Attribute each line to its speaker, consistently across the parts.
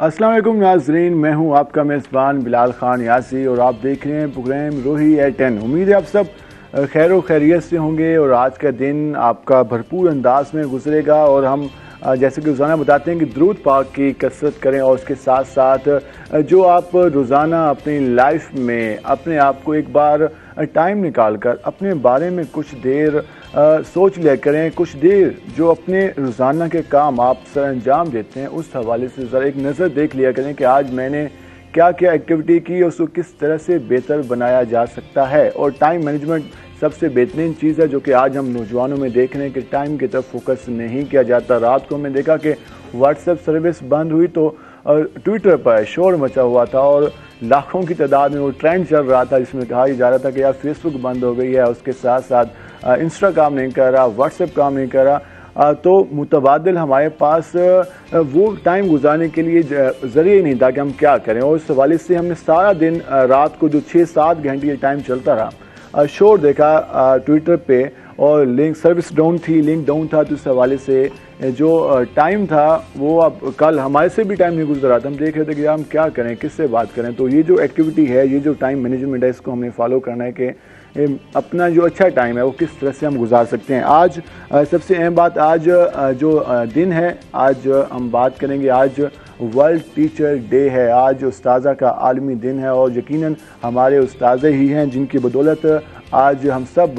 Speaker 1: अस्सलाम वालेकुम नाजरीन, मैं हूं आपका मेज़बान बिलाल खान यासी और आप देख रहे हैं प्रोग्राम रोही एट 10। उम्मीद है आप सब खैर व खैरियत से होंगे और आज का दिन आपका भरपूर अंदाज में गुजरेगा। और हम जैसे कि रोज़ाना बताते हैं कि दुरूद पाक की कसरत करें और उसके साथ साथ जो आप रोज़ाना अपनी लाइफ में अपने आप को एक बार टाइम निकाल कर अपने बारे में कुछ देर सोच लिया करें, कुछ देर जो अपने रोज़ाना के काम आप सर अंजाम देते हैं उस हवाले से ज़रा एक नज़र देख लिया करें कि आज मैंने क्या क्या एक्टिविटी की और उसको किस तरह से बेहतर बनाया जा सकता है। और टाइम मैनेजमेंट सबसे बेहतरीन चीज़ है जो कि आज हम नौजवानों में देख रहे हैं कि टाइम की तरफ फोकस नहीं किया जाता। रात को मैं देखा कि व्हाट्सएप सर्विस बंद हुई तो ट्विटर पर शोर मचा हुआ था और लाखों की तादाद में वो ट्रेंड चल रहा था जिसमें कहा जा रहा था कि यार फेसबुक बंद हो गई है, उसके साथ साथ इंस्टा काम नहीं कर रहा, व्हाट्सएप काम नहीं कर रहा। तो मुतबादिल हमारे पास वो टाइम गुजारने के लिए ज़रिए ही नहीं था कि हम क्या करें। और उस हवाले से हमने सारा दिन रात को जो 6-7 घंटे ये टाइम चलता रहा, शोर देखा ट्विटर पे और लिंक सर्विस डाउन थी, लिंक डाउन था। तो इस हवाले से जो टाइम था वो अब कल हमारे से भी टाइम नहीं गुजर रहा था। हम देख रहे थे कि हम क्या करें, किससे बात करें। तो ये जो एक्टिविटी है, ये जो टाइम मैनेजमेंट है, इसको हमने फॉलो करना है कि अपना जो अच्छा टाइम है वो किस तरह से हम गुजार सकते हैं। आज सबसे अहम बात, आज जो दिन है, आज हम बात करेंगे, आज वर्ल्ड टीचर डे है। आज उस्ताज़ा का आलमी दिन है और यकीनन हमारे उस्ताज़े ही हैं जिनकी बदौलत आज हम सब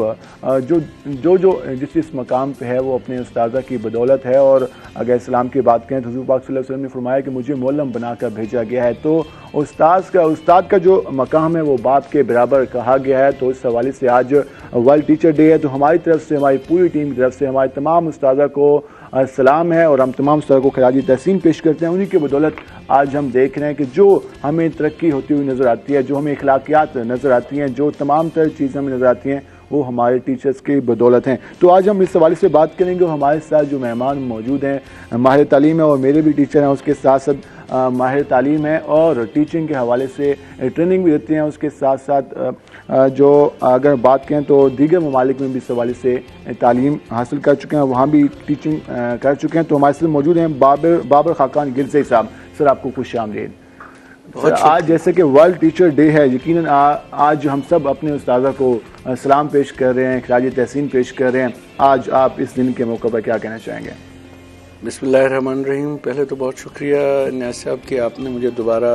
Speaker 1: जिस मकाम पे है वो अपने उस्ताज़ा की बदौलत है। और अगर इस्लाम की बात करें तो हुज़ूर पाक सल्लल्लाहु अलैहि वसल्लम ने फरमाया कि मुझे मुअल्लिम बनाकर भेजा गया है। तो उस्ताद का जो मकाम है वो बाप के बराबर कहा गया है। तो इस हवाले से आज वर्ल्ड टीचर डे है। तो हमारी तरफ से, हमारी पूरी टीम की तरफ से हमारे तमाम उस्ताज़ा को सलाम है और हम तमाम उस्ताद को खराजी तहसीन पेश करते हैं। उन्हीं की बदौलत आज हम देख रहे हैं कि जो हमें तरक्की होती हुई नज़र आती है, जो हमें इखलाकियात नज़र आती हैं, जो तमाम तरह चीज़ें हमें नज़र आती हैं, वो हमारे टीचर्स की बदौलत हैं। तो आज हम इस हवाले से बात करेंगे। हमारे साथ जो मेहमान मौजूद हैं, माहिर तालीम है और मेरे भी टीचर हैं, उसके साथ साथ माहिर तालीम है और टीचिंग के हवाले से ट्रेनिंग भी देते हैं। उसके साथ साथ जो अगर बात करें तो दीगर ममालिक में भी इस हवाले से तालीम हासिल कर चुके हैं, वहाँ भी टीचिंग कर चुके हैं। तो हमारे साथ मौजूद हैं बाबर खाकान गिरज़ई साहब। सर, आपको खुशामदीद। आज जैसे कि वर्ल्ड टीचर डे है, यकीनन आज हम सब अपने उस्ताज़ा को सलाम पेश कर रहे हैं, खराजी तहसीन पेश कर रहे हैं। आज आप इस दिन के मौके पर क्या कहना चाहेंगे?
Speaker 2: बिस्मिल्लाहिर्रहमानिर्रहीम। पहले तो बहुत शुक्रिया न्यास साहब कि आपने मुझे दोबारा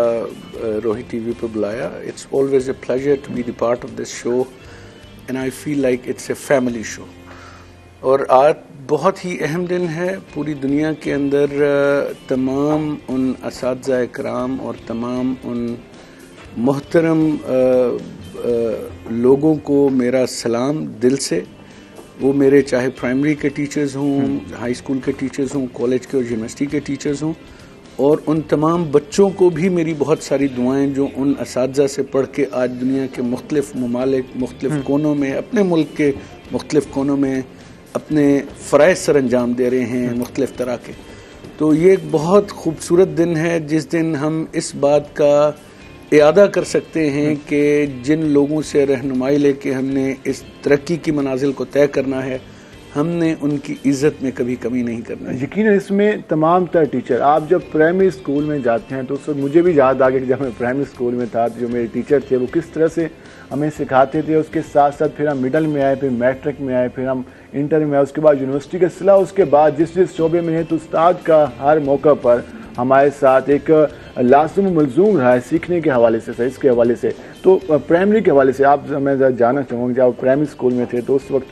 Speaker 2: रोही टीवी पर बुलाया। It's always a pleasure to be the part of this show and I feel like it's a family show. और आज बहुत ही अहम दिन है। पूरी दुनिया के अंदर तमाम उन असातिज़ा इकराम और तमाम उन मोहतरम लोगों को मेरा सलाम दिल से। वो मेरे चाहे प्राइमरी के टीचर्स हों, हाई स्कूल के टीचर्स हों, कॉलेज के और यूनिवर्सिटी के टीचर्स हों, और उन तमाम बच्चों को भी मेरी बहुत सारी दुआएं जो उन असातिज़ा से पढ़ के आज दुनिया के मुख्तलिफ ममालिक, मुख्तलिफ कोनों में, अपने मुल्क के मुख्तलिफ कोनों में अपने फ़राइज़ सर अंजाम दे रहे हैं मुख्तलिफ तरह के। तो ये एक बहुत खूबसूरत दिन है जिस दिन हम इस बात का इयादा कर सकते हैं कि जिन लोगों से रहनुमाई लेके हमने इस तरक्की की मनाजिल को तय करना है, हमने उनकी इज्जत में कभी कमी नहीं करना है।
Speaker 1: यकीन इसमें तमाम तरह टीचर, आप जब प्राइमरी स्कूल में जाते हैं तो सर मुझे भी याद आ गया कि जब मैं प्राइमरी स्कूल में था तो जो मेरे टीचर थे वो किस तरह से हमें सिखाते थे। उसके साथ साथ फिर हम मिडल में आए, फिर मैट्रिक में आए, फिर हम इंटर में आए, उसके बाद यूनिवर्सिटी का सिला। उसके बाद जिस शोबे में है तो उस्ताद का हर मौका पर हमारे साथ एक लाज़िम मलज़ूम रहा है सीखने के हवाले से, इसके हवाले से। तो प्राइमरी के हवाले से आप, मैं जानना चाहूँगा जब आप प्राइमरी स्कूल में थे तो उस वक्त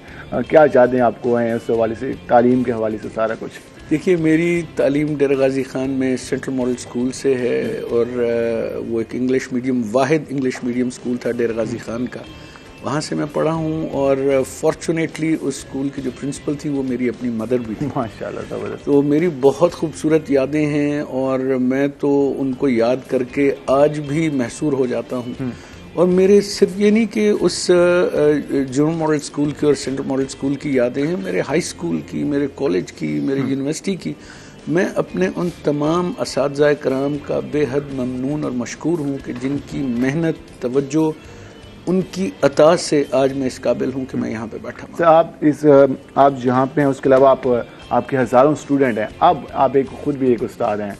Speaker 1: क्या यादें आपको हैं उस हवाले से, तालीम के हवाले से सारा कुछ?
Speaker 2: देखिए, मेरी तालीम डेरा गाजी खान में सेंट्रल मॉडल स्कूल से है और वो एक इंग्लिश मीडियम, वाहिद इंग्लिश मीडियम स्कूल था डेरा गाजी खान का। वहाँ से मैं पढ़ा हूँ और फॉर्चुनेटली उस स्कूल की जो प्रिंसिपल थी वो मेरी अपनी मदर भी थी।
Speaker 1: माशाल्लाह, ज़बरदस्त।
Speaker 2: तो मेरी बहुत खूबसूरत यादें हैं और मैं तो उनको याद करके आज भी महसूर हो जाता हूँ। और मेरे सिर्फ ये नहीं कि उस जूनियर मॉडल स्कूल की और सेंट्रल मॉडल स्कूल की यादें हैं, मेरे हाई स्कूल की, मेरे कॉलेज की, मेरे यूनिवर्सिटी की। मैं अपने उन तमाम असातिज़ा इकराम का बेहद ममनून और मशकूर हूँ कि जिनकी मेहनत, तवज्जो, उनकी अता से आज मैं इस काबिल हूँ कि मैं यहाँ पे बैठा हूँ।
Speaker 1: आप जहाँ पे हैं उसके अलावा आपके हज़ारों स्टूडेंट हैं। अब आप खुद भी एक उस्ताद हैं।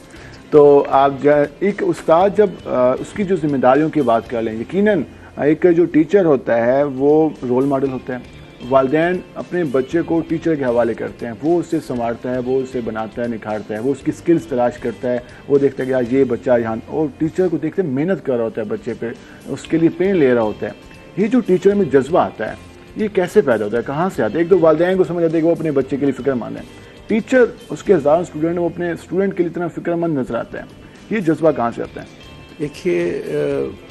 Speaker 1: तो आप एक उस्ताद जब उसकी जो जिम्मेदारियों की बात कर लें, यकीनन एक जो टीचर होता है वो रोल मॉडल होता है। वालिदैन अपने बच्चे को टीचर के हवाले करते हैं, वो उससे संवारता है, वो उसे बनाता है, निखारता है, वो उसकी स्किल्स तलाश करता है, वो देखता है कि यार ये बच्चा यहाँ, और टीचर को देखते मेहनत कर रहा होता है बच्चे पे, उसके लिए पेन ले रहा होता है। ये जो टीचर में जज्बा आता है ये कैसे पैदा होता है, कहाँ से आता है? एक तो वालिदैन को समझ आता है कि वो अपने बच्चे के लिए फिक्रमंद है, टीचर उसके हज़ारों स्टूडेंट वो अपने स्टूडेंट के लिए इतना फिक्रमंद नजर आता है, ये जज्बा कहाँ से आता है?
Speaker 2: देखिए,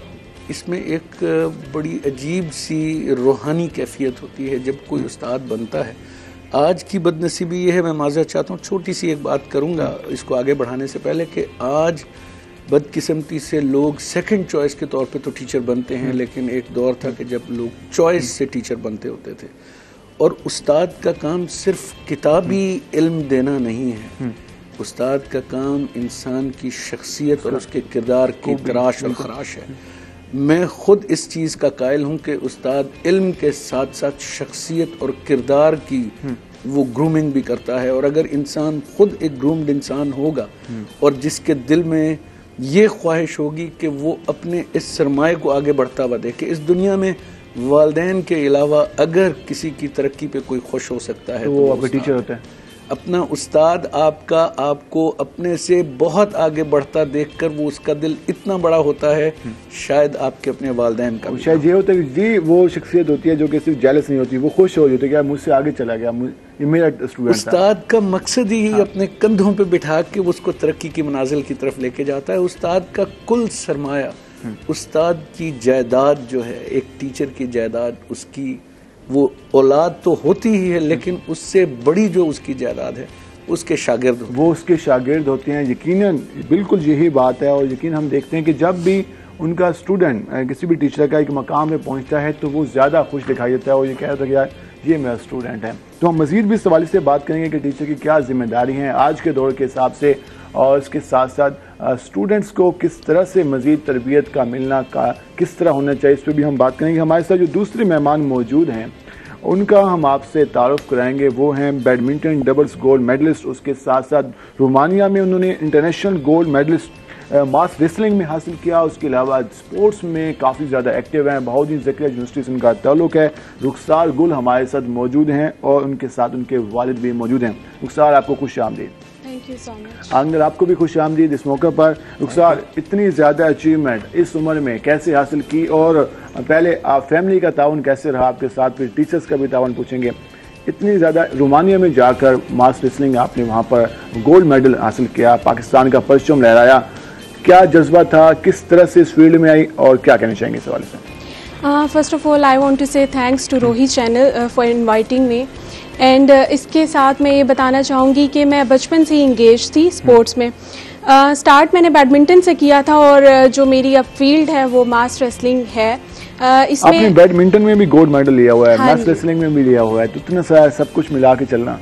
Speaker 2: इसमें एक बड़ी अजीब सी रूहानी कैफियत होती है जब कोई उस्ताद बनता है। आज की बदनसीबी ये है, मैं माज़रत चाहता हूँ, छोटी सी एक बात करूँगा इसको आगे बढ़ाने से पहले, कि आज बदकिस्मती से लोग सेकंड चॉइस के तौर पे तो टीचर बनते हैं, लेकिन एक दौर था कि जब लोग चॉइस से टीचर बनते होते थे। और उस्ताद का काम सिर्फ किताबी इल्म देना नहीं है, उस्ताद का काम इंसान की शख्सियत और उसके किरदार की तराश और खराश है। मैं खुद इस चीज़ का कायल हूँ कि उस्ताद इल्म के साथ साथ शख्सियत और किरदार की वो ग्रूमिंग भी करता है। और अगर इंसान खुद एक ग्रूम्ड इंसान होगा और जिसके दिल में ये ख्वाहिश होगी कि वो अपने इस सरमाए को आगे बढ़ता हुआ देखे, इस दुनिया में वालिदैन के अलावा अगर किसी की तरक्की पे कोई खुश हो सकता है तो वो
Speaker 1: आपका टीचर होता है।
Speaker 2: अपना उस्ताद आपको अपने से बहुत आगे बढ़ता देखकर वो उसका दिल इतना बड़ा होता है, शायद आपके अपने वालिदैन का।
Speaker 1: शायद ये होता है कि जी वो शख्सियत होती है जो कि सिर्फ जेलस नहीं होती, वो खुश हो जाती है कि मुझसे आगे चला गया, ये मेरा स्टूडेंट।
Speaker 2: उस्ताद का मकसद ही अपने कंधों पे बिठा के उसको तरक्की की मनाजिल की तरफ लेके जाता है। उस्ताद का कुल सरमाया, उस्ताद की जायदाद जो है, एक टीचर की जायदाद, उसकी वो औलाद तो होती ही है, लेकिन उससे बड़ी जो उसकी जायदाद है उसके शागिर्द,
Speaker 1: वो उसके शागिर्द होते हैं। यकीनन बिल्कुल यही बात है। और यकीन हम देखते हैं कि जब भी उनका स्टूडेंट किसी भी टीचर का एक मकाम में पहुंचता है तो वो ज़्यादा खुश दिखाई देता है और ये कहता है कि यार ये मेरा स्टूडेंट है। तो हम मज़ीद भी इस हवाले से बात करेंगे कि टीचर की क्या जिम्मेदारी हैं आज के दौर के हिसाब से, और इसके साथ साथ स्टूडेंट्स को किस तरह से मज़ीद तरबियत का मिलना का किस तरह होना चाहिए, इस पर भी हम बात करेंगे। हमारे साथ जो दूसरे मेहमान मौजूद हैं उनका हम आपसे तारुफ कराएंगे। वो हैं बैडमिंटन डबल्स गोल्ड मेडलिस्ट, उसके साथ साथ रोमानिया में उन्होंने इंटरनेशनल गोल्ड मेडलिस्ट मास रेसलिंग में हासिल किया। उसके अलावा स्पोर्ट्स में काफ़ी ज़्यादा एक्टिव हैं। बहाउद्दीन ज़किया यूनिवर्सिटी से उनका ताल्लुक है। रुखसार गुल हमारे साथ मौजूद हैं और उनके साथ उनके वालिद भी मौजूद हैं। रुखसार, आपको खुश आमदीद।
Speaker 3: Thank you so much.
Speaker 1: Angle, आपको भी खुश आमदीद इस मौके पर। रुखसार, इतनी ज़्यादा अचीवमेंट इस उम्र में कैसे हासिल की, और पहले आप फैमिली का ताउन कैसे रहा आपके साथ, फिर टीचर्स का भी ताउन पूछेंगे। इतनी ज़्यादा रोमानिया में जाकर मास रेसलिंग आपने वहाँ पर गोल्ड मेडल हासिल किया, पाकिस्तान का परचम लहराया, क्या जज्बा था, किस तरह से इस फील्ड में आई और क्या कहना चाहेंगे इस हवाले से?
Speaker 3: First of all I want to say thanks to Rohi channel for inviting me, and इसके साथ मैं ये बताना चाहूँगी कि मैं बचपन से ही इंगेज थी स्पोर्ट्स में। स्टार्ट मैंने बैडमिंटन से किया था और जो मेरी अब फील्ड है वो मास रेसलिंग है। इसमें
Speaker 1: आपने बैडमिंटन में भी गोल्ड मेडल लिया हुआ है, मास रेसलिंग में भी लिया हुआ है, तो इतना सारा सब कुछ मिला के चलना।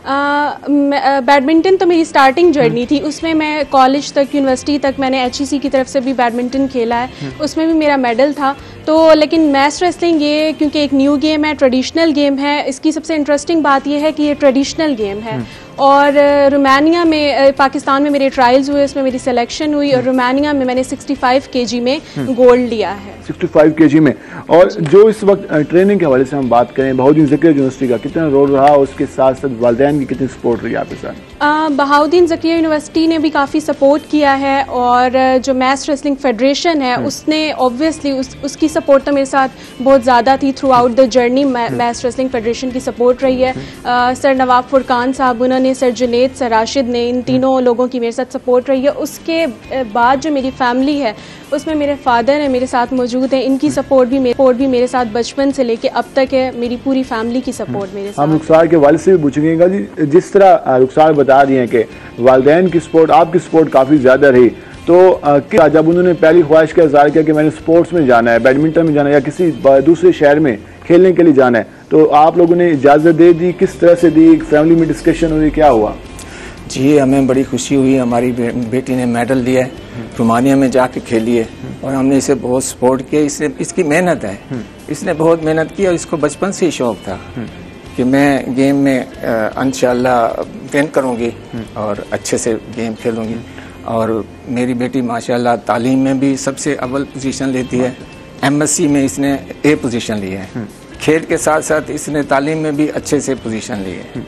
Speaker 3: बैडमिंटन तो मेरी स्टार्टिंग जर्नी थी, उसमें मैं कॉलेज तक, यूनिवर्सिटी तक मैंने HEC की तरफ से भी बैडमिंटन खेला है, उसमें भी मेरा मेडल था। तो लेकिन मास रेसलिंग ये क्योंकि एक न्यू गेम है, ट्रेडिशनल गेम है, इसकी सबसे इंटरेस्टिंग बात यह है कि ये ट्रेडिशनल गेम है। और रोमानिया में, पाकिस्तान में मेरे ट्रायल्स हुए, उसमें मेरी सिलेक्शन हुई और रोमानिया में मैंने 65 kg में गोल्ड लिया है।
Speaker 1: 65 kg में। और जो इस वक्त ट्रेनिंग के हवाले से हम बात करें, बहाउद्दीन ज़किया यूनिवर्सिटी का कितना रोल रहा, उसके साथ साथ वालिदैन की कितनी सपोर्ट रही आपके साथ?
Speaker 3: बहाउद्दीन ज़किया यूनिवर्सिटी ने भी काफ़ी सपोर्ट किया है, और जो मास रेसलिंग फेडरेशन है उसने ऑब्वियसली उसकी सपोर्ट तो मेरे साथ बहुत ज़्यादा थी through out the journey. Mass wrestling federation की सपोर्ट रही है। सर नवाब फुरकान साहब, उन्होंने, सर जुनेद, सर राशिद ने, इन तीनों लोगों की मेरे साथ सपोर्ट रही है। उसके बाद जो मेरी फैमिली है उसमें मेरे फादर है मेरे साथ मौजूद है, इनकी सपोर्ट भी मेरे साथ बचपन से लेके अब तक है। मेरी पूरी फैमिली की सपोर्ट मेरे साथ।
Speaker 1: हम रुखसार के वालिद से भी पूछेंगे जी, जिस तरह रुखसार बता रही हैं कि वालिदैन की सपोर्ट, आपकी सपोर्ट काफ़ी ज़्यादा रही, तो क्या जब उन्होंने पहली ख्वाहिश का इज़हार किया कि मैंने स्पोर्ट्स में जाना है, बैडमिंटन में जाना है या किसी दूसरे शहर में खेलने के लिए जाना है, तो आप लोगों ने इजाज़त दे दी? किस तरह से दी? फैमिली में डिस्कशन हुई, क्या हुआ?
Speaker 4: जी, हमें बड़ी खुशी हुई, हमारी बेटी ने मेडल दिया है, रोमानिया में जाके खेली है और हमने इसे बहुत सपोर्ट किया। इसकी मेहनत है, इसने बहुत मेहनत की और इसको बचपन से ही शौक था कि मैं गेम में इंशाल्लाह विन करूंगी और अच्छे से गेम खेलूंगी। और मेरी बेटी माशाल्लाह तालीम में भी सबसे अव्वल पोजीशन लेती है। MSc में इसने A पोजीशन ली है। खेल के साथ साथ इसने तालीम में भी अच्छे से पोजीशन ली है।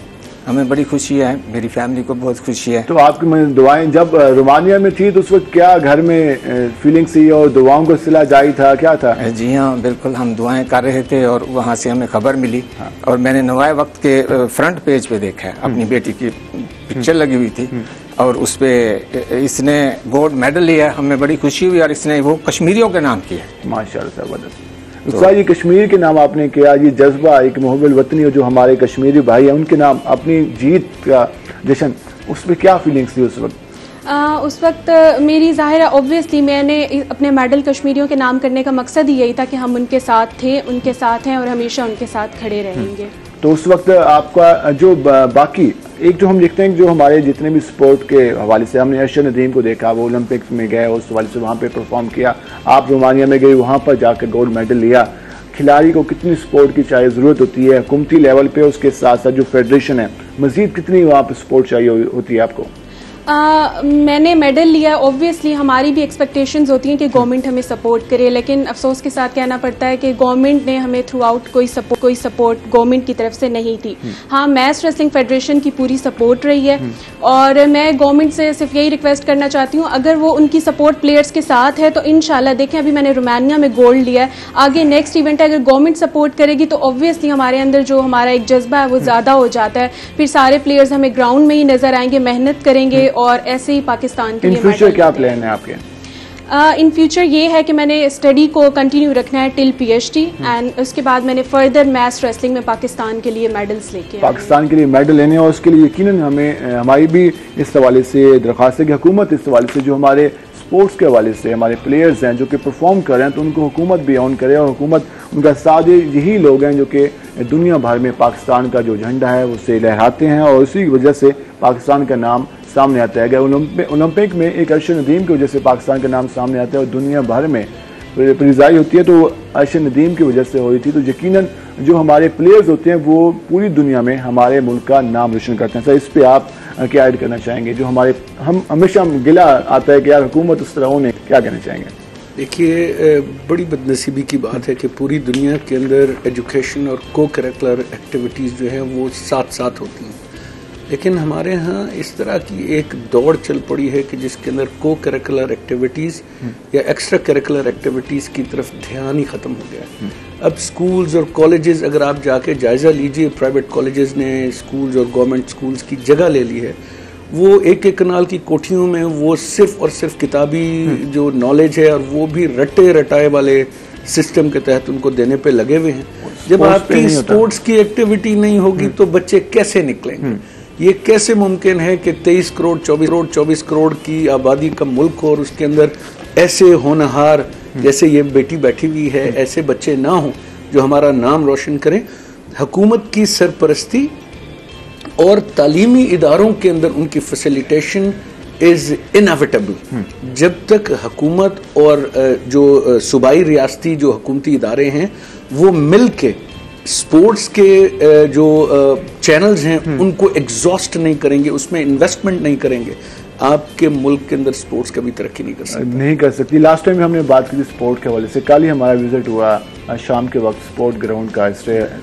Speaker 4: हमें बड़ी खुशी है, मेरी फैमिली को बहुत खुशी है।
Speaker 1: तो आपकी दुआएं जब रोमानिया में थी तो उस वक्त क्या घर में फीलिंग्स थी और दुआओं को सिला जारी था, क्या था?
Speaker 4: जी हाँ, बिल्कुल, हम दुआएं कर रहे थे और वहाँ से हमें खबर मिली। और मैंने नवाए वक्त के फ्रंट पेज पे देखा है, अपनी बेटी की पिक्चर लगी हुई थी और उस पे इसने गोल्ड मेडल लिया। हमें बड़ी खुशी हुई और इसने वो कश्मीरियों के नाम किया।
Speaker 1: माशाअल्लाह, जबरदस्त। ये कश्मीर के नाम आपने किया, ये जज्बा एक मोहब्बत वतनी और जो हमारे कश्मीरी भाई हैं उनके नाम अपनी जीत का जश्न, उसमें क्या फीलिंग्स थी उस वक्त?
Speaker 3: उस वक्त मेरी ज़ाहिर है ऑब्वियसली मैंने अपने मेडल कश्मीरियों के नाम करने का मकसद ही यही था कि हम उनके साथ थे, उनके साथ हैं और हमेशा उनके साथ खड़े रहेंगे।
Speaker 1: तो उस वक्त आपका जो बाकी एक जो हम देखते हैं जो हमारे जितने भी स्पोर्ट के हवाले से, हमने अर्शद नदीम को देखा, वो ओलंपिक्स में गए, उस हवाले से वहाँ पे परफॉर्म किया। आप रोमानिया में गए, वहाँ पर जाकर गोल्ड मेडल लिया। खिलाड़ी को कितनी स्पोर्ट की चाहिए ज़रूरत होती है हुकूमती लेवल पे, उसके साथ साथ जो फेडरेशन है मजीद कितनी वहाँ पे सपोर्ट चाहिए होती है आपको?
Speaker 3: मैंने मेडल लिया, ऑब्वियसली हमारी भी एक्सपेक्टेशंस होती हैं कि गवर्नमेंट हमें सपोर्ट करे, लेकिन अफसोस के साथ कहना पड़ता है कि गवर्नमेंट ने हमें थ्रू आउट कोई सपोर्ट गवर्नमेंट की तरफ से नहीं थी। हाँ, मैच रेसलिंग फेडरेशन की पूरी सपोर्ट रही है और मैं गवर्नमेंट से सिर्फ यही रिक्वेस्ट करना चाहती हूँ, अगर वो उनकी सपोर्ट प्लेयर्स के साथ है तो इंशाल्लाह, देखें अभी मैंने रोमानिया में गोल्ड लिया है, आगे नेक्स्ट इवेंट है, अगर गवर्नमेंट सपोर्ट करेगी तो ऑब्वियसली हमारे अंदर जो हमारा एक जज्बा है वो ज्यादा हो जाता है, फिर सारे प्लेयर्स हमें ग्राउंड में ही नजर आएंगे, मेहनत करेंगे और ऐसे ही पाकिस्तान के लिए।
Speaker 1: इन फ्यूचर क्या प्लान है आपके?
Speaker 3: इन फ्यूचर ये है कि मैंने स्टडी को कंटिन्यू रखना है टिल PhD एंड उसके बाद मैंने फर्दर मैच रेसलिंग में पाकिस्तान के लिए मेडल्स लेके
Speaker 1: पाकिस्तान के लिए मेडल लेने, और उसके लिए यकीनन हमें हमारी भी इस हवाले से दरख्वास्त है कि हुकूमत इस हवाले से जो हमारे स्पोर्ट्स के हवाले से हमारे प्लेयर्स हैं जो कि परफॉर्म कर रहे हैं तो उनको हुकूमत भी ऑन करे और हुकूमत उनका साथ, यही लोग हैं जो कि दुनिया भर में पाकिस्तान का जो झंडा है उसे लहराते हैं और उसी वजह से पाकिस्तान का नाम सामने आता है। अगर ओलंपिक में एक अर्शद नदीम की वजह से पाकिस्तान का नाम सामने आता है और दुनिया भर में प्रिजाई होती है तो अर्शद नदीम की वजह से हुई थी, तो यकीनन जो हमारे प्लेयर्स होते हैं वो पूरी दुनिया में हमारे मुल्क का नाम रोशन करते हैं। सर, इस पे आप क्या ऐड करना चाहेंगे? जो हमारे हम हमेशा गिला आता है कि यार हुकूमत उस तरह होने, क्या कहना चाहेंगे?
Speaker 2: देखिए, बड़ी बदनसीबी की बात है कि पूरी दुनिया के अंदर एजुकेशन और को करिकुलर एक्टिविटीज़ जो है वो साथ साथ होती हैं, लेकिन हमारे यहाँ इस तरह की एक दौड़ चल पड़ी है कि जिसके अंदर को करिकुलर एक्टिविटीज़ या एक्स्ट्रा करिकुलर एक्टिविटीज़ की तरफ ध्यान ही ख़त्म हो गया है। अब स्कूल्स और कॉलेजेस अगर आप जाके जायज़ा लीजिए, प्राइवेट कॉलेजेस ने स्कूल्स और गवर्नमेंट स्कूल्स की जगह ले ली है। वो एक एक कनाल की कोठियों में वो सिर्फ और सिर्फ किताबी जो नॉलेज है और वो भी रटे रटाए वाले सिस्टम के तहत उनको देने पे लगे हुए हैं। जब आपकी स्पोर्ट्स की एक्टिविटी नहीं होगी तो बच्चे कैसे निकलेंगे? ये कैसे मुमकिन है कि 23 करोड़ 24 करोड़ की आबादी का मुल्क हो और उसके अंदर ऐसे होनहार जैसे ये बेटी बैठी हुई है, ऐसे बच्चे ना हों जो हमारा नाम रोशन करें। हुकूमत की सरपरस्ती और तालीमी इदारों के अंदर उनकी फैसिलिटेशन इज इनएविटेबल। जब तक हुकूमत और जो सूबाई रियासती जो हुकूमती इदारे हैं वो मिल के स्पोर्ट्स के जो चैनल्स हैं उनको एग्जॉस्ट नहीं करेंगे, उसमें इन्वेस्टमेंट नहीं करेंगे, आपके मुल्क के अंदर स्पोर्ट्स कभी तरक्की नहीं कर सकती।
Speaker 1: लास्ट टाइम हमने बात की थी स्पोर्ट के हवाले से, कल ही हमारा विजिट हुआ शाम के वक्त स्पोर्ट ग्राउंड का,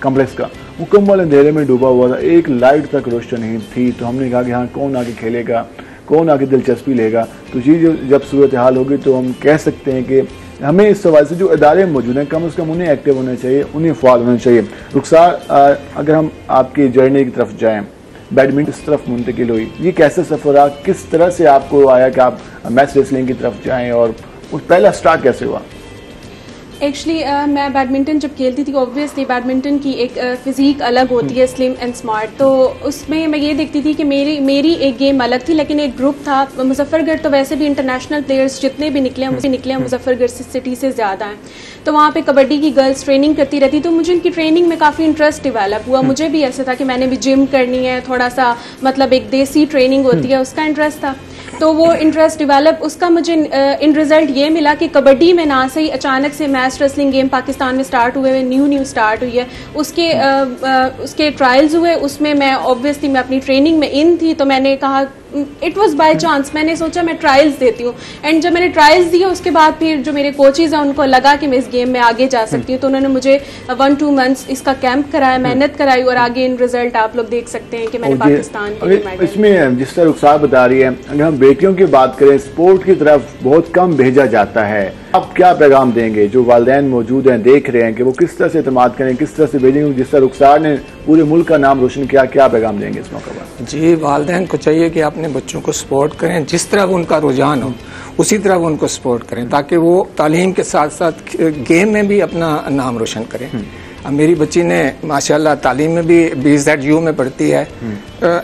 Speaker 1: कॉम्प्लेक्स का, मुकम्मल अंधेरे में डूबा हुआ था, एक लाइट तक रोशनी नहीं थी। तो हमने कहा कि हाँ, कौन आके खेलेगा, कौन आके दिलचस्पी लेगा? तो जी जब सूरत हाल होगी तो हम कह सकते हैं कि हमें इस सवाल से जो इदारे मौजूद हैं कम से कम उन्हें एक्टिव होना चाहिए, उन्हें फाल होना चाहिए। रुखसार, अगर हम आपकी जर्नी की तरफ जाएं, बैडमिंटन इस तरफ मुंतकिल हुई, ये कैसा सफ़र रहा? किस तरह से आपको आया कि आप मैच रेसलिंग की तरफ जाएं और उस पहला स्टार्ट कैसे हुआ?
Speaker 3: एक्चुअली मैं बैडमिंटन जब खेलती थी, ऑब्वियसली बैडमिंटन की एक फिजिक अलग होती है, स्लिम एंड स्मार्ट, तो उसमें मैं ये देखती थी कि मेरी एक गेम अलग थी, लेकिन एक ग्रुप था। मुजफ्फरगढ़ तो वैसे भी इंटरनेशनल प्लेयर्स जितने भी निकले हैं मुजफ्फरगढ़ सिटी से ज़्यादा हैं, तो वहाँ पे कबड्डी की गर्ल्स ट्रेनिंग करती रहती, तो मुझे उनकी ट्रेनिंग में काफ़ी इंटरेस्ट डेवलप हुआ। मुझे भी ऐसा था कि मैंने भी जिम करनी है, थोड़ा सा मतलब एक देसी ट्रेनिंग होती है उसका इंटरेस्ट था, तो वो इंटरेस्ट डेवलप, उसका मुझे इन रिजल्ट ये मिला कि कबड्डी में ना सही अचानक से मैच रेसलिंग गेम पाकिस्तान में स्टार्ट हुए, न्यू स्टार्ट हुई है, उसके ट्रायल्स हुए, उसमें मैं ऑब्वियसली मैं अपनी ट्रेनिंग में इन थी, तो मैंने कहा इट वाज बाय चांस, मैंने सोचा मैं ट्रायल्स देती हूँ। एंड जब मैंने ट्रायल्स दिए उसके बाद फिर जो मेरे कोचेज हैं उनको लगा कि मैं इस गेम में आगे जा सकती हूँ, तो उन्होंने मुझे 1-2 मंथ्स इसका कैंप कराया, मेहनत कराई, और आगे इन रिजल्ट आप लोग देख सकते हैं कि मैंने पाकिस्तान के लिए मेडल।
Speaker 1: इसमें जिस तरह रुखसार बता रही है, अगर हम बेटियों की बात करें, स्पोर्ट की तरफ बहुत कम भेजा जाता है, आप क्या पैगाम देंगे जो वालिदैन मौजूद हैं, देख रहे हैं कि वो किस तरह से इत्मीनान करें, किस तरह से भेजेंगे? जिस तरह रुखसार ने पूरे मुल्क का नाम रोशन किया, क्या पैगाम देंगे इस मौके पर?
Speaker 4: जी, वालिदैन को चाहिए कि अपने बच्चों को सपोर्ट करें, जिस तरह उनका रुझान हो उसी तरह वो उनको सपोर्ट करें, ताकि वो तालीम के साथ साथ गेम में भी अपना नाम रोशन करें। अब मेरी बच्ची ने माशाल्लाह तालीम में भी BZU में पढ़ती है,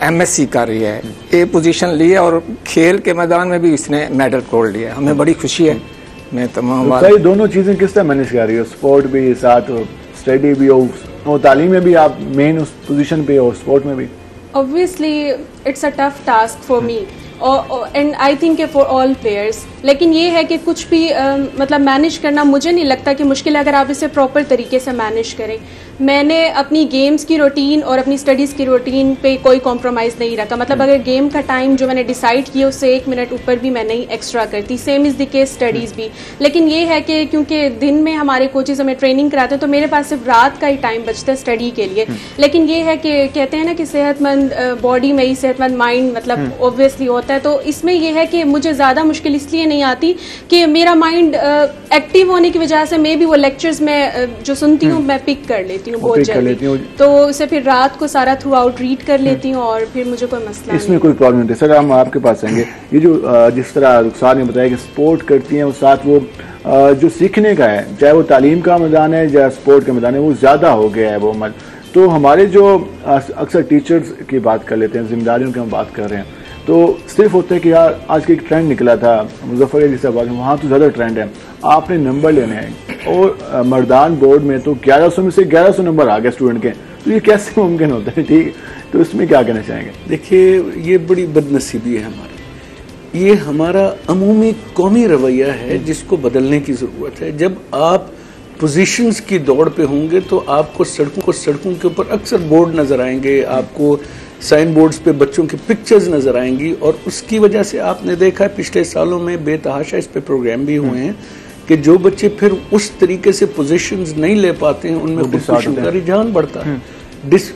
Speaker 4: MSc कर रही है, A पोजीशन ली है, और खेल के मैदान में भी इसने मेडल गोल्ड लिया। हमें बड़ी खुशी है। मैं तमाम
Speaker 1: तो दोनों चीज़ें किस तरह मैनेज कर रही हो? स्पोर्ट भी साथ, स्टडी भी हो, और तालीम में भी आप मेन उस पोजीशन पे हो, स्पोर्ट में भी?
Speaker 3: Obviously it's a tough task for me and I think for all players, लेकिन ये है कि कुछ भी मतलब मैनेज करना मुझे नहीं लगता कि मुश्किल है अगर आप इसे प्रॉपर तरीके से मैनेज करें। मैंने अपनी गेम्स की रूटीन और अपनी स्टडीज़ की रूटीन पे कोई कॉम्प्रोमाइज़ नहीं रखा। मतलब अगर गेम का टाइम जो मैंने डिसाइड किया उससे 1 मिनट ऊपर भी मैं नहीं एक्स्ट्रा करती। Same is the case studies भी। लेकिन ये है कि क्योंकि दिन में हमारे कोचेज़ हमें ट्रेनिंग कराते हैं तो मेरे पास सिर्फ रात का ही टाइम बचता है स्टडी के लिए। लेकिन ये है कि कहते हैं ना कि सेहतमंद बॉडी में ही सेहतमंद माइंड मतलब ऑब्वियसली होता है। तो इसमें यह है कि मुझे ज़्यादा मुश्किल इसलिए नहीं आती कि मेरा माइंड एक्टिव होने की वजह से मैं भी वो लेक्चर्स में जो सुनती हूँ मैं पिक कर लेती हूँ बहुत जल्दी, तो उसे फिर रात को सारा थ्रू आउट रीड कर लेती हूँ और फिर मुझे कोई मसला
Speaker 1: इसमें कोई प्रॉब्लम नहीं। सर हम आपके पास आएंगे। ये जो जिस तरह रुखसार ने बताया कि स्पोर्ट करती हैं और साथ वो जो सीखने का है, चाहे वो तालीम का मैदान है या स्पोर्ट का मैदान है, वो ज़्यादा हो गया है वो मत। तो हमारे जो अक्सर टीचर्स की बात कर लेते हैं, जिम्मेदारियों की हम बात कर रहे हैं, तो सिर्फ होता है कि यार आज के एक ट्रेंड निकला था मुजफ्फर जैसे वहाँ तो ज़्यादा ट्रेंड है, आपने नंबर लेने हैं और मर्दान बोर्ड में तो 1100 में से 1100 नंबर आ गए स्टूडेंट के, तो ये कैसे मुमकिन होता है? ठीक, तो इसमें क्या कहना चाहेंगे?
Speaker 2: देखिए, ये बड़ी बदनसीबी है हमारी, ये हमारा अमूमी कौमी रवैया है जिसको बदलने की ज़रूरत है। जब आप पोजीशंस की दौड़ पे होंगे तो आपको सड़कों के ऊपर अक्सर बोर्ड नज़र आएंगे, आपको साइन बोर्ड्स पे बच्चों की पिक्चर्स नज़र आएंगी, और उसकी वजह से आपने देखा है पिछले सालों में बेतहाशा इस पे प्रोग्राम भी हुए हैं कि जो बच्चे फिर उस तरीके से पोजीशंस नहीं ले पाते हैं उनमें खुदकुशी का रुझान बढ़ता है।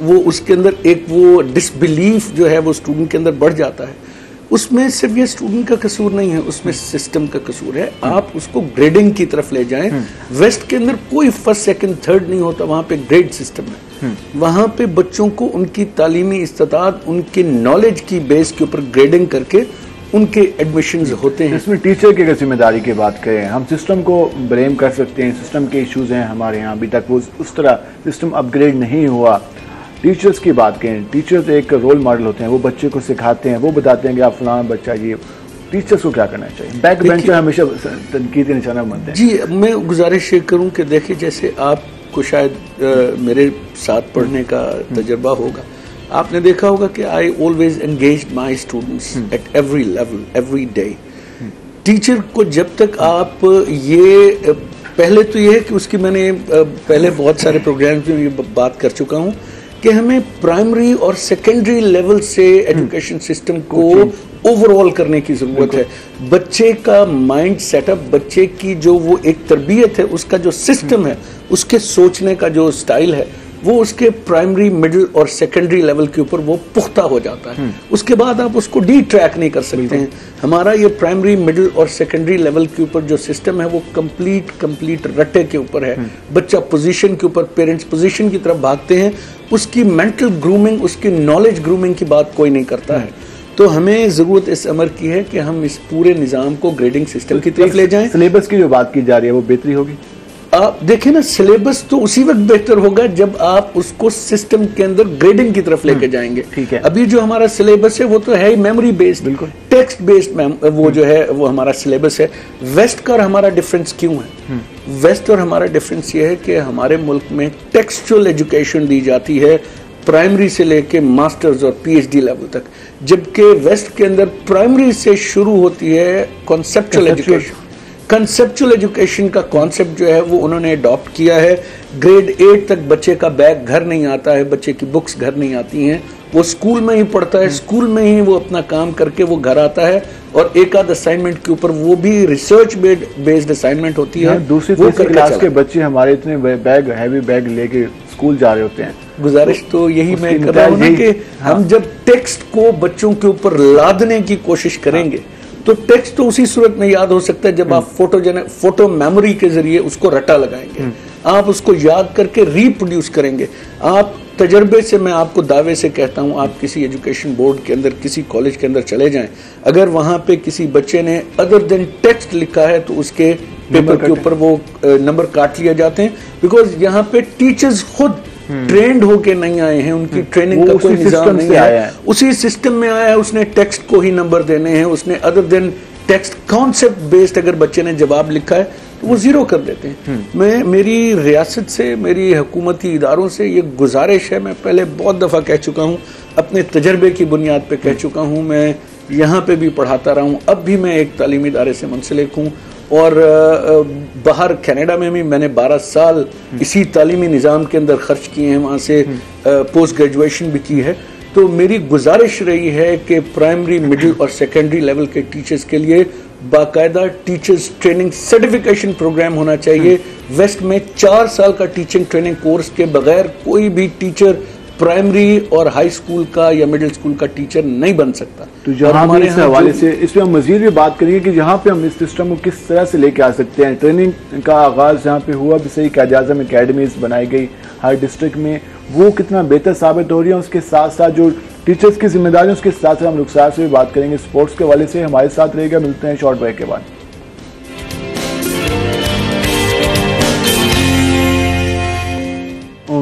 Speaker 2: वो उसके अंदर एक वो डिसबिलीफ जो है वो स्टूडेंट के अंदर बढ़ जाता है। उसमें सिर्फ ये स्टूडेंट का कसूर नहीं है, उसमें सिस्टम का कसूर है। आप उसको ग्रेडिंग की तरफ ले जाएं। वेस्ट के अंदर कोई फर्स्ट सेकंड थर्ड नहीं होता, वहां पे ग्रेड सिस्टम है। वहां पे बच्चों को उनकी तालीमी इस्तात, उनकी नॉलेज की बेस के ऊपर ग्रेडिंग करके उनके एडमिशंस होते हैं।
Speaker 1: इसमें टीचर की अगर जिम्मेदारी की बात करें, हम सिस्टम को ब्लेम कर सकते हैं, सिस्टम के इश्यूज हैं हमारे यहाँ, अभी तक वो उस तरह सिस्टम अपग्रेड नहीं हुआ। टीचर्स की बात करें, टीचर्स एक रोल मॉडल होते हैं, वो बच्चे को सिखाते हैं, वो बताते हैं कि आप फलाना बच्चा ये। टीचर्स को क्या करना चाहिए? बैक बेंचर हमेशा तनकीद का निशाना बनते हैं।
Speaker 2: जी, मैं गुजारिश ये करूं कि देखिए, जैसे आपको शायद मेरे साथ पढ़ने का तजर्बा होगा, आपने देखा होगा कि I always engaged my students at every level every day. Teacher को जब तक आप ये पहले तो ये है कि उसकी मैंने पहले बहुत सारे प्रोग्राम्स में ये बात कर चुका हूँ कि हमें प्राइमरी और सेकेंडरी लेवल से एजुकेशन सिस्टम को ओवरऑल करने की जरूरत है। बच्चे का माइंड सेटअप, बच्चे की जो वो एक तरबियत है, उसका जो सिस्टम है, उसके सोचने का जो स्टाइल है, वो उसके प्राइमरी मिडिल और सेकेंडरी लेवल के ऊपर वो पुख्ता हो जाता है। उसके बाद आप उसको डी ट्रैक नहीं कर सकते हैं। हमारा ये प्राइमरी मिडिल और सेकेंडरी लेवल के ऊपर जो सिस्टम है वो कंप्लीट रट्टे के ऊपर है। बच्चा पोजीशन के ऊपर, पेरेंट्स पोजीशन की तरफ भागते हैं, उसकी मेंटल ग्रूमिंग, उसकी नॉलेज ग्रूमिंग की बात कोई नहीं करता है। तो हमें जरूरत इस अमर की है कि हम इस पूरे निजाम को ग्रेडिंग सिस्टम की तरफ ले जाएं।
Speaker 1: सिलेबस की जो बात की जा रही है वो बेहतरी होगी।
Speaker 2: आप देखें ना, सिलेबस तो उसी वक्त बेहतर होगा जब आप उसको सिस्टम के अंदर ग्रेडिंग की तरफ लेके जाएंगे।
Speaker 1: ठीक है।
Speaker 2: अभी जो हमारा सिलेबस है वो तो है ही मेमोरी बेस्ड, बिल्कुल टेक्स्ट बेस्ड वो जो है वो हमारा सिलेबस है। वेस्ट का और हमारा डिफरेंस क्यों है? वेस्ट और हमारा डिफरेंस ये है कि हमारे मुल्क में टेक्सचुअल एजुकेशन दी जाती है प्राइमरी से लेके मास्टर्स और पीएचडी लेवल तक, जबकि वेस्ट के अंदर प्राइमरी से शुरू होती है कॉन्सेप्चुअल एजुकेशन। कंसेप्चुअल एजुकेशन का कॉन्सेप्ट जो है वो उन्होंने अडॉप्ट किया है, ग्रेड 8 तक बच्चे का बैग घर नहीं आता है, बच्चे की बुक्स घर नहीं आती हैं, वो स्कूल में ही पढ़ता है, स्कूल में ही वो अपना काम करके वो घर आता है और एक आध असाइनमेंट के ऊपर, वो भी रिसर्च बेस्ड असाइनमेंट होती है।
Speaker 1: दूसरी क्लास के बच्चे हमारे इतने बैग, हैवी बैग लेके स्कूल जा रहे होते हैं।
Speaker 2: गुजारिश तो यही मैं कर रहा हूँ ना कि हम जब टेक्स्ट को बच्चों के ऊपर लादने की कोशिश करेंगे तो टेक्स्ट तो उसी सूरत में याद हो सकता है जब आप फोटो मेमोरी के जरिए उसको रटा लगाएंगे, आप उसको याद करके रिप्रोड्यूस करेंगे। आप तजर्बे से, मैं आपको दावे से कहता हूं, आप किसी एजुकेशन बोर्ड के अंदर, किसी कॉलेज के अंदर चले जाएं, अगर वहां पे किसी बच्चे ने अदर देन टेक्स्ट लिखा है तो उसके पेपर के ऊपर वो नंबर काट लिए जाते हैं, बिकॉज यहाँ पे टीचर्स खुद ट्रेंड होके नहीं आए हैं, उनकी ट्रेनिंग का कोई निजाम नहीं है, उसी सिस्टम में आया है, उसने टेक्स्ट को ही नंबर देने हैं, उसने other than text concept based अगर बच्चे ने जवाब लिखा है तो वो जीरो कर देते हैं। मैं, मेरी रियासत से, मेरी हुकूमती इदारों से ये गुजारिश है, मैं पहले बहुत दफ़ा कह चुका हूँ, अपने तजर्बे की बुनियाद पे कह चुका हूँ, मैं यहाँ पे भी पढ़ाता रहा हूँ, अब भी मैं एक तालीमी इदारे से मुंसलिक हूँ और बाहर कनाडा में भी मैंने 12 साल इसी तालीमी निज़ाम के अंदर खर्च किए हैं, वहाँ से पोस्ट ग्रेजुएशन भी की है। तो मेरी गुजारिश रही है कि प्राइमरी, मिडिल और सेकेंडरी लेवल के टीचर्स के लिए बाकायदा टीचर्स ट्रेनिंग सर्टिफिकेशन प्रोग्राम होना चाहिए। वेस्ट में 4 साल का टीचिंग ट्रेनिंग कोर्स के बगैर कोई भी टीचर प्राइमरी और हाई स्कूल का या मिडिल स्कूल का टीचर नहीं बन सकता।
Speaker 1: तो जहाँ हमारे हवाले से इस पर हम मजीद भी बात करेंगे कि जहाँ पे हम इस सिस्टम को किस तरह से लेके आ सकते हैं। ट्रेनिंग का आगाज जहाँ पे हुआ भी सही, कायद-ए-आज़म अकेडमीज बनाई गई हर डिस्ट्रिक्ट में, वो कितना बेहतर साबित हो रही है। उसके साथ साथ जो टीचर्स की जिम्मेदारी, उसके साथ साथ हम रुखसार से भी बात करेंगे। स्पोर्ट्स के हवाले से हमारे साथ रहेगा, मिलते हैं शॉर्ट ब्रेक के बाद।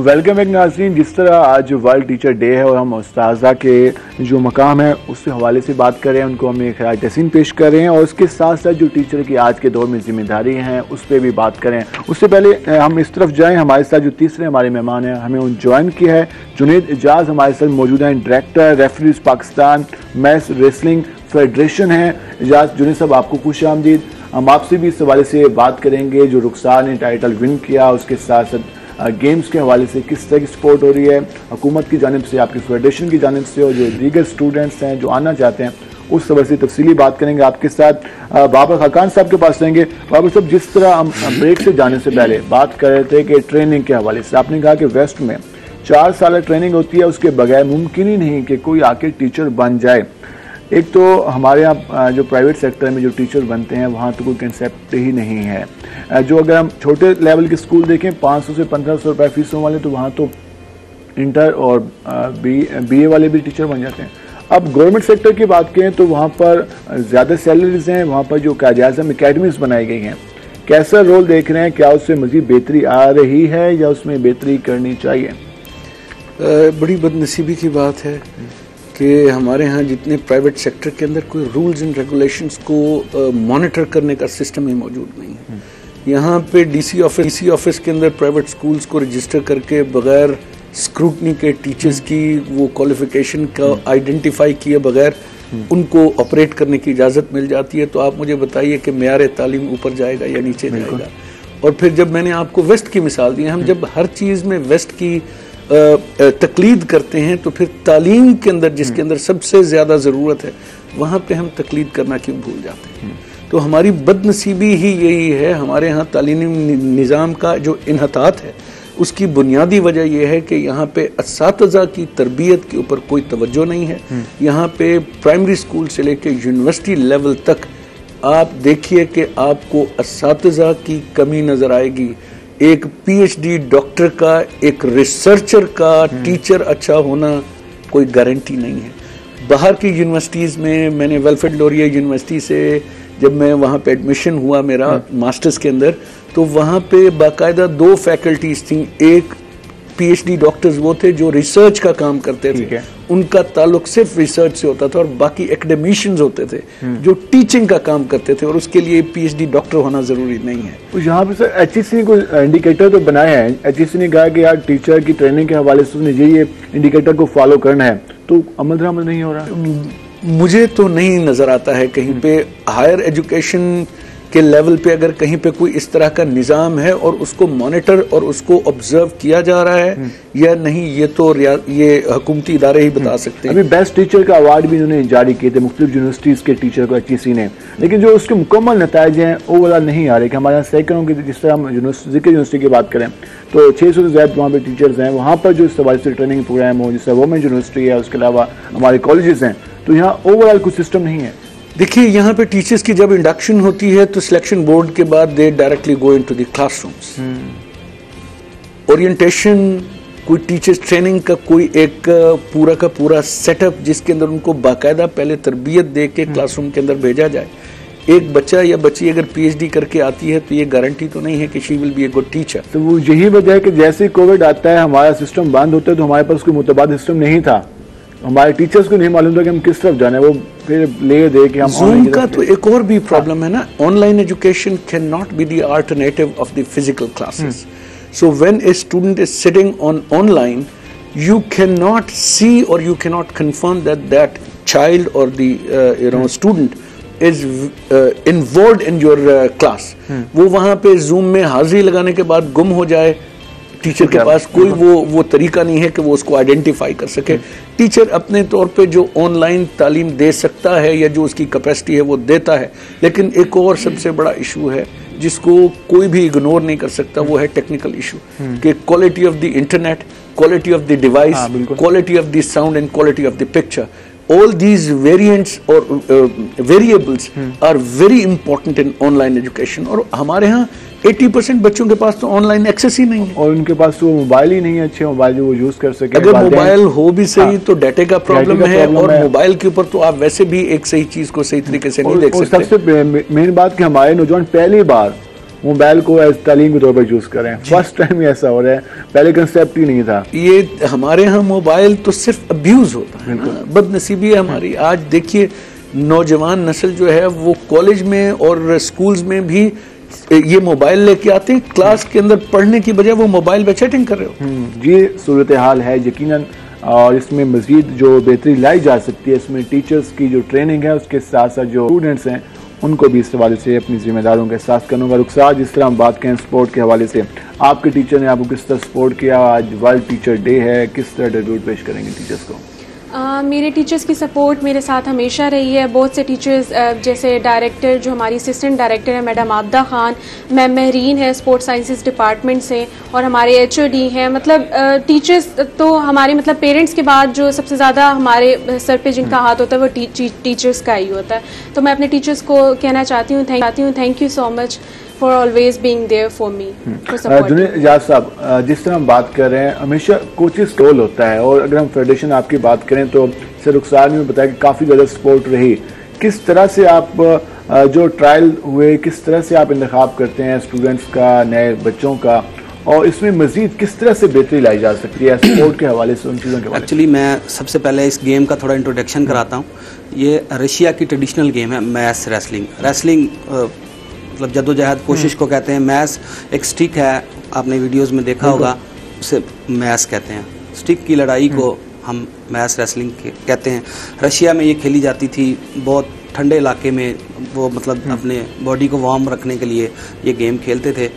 Speaker 1: वेलकम बैक नाज़रीन। जिस तरह आज वर्ल्ड टीचर डे है और हम उस्ताज़ा के जो मकाम है उसके हवाले से बात कर रहे हैं, उनको हम एक खैर तहसीन पेश कर रहे हैं और उसके साथ साथ जो टीचर की आज के दौर में जिम्मेदारी हैं उस पर भी बात करें। उससे पहले हम इस तरफ जाएं, हमारे साथ जो तीसरे हमारे मेहमान हैं, हमें उन ज्वाइन किया है जुनैद एजाज हमारे साथ मौजूद हैं, director referees Pakistan mas wrestling federation है। एजाज, जुनैद साहब, आपको खुश आमदीद। हम आपसे भी इस हवाले से बात करेंगे जो रुखसार ने टाइटल विन किया, उसके साथ साथ गेम्स के हवाले से किस तरह की सपोर्ट हो रही है हुकूमत की जानिब से, आपकी फेडरेशन की जानिब से, और जो दीगर स्टूडेंट्स हैं जो आना चाहते हैं उस हवाले से तफसीली बात करेंगे। आपके साथ बाबर खाकान साहब के पास रहेंगे। बाबर साहब, जिस तरह हम ब्रेक से जाने से पहले बात कर रहे थे कि ट्रेनिंग के हवाले से, आपने कहा कि वेस्ट में 4 साल ट्रेनिंग होती है, उसके बगैर मुमकिन ही नहीं कि कोई आके टीचर बन जाए। एक तो हमारे यहाँ जो प्राइवेट सेक्टर में जो टीचर बनते हैं वहाँ तो कोई कंसेप्ट ही नहीं है। जो अगर हम छोटे लेवल के स्कूल देखें 500 से 1500 रुपये फीसों वाले, तो वहाँ तो इंटर और BA वाले भी टीचर बन जाते हैं। अब गवर्नमेंट सेक्टर की बात करें तो वहाँ पर ज़्यादा सैलरीज हैं, वहाँ पर जो कायद-ए-आज़म अकेडमीज बनाई गई हैं, कैसा रोल देख रहे हैं? क्या उससे मज़ीद बेहतरी आ रही है या उसमें बेहतरी करनी चाहिए?
Speaker 2: बड़ी बदनसीबी की बात है कि हमारे यहाँ जितने प्राइवेट सेक्टर के अंदर कोई रूल्स एंड रेगुलेशंस को मॉनिटर करने का सिस्टम ही मौजूद नहीं है। यहाँ पे DC ऑफिस के अंदर प्राइवेट स्कूल्स को रजिस्टर करके बगैर स्क्रूटनी के टीचर्स की वो क्वालिफिकेशन का आइडेंटिफाई किए बगैर उनको ऑपरेट करने की इजाज़त मिल जाती है। तो आप मुझे बताइए कि मेयार तालीम ऊपर जाएगा या नीचे जाएगा? और फिर जब मैंने आपको वेस्ट की मिसाल दी, हम जब हर चीज़ में वेस्ट की तकलीद करते हैं तो फिर तालीम के अंदर जिसके अंदर सबसे ज़्यादा ज़रूरत है वहाँ पे हम तकलीद करना क्यों भूल जाते हैं? तो हमारी बदनसीबी ही यही है। हमारे यहाँ तालीमी निज़ाम का जो इन्हतात है उसकी बुनियादी वजह यह है कि यहाँ पे असातिज़ा की तरबियत के ऊपर कोई तवज्जो नहीं है। यहाँ पे प्राइमरी स्कूल से लेके यूनिवर्सिटी लेवल तक आप देखिए कि आपको असातिज़ा की कमी नज़र आएगी। एक PhD डॉक्टर का, एक रिसर्चर का टीचर अच्छा होना कोई गारंटी नहीं है। बाहर की यूनिवर्सिटीज़ में, मैंने वेल्फ्रेड लोरिया यूनिवर्सिटी से जब मैं वहाँ पे एडमिशन हुआ मेरा मास्टर्स के अंदर, तो वहाँ पे बाकायदा 2 फैकल्टीज थी। एक PhD डॉक्टर्स वो थे जो रिसर्च का काम करते थे, उनका ताल्लुक सिर्फ रिसर्च से होता था, और बाकी एकेडमिशियंस होते थे जो टीचिंग का काम करते थे, और उसके लिए PhD डॉक्टर होना जरूरी नहीं है।
Speaker 1: तो यहाँ पे सर HEC ने कोई इंडिकेटर तो बनाया है। HEC ने कहा कि यार टीचर की ट्रेनिंग के हवाले से ये इंडिकेटर को फॉलो करना है, तो अमल दरामद नहीं हो रहा।
Speaker 2: मुझे तो नहीं नजर आता है कहीं पे। हायर एजुकेशन के लेवल पे अगर कहीं पे कोई इस तरह का निज़ाम है और उसको मॉनिटर और उसको ऑब्जर्व किया जा रहा है या नहीं, ये तो ये हुकूमती इदारे ही बता सकते हैं।
Speaker 1: अभी बेस्ट टीचर का अवार्ड भी उन्होंने जारी किए थे मुख्तलिफ यूनिवर्सिटीज़ के टीचर को HEC ने, लेकिन जो उसके मुकम्मल नताइज हैं ओवरऑल नहीं आ रहे कि हमारे यहाँ सैकड़ों की, जिस तरह हम जिक्र यूनिवर्सिटी की बात करें तो 600 से ज़्यादा वहाँ पे टीचर्स हैं, वहाँ पर जो इस हवाले से ट्रेनिंग प्रोग्राम हो, जिस तरह वुमेन यूनिवर्सिटी है, उसके अलावा हमारे कॉलेजेस हैं, तो यहाँ ओवरऑल कुछ सिस्टम नहीं है।
Speaker 2: देखिए, यहाँ पे टीचर्स की जब इंडक्शन होती है तो सिलेक्शन बोर्ड के बाद दे directly go into the classrooms. Orientation, कोई टीचर्स ट्रेनिंग का कोई एक पूरा का पूरा सेटअप जिसके अंदर उनको बाकायदा पहले तरबियत दे के क्लासरूम के अंदर भेजा जाए। एक बच्चा या बच्ची अगर PhD करके आती है तो ये गारंटी तो नहीं है कि she will be a good teacher.
Speaker 1: तो वो यही वजह है कि जैसे कोविड आता है हमारा सिस्टम बंद होता है तो हमारे पास कोई मुतबाद सिस्टम नहीं था, हमारे टीचर्स को नहीं मालूम था कि हम किस तरफ जाना है, वो फिर ले दे कि हम
Speaker 2: Zoom का तो एक और भी प्रॉब्लम है ना, online education can not be the alternative of the physical classes. So when a student is sitting on online, you cannot see or you cannot confirm that child or the student is involved in your class। वो वहाँ पे Zoom में हाजिरी लगाने के बाद गुम हो जाए, टीचर के पास कोई वो तरीका नहीं है कि वो उसको आइडेंटिफाई कर सके। टीचर अपने तौर पे जो ऑनलाइन तालीम दे सकता है या जो उसकी कैपेसिटी है वो देता है, लेकिन एक और सबसे बड़ा इशू है जिसको कोई भी इग्नोर नहीं कर सकता, वो है टेक्निकल इशू कि quality of the internet, quality of the device, quality of the sound and quality of the picture. All these variants or variables are very important in online education। और हमारे यहाँ 80% बच्चों के पास तो ऑनलाइन एक्सेस ही नहीं है,
Speaker 1: और उनके पास तो मोबाइल ही नहीं है, अच्छे मोबाइल जो वो यूज कर सके।
Speaker 2: अगर मोबाइल हो भी सही तो डाटा का प्रॉब्लम है, और मोबाइल के ऊपर तो आप वैसे भी एक सही चीज को सही तरीके से नहीं देख सकते।
Speaker 1: सबसे मेन बात कि हमारे नौजवान पहली बार मोबाइल को एज तालीम के तौर पर यूज करें, फर्स्ट टाइम ही ऐसा हो रहा है, पहले कंसेप्ट ही नहीं था।
Speaker 2: ये हमारे यहाँ मोबाइल तो सिर्फ अब्यूज होता है, बदनसीबी है हमारी। आज देखिए नौजवान नस्ल जो है वो कॉलेज में और स्कूल्स में भी ये मोबाइल लेके आते हैं, क्लास के अंदर पढ़ने की बजाय वो मोबाइल पे चैटिंग कर रहे हो।
Speaker 1: ये सूरत हाल है यकीनन, और इसमें मजीद जो बेहतरी लाई जा सकती है, इसमें टीचर्स की जो ट्रेनिंग है उसके साथ साथ जो स्टूडेंट्स हैं उनको भी इस हवाले से अपनी जिम्मेदारों का एहसास करना होगा। रुखसार, जिस तरह हम बात करें स्पोर्ट के हवाले से, आपके टीचर ने आपको किस तरह सपोर्ट किया, आज वर्ल्ड टीचर डे है, किस तरह ट्रिब्यूट पेश करेंगे टीचर्स को?
Speaker 3: मेरे टीचर्स की सपोर्ट मेरे साथ हमेशा रही है। बहुत से टीचर्स जैसे डायरेक्टर, जो हमारी असिस्टेंट डायरेक्टर है मैडम आबदा खान, मैम महरीन है स्पोर्ट्स साइंसेज डिपार्टमेंट से, और हमारे HOD हैं। मतलब टीचर्स तो हमारे मतलब पेरेंट्स के बाद जो सबसे ज़्यादा हमारे सर पे जिनका हाथ होता है वो टीचर्स का ही होता है। तो मैं अपने टीचर्स को कहना चाहती हूँ thank you so much for always being there for me, for supporting me।
Speaker 1: Ijaz sahab, जिस तरह हम बात कर रहे हैं हमेशा कोचेस का रोल होता है, और अगर हम फेडरेशन आपकी बात करें तो सर रुखसार ने बताया कि काफ़ी ज़्यादा सपोर्ट रही। किस तरह से आप जो ट्रायल हुए, किस तरह से आप इंतखाब करते हैं स्टूडेंट्स का, नए बच्चों का, और इसमें मजीद किस तरह से बेहतरी लाई जा सकती है स्पोर्ट के हवाले से, उन चीज़ों के हवाले?
Speaker 5: एक्चुअली मैं सबसे पहले इस गेम का थोड़ा इंट्रोडक्शन कराता हूँ। ये रशिया की ट्रेडिशनल गेम है मैस रेसलिंग। मतलब जद्दोजहद कोशिश को कहते हैं। मैस एक स्टिक है, आपने वीडियोस में देखा होगा, उसे मैस कहते हैं। स्टिक की लड़ाई को हम मैस रेसलिंग कहते हैं। रशिया में ये खेली जाती थी, बहुत ठंडे इलाके में वो मतलब अपने बॉडी को वार्म रखने के लिए ये गेम खेलते थे।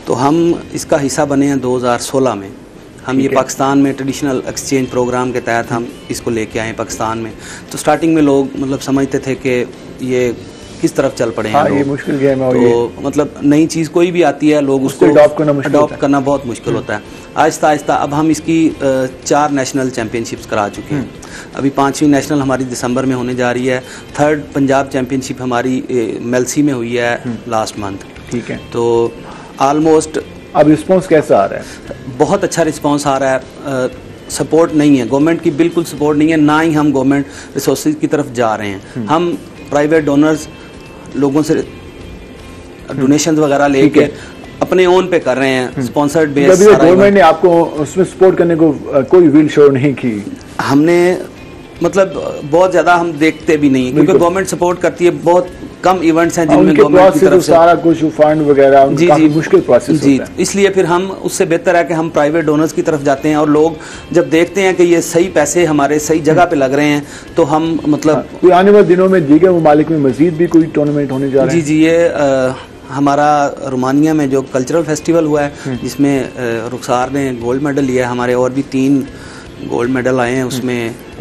Speaker 5: तो हम इसका हिस्सा बने हैं 2016 में। हम ये पाकिस्तान में ट्रेडिशनल एक्सचेंज प्रोग्राम के तहत हम इसको लेके आए पाकिस्तान में। तो स्टार्टिंग में लोग मतलब समझते थे कि ये किस तरफ चल पड़े हैं।
Speaker 1: हाँ, ये मुश्किल गेम है।
Speaker 5: तो मतलब नई चीज़ कोई भी आती है लोग उसको अडॉप्ट करना बहुत मुश्किल होता है। आहिस्ता आहिस्ता अब हम इसकी 4 नेशनल चैम्पियनशिप्स करा चुके हैं। अभी 5वीं नेशनल हमारी दिसंबर में होने जा रही है। 3rd पंजाब चैम्पियनशिप हमारी मेलसी में हुई है लास्ट मंथ।
Speaker 1: ठीक है,
Speaker 5: तो ऑलमोस्ट
Speaker 1: अब रिस्पॉन्स कैसा आ रहा है?
Speaker 5: बहुत अच्छा रिस्पॉन्स आ रहा है। सपोर्ट नहीं है, गवर्नमेंट की बिल्कुल सपोर्ट नहीं है, ना ही हम गवर्नमेंट रिसोर्सेज की तरफ जा रहे हैं। हम प्राइवेट डोनर्स लोगों से डोनेशन वगैरह लेके अपने ओन पे कर रहे हैं, स्पॉन्सर्ड बेस।
Speaker 1: गवर्नमेंट ने आपको उसमें सपोर्ट करने को कोई व्हील शो नहीं की?
Speaker 5: हमने मतलब बहुत ज़्यादा हम देखते भी नहीं, क्योंकि गवर्नमेंट सपोर्ट करती है बहुत कम इवेंट्स हैं जिनमें गवर्नमेंट की तरफ से
Speaker 1: सारा कुछ फंड वगैरह काफी मुश्किल प्रोसेस
Speaker 5: जी होता है। इसलिए फिर हम उससे बेहतर है कि हम प्राइवेट डोनर्स की तरफ जाते हैं और लोग जब देखते हैं कि ये सही पैसे हमारे सही जगह पे लग रहे हैं तो हम मतलब
Speaker 1: कोई आने वाले दिनों में दीगर ममालिक में मजीद भी कोई टूर्नामेंट होने जा रहा है?
Speaker 5: जी ये हमारा रोमानिया में जो कल्चरल फेस्टिवल हुआ है जिसमें रुखसार ने गोल्ड मेडल लिया है, हमारे और भी 3 गोल्ड मेडल आए हैं, उसमें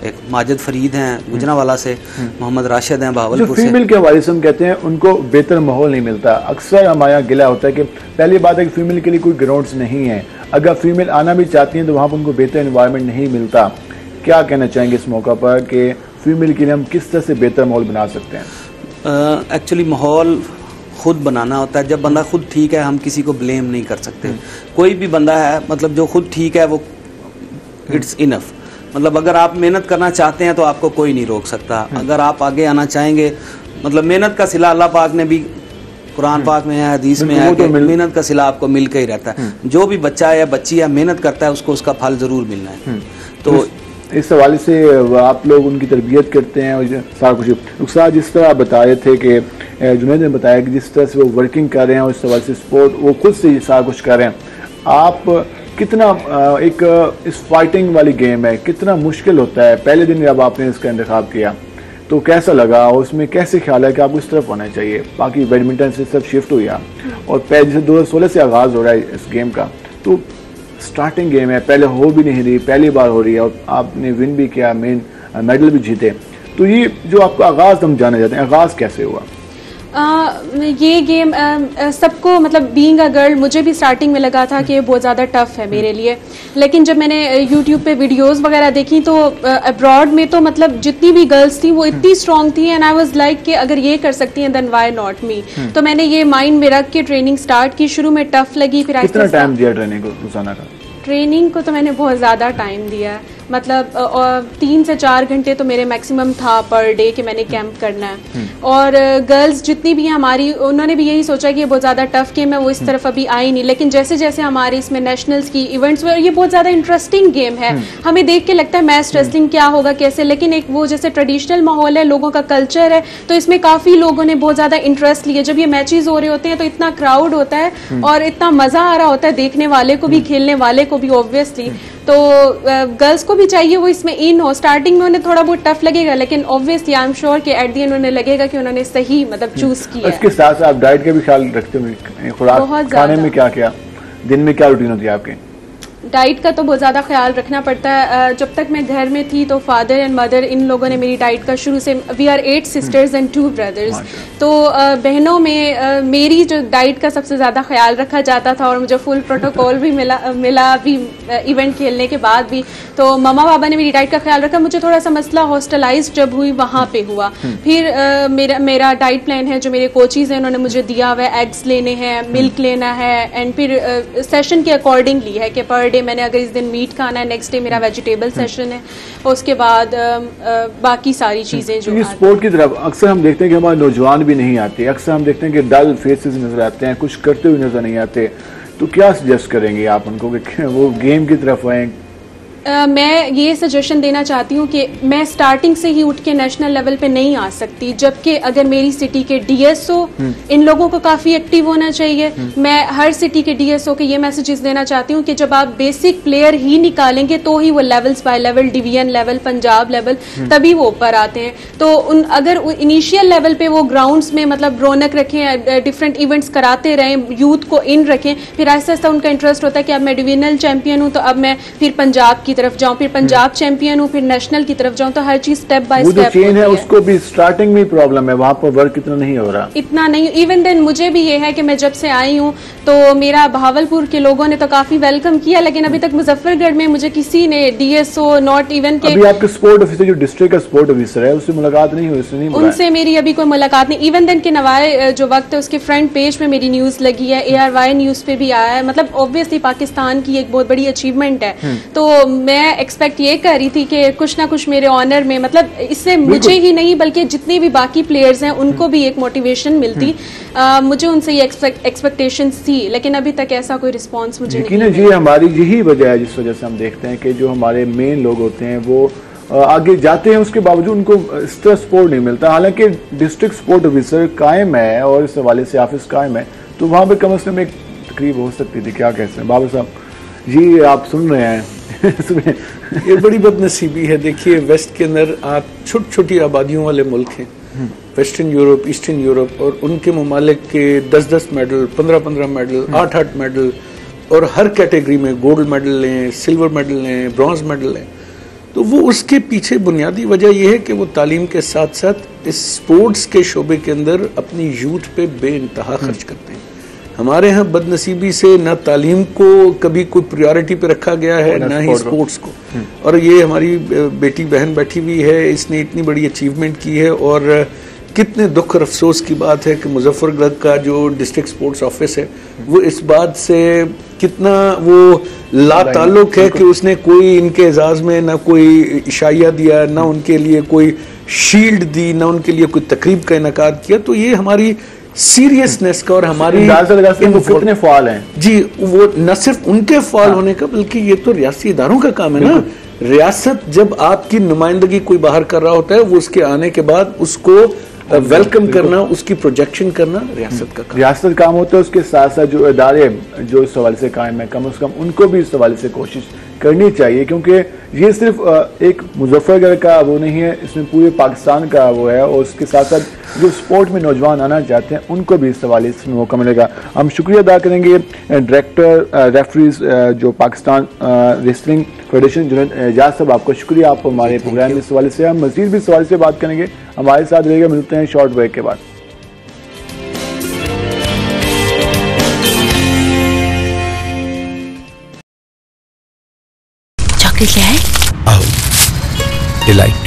Speaker 5: एक माजिद फरीद हैं गुजरांवाला से, मोहम्मद राशिद हैं भावलपुर से।
Speaker 1: फीमेल के हवाले से हम कहते हैं उनको बेहतर माहौल नहीं मिलता, अक्सर हमारे यहाँ गिला होता है कि पहली बात है कि फीमेल के लिए कोई ग्राउंड्स नहीं है, अगर फीमेल आना भी चाहती हैं तो वहाँ पर उनको बेहतर एनवायरनमेंट नहीं मिलता। क्या कहना चाहेंगे इस मौका पर कि फीमेल के लिए हम किस तरह से बेहतर माहौल बना सकते हैं?
Speaker 5: एक्चुअली माहौल खुद बनाना होता है। जब बंदा खुद ठीक है हम किसी को ब्लेम नहीं कर सकते। कोई भी बंदा है मतलब जो खुद ठीक है वो इट्स इनफ। मतलब अगर आप मेहनत करना चाहते हैं तो आपको कोई नहीं रोक सकता। अगर आप आगे आना चाहेंगे, मतलब मेहनत का सिला अल्लाह पाक ने भी कुरान पाक में है, हदीस में है कि मेहनत का सिला आपको मिल के ही रहता है। जो भी बच्चा है या बच्ची है मेहनत करता है उसको उसका फल ज़रूर मिलना है। तो
Speaker 1: इस हवाले से आप लोग उनकी तरबियत करते हैं और सारा कुछ नुकसान जिस तरह आप बता रहे थे कि जुनैद ने बताया कि जिस तरह से वो वर्किंग कर रहे हैं और इस हवाले से स्पोर्ट वो खुद से सारा कुछ कर रहे हैं, आप कितना एक इस फाइटिंग वाली गेम है कितना मुश्किल होता है? पहले दिन जब आपने इसका इंतखाब किया तो कैसा लगा और उसमें कैसे ख्याल है कि आपको इस तरफ होना चाहिए? बाकी बैडमिंटन से सब शिफ्ट हुआ और जैसे 2016 से आगाज़ हो रहा है इस गेम का, तो स्टार्टिंग गेम है, पहले हो भी नहीं रही, पहली बार हो रही है और आपने विन भी किया, मेन मेडल भी जीते। तो ये जो आपका आगाज़ हम जाना चाहते हैं, आगाज़ कैसे हुआ?
Speaker 3: ये गेम सबको मतलब बीइंग अ गर्ल मुझे भी स्टार्टिंग में लगा था कि बहुत ज़्यादा टफ है मेरे लिए, लेकिन जब मैंने यूट्यूब पे वीडियोस वगैरह देखी तो अब्रॉड में तो मतलब जितनी भी गर्ल्स थी वो इतनी स्ट्रांग थी एंड आई वाज लाइक कि अगर ये कर सकती हैं देन व्हाई नॉट मी। तो मैंने ये माइंड में रख के ट्रेनिंग स्टार्ट की। शुरू में टफ लगी, फिर
Speaker 1: कितना टाइम दिया ट्रेनिंग को रोजाना का?
Speaker 3: ट्रेनिंग को तो मैंने बहुत ज़्यादा टाइम दिया, मतलब 3 से 4 घंटे तो मेरे मैक्सिमम था पर डे कि मैंने कैंप करना है। और गर्ल्स जितनी भी हैं हमारी, उन्होंने भी यही सोचा कि ये बहुत ज़्यादा टफ गेम है, वो इस तरफ अभी आई नहीं। लेकिन जैसे जैसे हमारे इसमें नेशनल्स की इवेंट्स हुए, ये बहुत ज़्यादा इंटरेस्टिंग गेम है। हमें देख के लगता है मैच रेसलिंग क्या होगा कैसे, लेकिन एक वो जैसे ट्रेडिशनल माहौल है, लोगों का कल्चर है, तो इसमें काफ़ी लोगों ने बहुत ज़्यादा इंटरेस्ट लिया। जब ये मैचेस हो रहे होते हैं तो इतना क्राउड होता है और इतना मज़ा आ रहा होता है देखने वाले को भी, खेलने वाले को भी ऑब्वियसली। तो गर्ल्स को भी चाहिए वो इसमें इन हो। स्टार्टिंग में उन्हें थोड़ा बहुत टफ लगेगा, लेकिन ऑब्वियसली आई एम श्योर कि एट द एंड उन्हें लगेगा कि उन्होंने सही मतलब चूज किया।
Speaker 1: इसके साथ साथ आप डाइट का भी ख्याल रखते होंगे, खुराक खाने में क्या क्या, दिन में क्या रूटीन होती है आपके?
Speaker 3: डाइट का तो बहुत ज़्यादा ख्याल रखना पड़ता है। जब तक मैं घर में थी तो फादर एंड मदर इन लोगों ने मेरी डाइट का शुरू से, we are 8 sisters and 2 brothers, तो बहनों में मेरी जो डाइट का सबसे ज़्यादा ख्याल रखा जाता था और मुझे फुल प्रोटोकॉल भी मिला भी इवेंट खेलने के बाद भी। तो मम्मा पापा ने मेरी डाइट का ख्याल रखा। मुझे थोड़ा सा मसला हॉस्टलाइज जब हुई वहाँ पे हुआ। फिर मेरा डाइट प्लान है जो मेरे कोचीज़ हैं उन्होंने मुझे दिया हुआ है, एग्स लेने हैं, मिल्क लेना है, एंड फिर सेशन के अकॉर्डिंगली है कि पर डे मैंने अगर इस दिन मीट खाना है, नेक्स्ट डे मेरा वेजिटेबल सेशन है, उसके बाद बाकी सारी चीज़ें जो
Speaker 1: इस स्पोर्ट की तरफ अक्सर हम देखते हैं कि हमारे नौजवान भी नहीं आते, अक्सर हम देखते हैं कि डल फेसेस नजर आते हैं, कुछ करते हुए नजर नहीं आते। तो क्या सजेस्ट करेंगे आप उनको कि वो गेम की तरफ आएँ?
Speaker 3: मैं ये सजेशन देना चाहती हूँ कि मैं स्टार्टिंग से ही उठ के नेशनल लेवल पे नहीं आ सकती, जबकि अगर मेरी सिटी के डीएसओ इन लोगों को काफ़ी एक्टिव होना चाहिए। मैं हर सिटी के डीएसओ के ये मैसेजेस देना चाहती हूँ कि जब आप बेसिक प्लेयर ही निकालेंगे तो ही वो levels by level, division level, Punjab level, तभी वो ऊपर आते हैं। तो अगर इनिशियल लेवल पे वो ग्राउंड्स में मतलब रौनक रखें, डिफरेंट इवेंट्स कराते रहें, यूथ को इन रखें, फिर आहिस्ता आहिस्ता उनका इंटरेस्ट होता है कि अब मैं डिवीजनल चैंपियन हूँ तो अब मैं फिर पंजाब की तरफ जाऊं, फिर पंजाब चैंपियन हूं, फिर नेशनल की तरफ जाऊं। तो हर चीज स्टेप बाय स्टेप
Speaker 1: चेन है, उसको भी स्टार्टिंग में प्रॉब्लम है, वहां पर वर्क इतना नहीं हो रहा,
Speaker 3: इतना नहीं। इवन देन मुझे भी ये है कि मैं जब से आई हूं तो मेरा भावलपुर के लोगों ने तो काफी वेलकम किया, लेकिन अभी तक मुजफ्फरगढ़ में मुझे किसी ने डीएसओ नॉट इवन के
Speaker 1: अभी आपके स्पोर्ट ऑफिसर जो डिस्ट्रिक्ट का स्पोर्ट ऑफिसर है उससे मुलाकात नहीं हुई, उससे नहीं बुलाया?
Speaker 3: उनसे मेरी अभी कोई मुलाकात नहीं। इवन देन के नवाए जो वक्त है उसके फ्रंट पेज पे मेरी न्यूज लगी है, ARY न्यूज पे भी आया है। मतलब ऑब्वियसली पाकिस्तान की एक बहुत बड़ी अचीवमेंट है, तो मैं एक्सपेक्ट ये कर रही थी कि कुछ ना कुछ मेरे ऑनर में, मतलब इससे मुझे ही नहीं बल्कि जितने भी बाकी प्लेयर्स हैं उनको भी एक मोटिवेशन मिलती। मुझे उनसे ये एक्सपेक्टेशंस थी, लेकिन अभी तक ऐसा कोई रिस्पांस मुझे नहीं मिला।
Speaker 1: जी हमारी यही वजह है जिस वजह से हम देखते हैं कि जो हमारे मेन लोग होते हैं वो आगे जाते हैं, उसके बावजूद उनको इस तरह सपोर्ट नहीं मिलता। हालांकि डिस्ट्रिक्ट स्पोर्ट ऑफिसर कायम है और इस हवाले से ऑफिस कायम है, तो वहाँ पर कम से कम एक तकरीब हो सकती थी। क्या कहते हैं बाबर साहब जी, आप सुन रहे हैं?
Speaker 2: ये बड़ी बदनसीबी है। देखिए वेस्ट के अंदर आप छोटी छोटी आबादियों वाले मुल्क हैं, वेस्टर्न यूरोप, ईस्टर्न यूरोप, और उनके ममालिक के 10-10 मेडल, 15-15 मेडल, 8-8 मेडल, और हर कैटेगरी में गोल्ड मेडल लें, सिल्वर मेडल लें, ब्रॉन्ज मेडल लें। तो वो उसके पीछे बुनियादी वजह यह है कि वो तालीम के साथ साथ इस स्पोर्ट्स के शोबे के अंदर अपनी यूथ पे बेइंतहा खर्च करते हैं। हमारे यहाँ बदनसीबी से ना तालीम को कभी कोई प्रायोरिटी पे रखा गया है, ना ही स्पोर्ट्स को। और ये हमारी बेटी बहन बैठी हुई है, इसने इतनी बड़ी अचीवमेंट की है, और कितने दुख और अफसोस की बात है कि मुजफ्फरगढ़ का जो डिस्ट्रिक्ट स्पोर्ट्स ऑफिस है वो इस बात से कितना वो लाताल्लुक है कि उसने कोई इनके एजाज में ना कोई इशाया दिया, ना उनके लिए कोई शील्ड दी, ना उनके लिए कोई तकरीब का इनकाद किया। तो ये हमारी सीरियसनेस का और हमारी
Speaker 1: वो कितने फाल हैं
Speaker 2: जी, वो न सिर्फ उनके फाल होने का बल्कि ये तो रियासती इदारों का काम है ना। रियासत जब आपकी नुमाइंदगी कोई बाहर कर रहा होता है, वो उसके आने के बाद उसको वेलकम करना, उसकी प्रोजेक्शन करना रियासत का काम।
Speaker 1: रियासत का काम होता है। उसके साथ साथ जो इदारे जो इस हवाले से कायम है, कम से कम उनको भी इस हवाले से कोशिश करनी चाहिए, क्योंकि ये सिर्फ एक मुजफ्फरगढ़ का वो नहीं है, इसमें पूरे पाकिस्तान का वो है। और उसके साथ साथ जो स्पोर्ट में नौजवान आना चाहते हैं उनको भी इस हवाले से मौका मिलेगा। हम शुक्रिया अदा करेंगे डायरेक्टर रेफरीज जो पाकिस्तान रेसलिंग फेडरेशन जुनैद एजाज साहब, आपका शुक्रिया, आप हमारे प्रोग्राम में इस हवाले से। हम मजीद भी इस हवाले से बात करेंगे, हमारे साथ रहेगा। मिलते हैं शॉर्ट ब्रेक के बाद।
Speaker 6: क्या है?
Speaker 7: डिलाइट।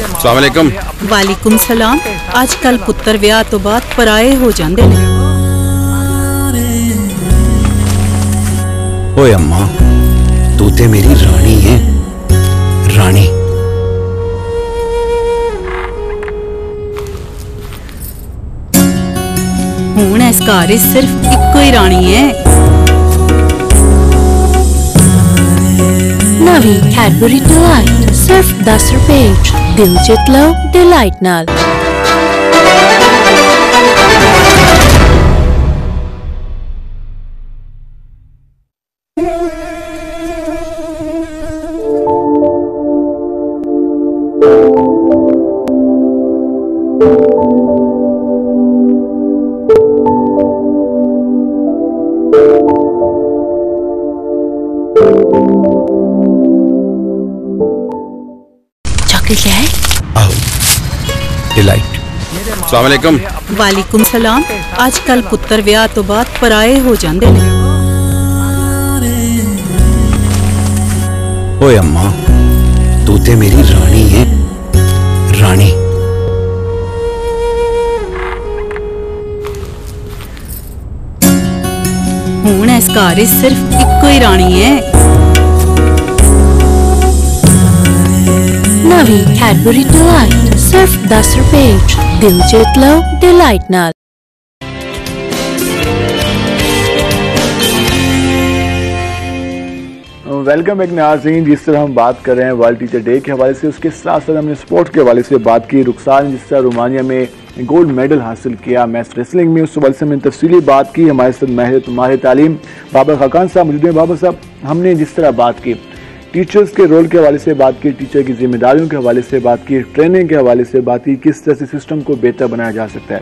Speaker 7: अस्सलाम वालेकुम।
Speaker 6: वालेकुम सलाम। आजकल पुत्र विआह तो बाद पराए हो जाते ने।
Speaker 7: ओए अम्मा, तू ते मेरी रानी है, रानी।
Speaker 6: हुण इस घर सिर्फ इको ही रानी है। नवी कैडबरी डिलाइट सिर्फ 10 रुपए, दिल जित लो डिलाइट नाल। क्या है?
Speaker 7: डिलाइट। अस्सलाम वालेकुम।
Speaker 6: वालेकुम सलाम। आजकल पुत्र विआह तो बाद पराए हो जाते ने।
Speaker 7: ओए अम्मा, तू ते मेरी रानी है, रानी।
Speaker 6: हुण इस घर सिर्फ इको ही रानी है। नवी कैडबरी डिलाइट सिर्फ 10 रुपए, दिल जीत लो डिलाइट नाल।
Speaker 1: वेलकम बैक नाज़रीन। जिस तरह हम बात कर रहे हैं वर्ल्ड टीचर डे के हवाले से, उसके साथ साथ हमने स्पोर्ट्स के हवाले से बात की। रुखसार ने जिस तरह रोमानिया में गोल्ड मेडल हासिल किया मैच रेसलिंग में, उस हवाले से हमने तफसीली बात की। हमारे साथ माहिर तालीम बाबर खाकान साहब मौजूद हैं। बाबर साहब, हमने जिस तरह बात की टीचर्स के रोल के हवाले से बात की, टीचर की जिम्मेदारियों के हवाले से बात की, ट्रेनिंग के हवाले से बात की, किस तरह से सिस्टम को बेहतर बनाया जा सकता है।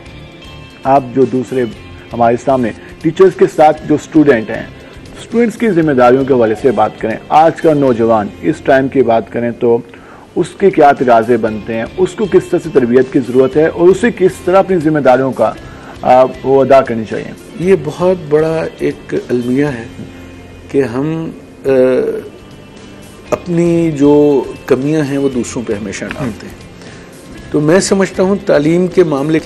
Speaker 1: आप जो दूसरे हमारे सामने टीचर्स के साथ जो स्टूडेंट हैं, स्टूडेंट्स की जिम्मेदारियों के हवाले से बात करें, आज का नौजवान इस टाइम की बात करें तो उसके क्या तकाज़े बनते हैं, उसको किस तरह से तरबियत की ज़रूरत है और उसे किस तरह अपनी जिम्मेदारियों का वो अदा करनी चाहिए।
Speaker 2: ये बहुत बड़ा एक अलमिया है कि हम अपनी जो कमियां हैं वो दूसरों पे हमेशा डालते हैं। तो मैं समझता हूँ तालीम के मामले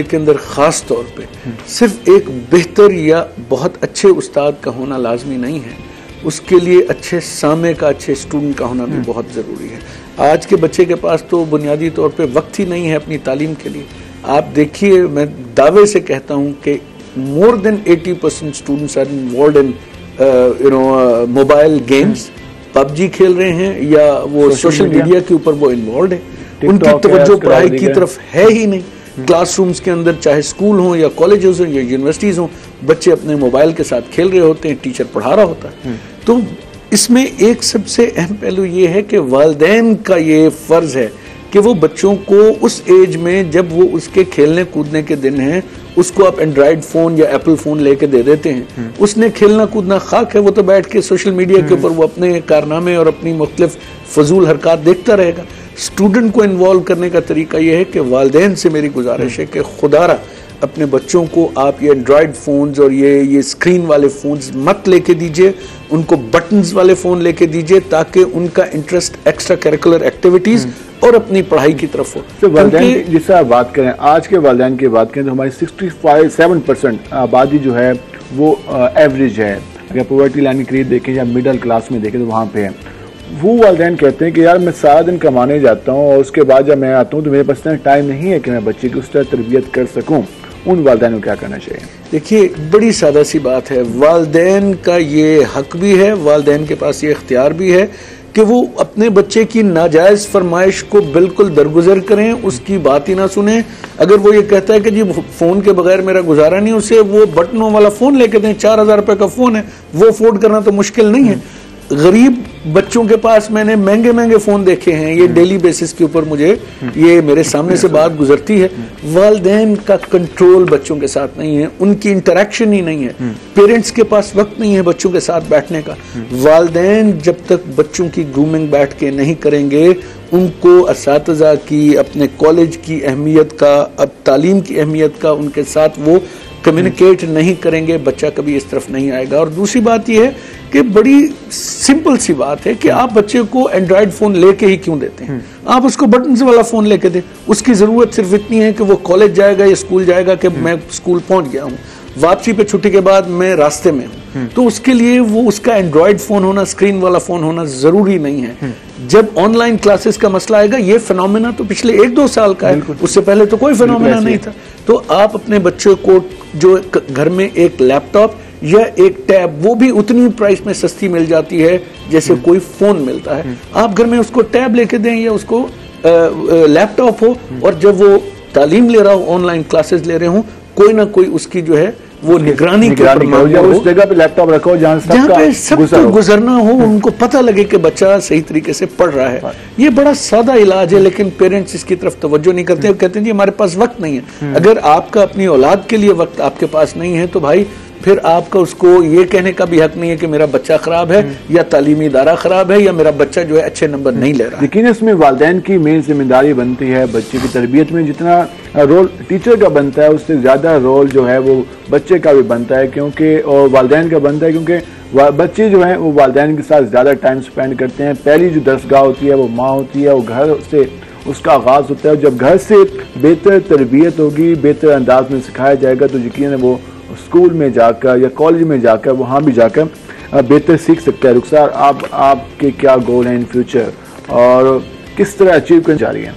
Speaker 2: के अंदर ख़ास तौर पे सिर्फ एक बेहतर या बहुत अच्छे उस्ताद का होना लाजमी नहीं है, उसके लिए अच्छे सामे का, अच्छे स्टूडेंट का होना भी बहुत ज़रूरी है। आज के बच्चे के पास तो बुनियादी तौर पे वक्त ही नहीं है अपनी तालीम के लिए। आप देखिए, मैं दावे से कहता हूँ कि more than 80% students are involved in mobile games, PUBG खेल रहे हैं या वो सोशल मीडिया के ऊपर वो इन्वॉल्व है, उनकी तवज्जो पढ़ाई की तरफ है ही नहीं। क्लासरूम्स के अंदर चाहे स्कूल हो या कॉलेजेस हो या यूनिवर्सिटीज हो, बच्चे अपने मोबाइल के साथ खेल रहे होते हैं, टीचर पढ़ा रहा होता है। तो इसमें एक सबसे अहम पहलू ये है कि वालिदैन का ये फर्ज है कि वो बच्चों को उस एज में जब वो उसके खेलने कूदने के दिन हैं, उसको आप एंड्रॉयड फोन या एप्पल फोन लेके दे देते हैं, उसने खेलना कूदना खाक है, वो तो बैठ के सोशल मीडिया के ऊपर वो अपने कारनामे और अपनी मुख्तलिफ फजूल हरकत देखता रहेगा। स्टूडेंट को इन्वॉल्व करने का तरीका यह है कि वालिदैन से मेरी गुजारिश है कि खुदारा अपने बच्चों को आप ये एंड्रॉयड फोन्स और ये स्क्रीन वाले फोन्स मत लेके दीजिए, उनको बटन्स वाले फोन लेके दीजिए ताकि उनका इंटरेस्ट एक्स्ट्रा करिकुलर एक्टिविटीज और अपनी पढ़ाई की तरफ हो।
Speaker 1: तो वालिदैन जिससे आप बात करें, आज के वालिदैन की बात करें तो हमारी 67% आबादी जो है वो एवरेज है। अगर पॉवर्टी लाइन के करीब देखें या मिडिल क्लास में देखें तो वहाँ पे है। वो वालिदैन कहते हैं कि यार मैं सारा दिन कमाने जाता हूँ और उसके बाद जब मैं आता हूँ तो मेरे पास इतना टाइम नहीं है कि मैं बच्चे की उस तरह तरबियत कर सकूँ। उन वालिदैन को क्या करना चाहिए?
Speaker 2: देखिए, बड़ी सादा सी बात है, वालिदैन का ये हक भी है, वालिदैन के पास ये इख्तियार भी है कि वो अपने बच्चे की नाजायज फरमाइश को बिल्कुल दरगुजर करें, उसकी बात ही ना सुने। अगर वो ये कहता है कि जी फोन के बगैर मेरा गुजारा नहीं, उसे वो बटनों वाला फोन लेके दें। 4000 रुपए का फोन है, वो अफोर्ड करना तो मुश्किल नहीं है। गरीब बच्चों के पास मैंने महंगे महंगे फोन देखे हैं, ये डेली बेसिस के ऊपर मुझे ये मेरे सामने से बात गुजरती है। वालिदैन का कंट्रोल बच्चों के साथ नहीं है, उनकी इंटरेक्शन ही नहीं है, पेरेंट्स के पास वक्त नहीं है बच्चों के साथ बैठने का। वालिदैन जब तक बच्चों की ग्रूमिंग बैठ के नहीं करेंगे, उनको असातिज़ा की, अपने कॉलेज की अहमियत का, अब तालीम की अहमियत का उनके साथ वो कम्युनिकेट नहीं करेंगे, बच्चा कभी इस तरफ नहीं आएगा। और दूसरी बात यह है कि बड़ी सिंपल सी बात है कि आप बच्चे को एंड्रॉयड फोन लेके ही क्यों देते हैं? आप उसको बटन वाला फोन लेके दें। उसकी जरूरत सिर्फ इतनी है कि वो कॉलेज जाएगा या स्कूल जाएगा कि मैं स्कूल पहुंच गया हूँ, वापसी पे छुट्टी के बाद मैं रास्ते में हूँ, तो उसके लिए वो उसका एंड्रॉयड फोन होना, स्क्रीन वाला फोन होना जरूरी नहीं है। जब ऑनलाइन क्लासेस का मसला आएगा, ये फिनोमेना तो पिछले 1-2 साल का है, उससे पहले तो कोई फिनोमेना नहीं था। तो आप अपने बच्चों को जो घर में एक लैपटॉप या एक टैब, वो भी उतनी प्राइस में सस्ती मिल जाती है जैसे कोई फोन मिलता है, आप घर में उसको टैब लेके दें या उसको लैपटॉप हो, और जब वो तालीम ले रहा हो, ऑनलाइन क्लासेस ले रहे हो, कोई ना कोई उसकी जो है वो निगरानी
Speaker 1: उस जगह पे लैपटॉप रखो जहाँ
Speaker 2: पे सबको गुजरना हो, उनको पता लगे कि बच्चा सही तरीके से पढ़ रहा है। ये बड़ा सादा इलाज है, लेकिन पेरेंट्स इसकी तरफ तवज्जो नहीं करते। कहते हैं जी हमारे पास वक्त नहीं है। अगर आपका अपनी औलाद के लिए वक्त आपके पास नहीं है तो भाई फिर आपका उसको ये कहने का भी हक नहीं है कि मेरा बच्चा खराब है या तालीमी इदारा खराब है या मेरा बच्चा जो है अच्छे नंबर नहीं ले रहा।
Speaker 1: लेकिन इसमें वालिदैन की मेन जिम्मेदारी बनती है बच्चे की तरबियत में। जितना रोल टीचर का बनता है उससे ज़्यादा रोल जो है वो बच्चे का भी बनता है, क्योंकि और वालिदैन का बनता है, क्योंकि बच्चे जो हैं वो वालिदैन के साथ ज़्यादा टाइम स्पेंड करते हैं। पहली जो दरसगाह होती है वो माँ होती है, वो घर से उसका आगाज़ होता है। जब घर से बेहतर तरबियत होगी, बेहतर अंदाज में सिखाया जाएगा तो यकीन है वो स्कूल में जाकर या कॉलेज में जाकर वहाँ भी जाकर बेहतर सीख सकता है। रुखसार, आपके क्या गोल हैं इन फ्यूचर और किस तरह अचीव करने जा रही हैं?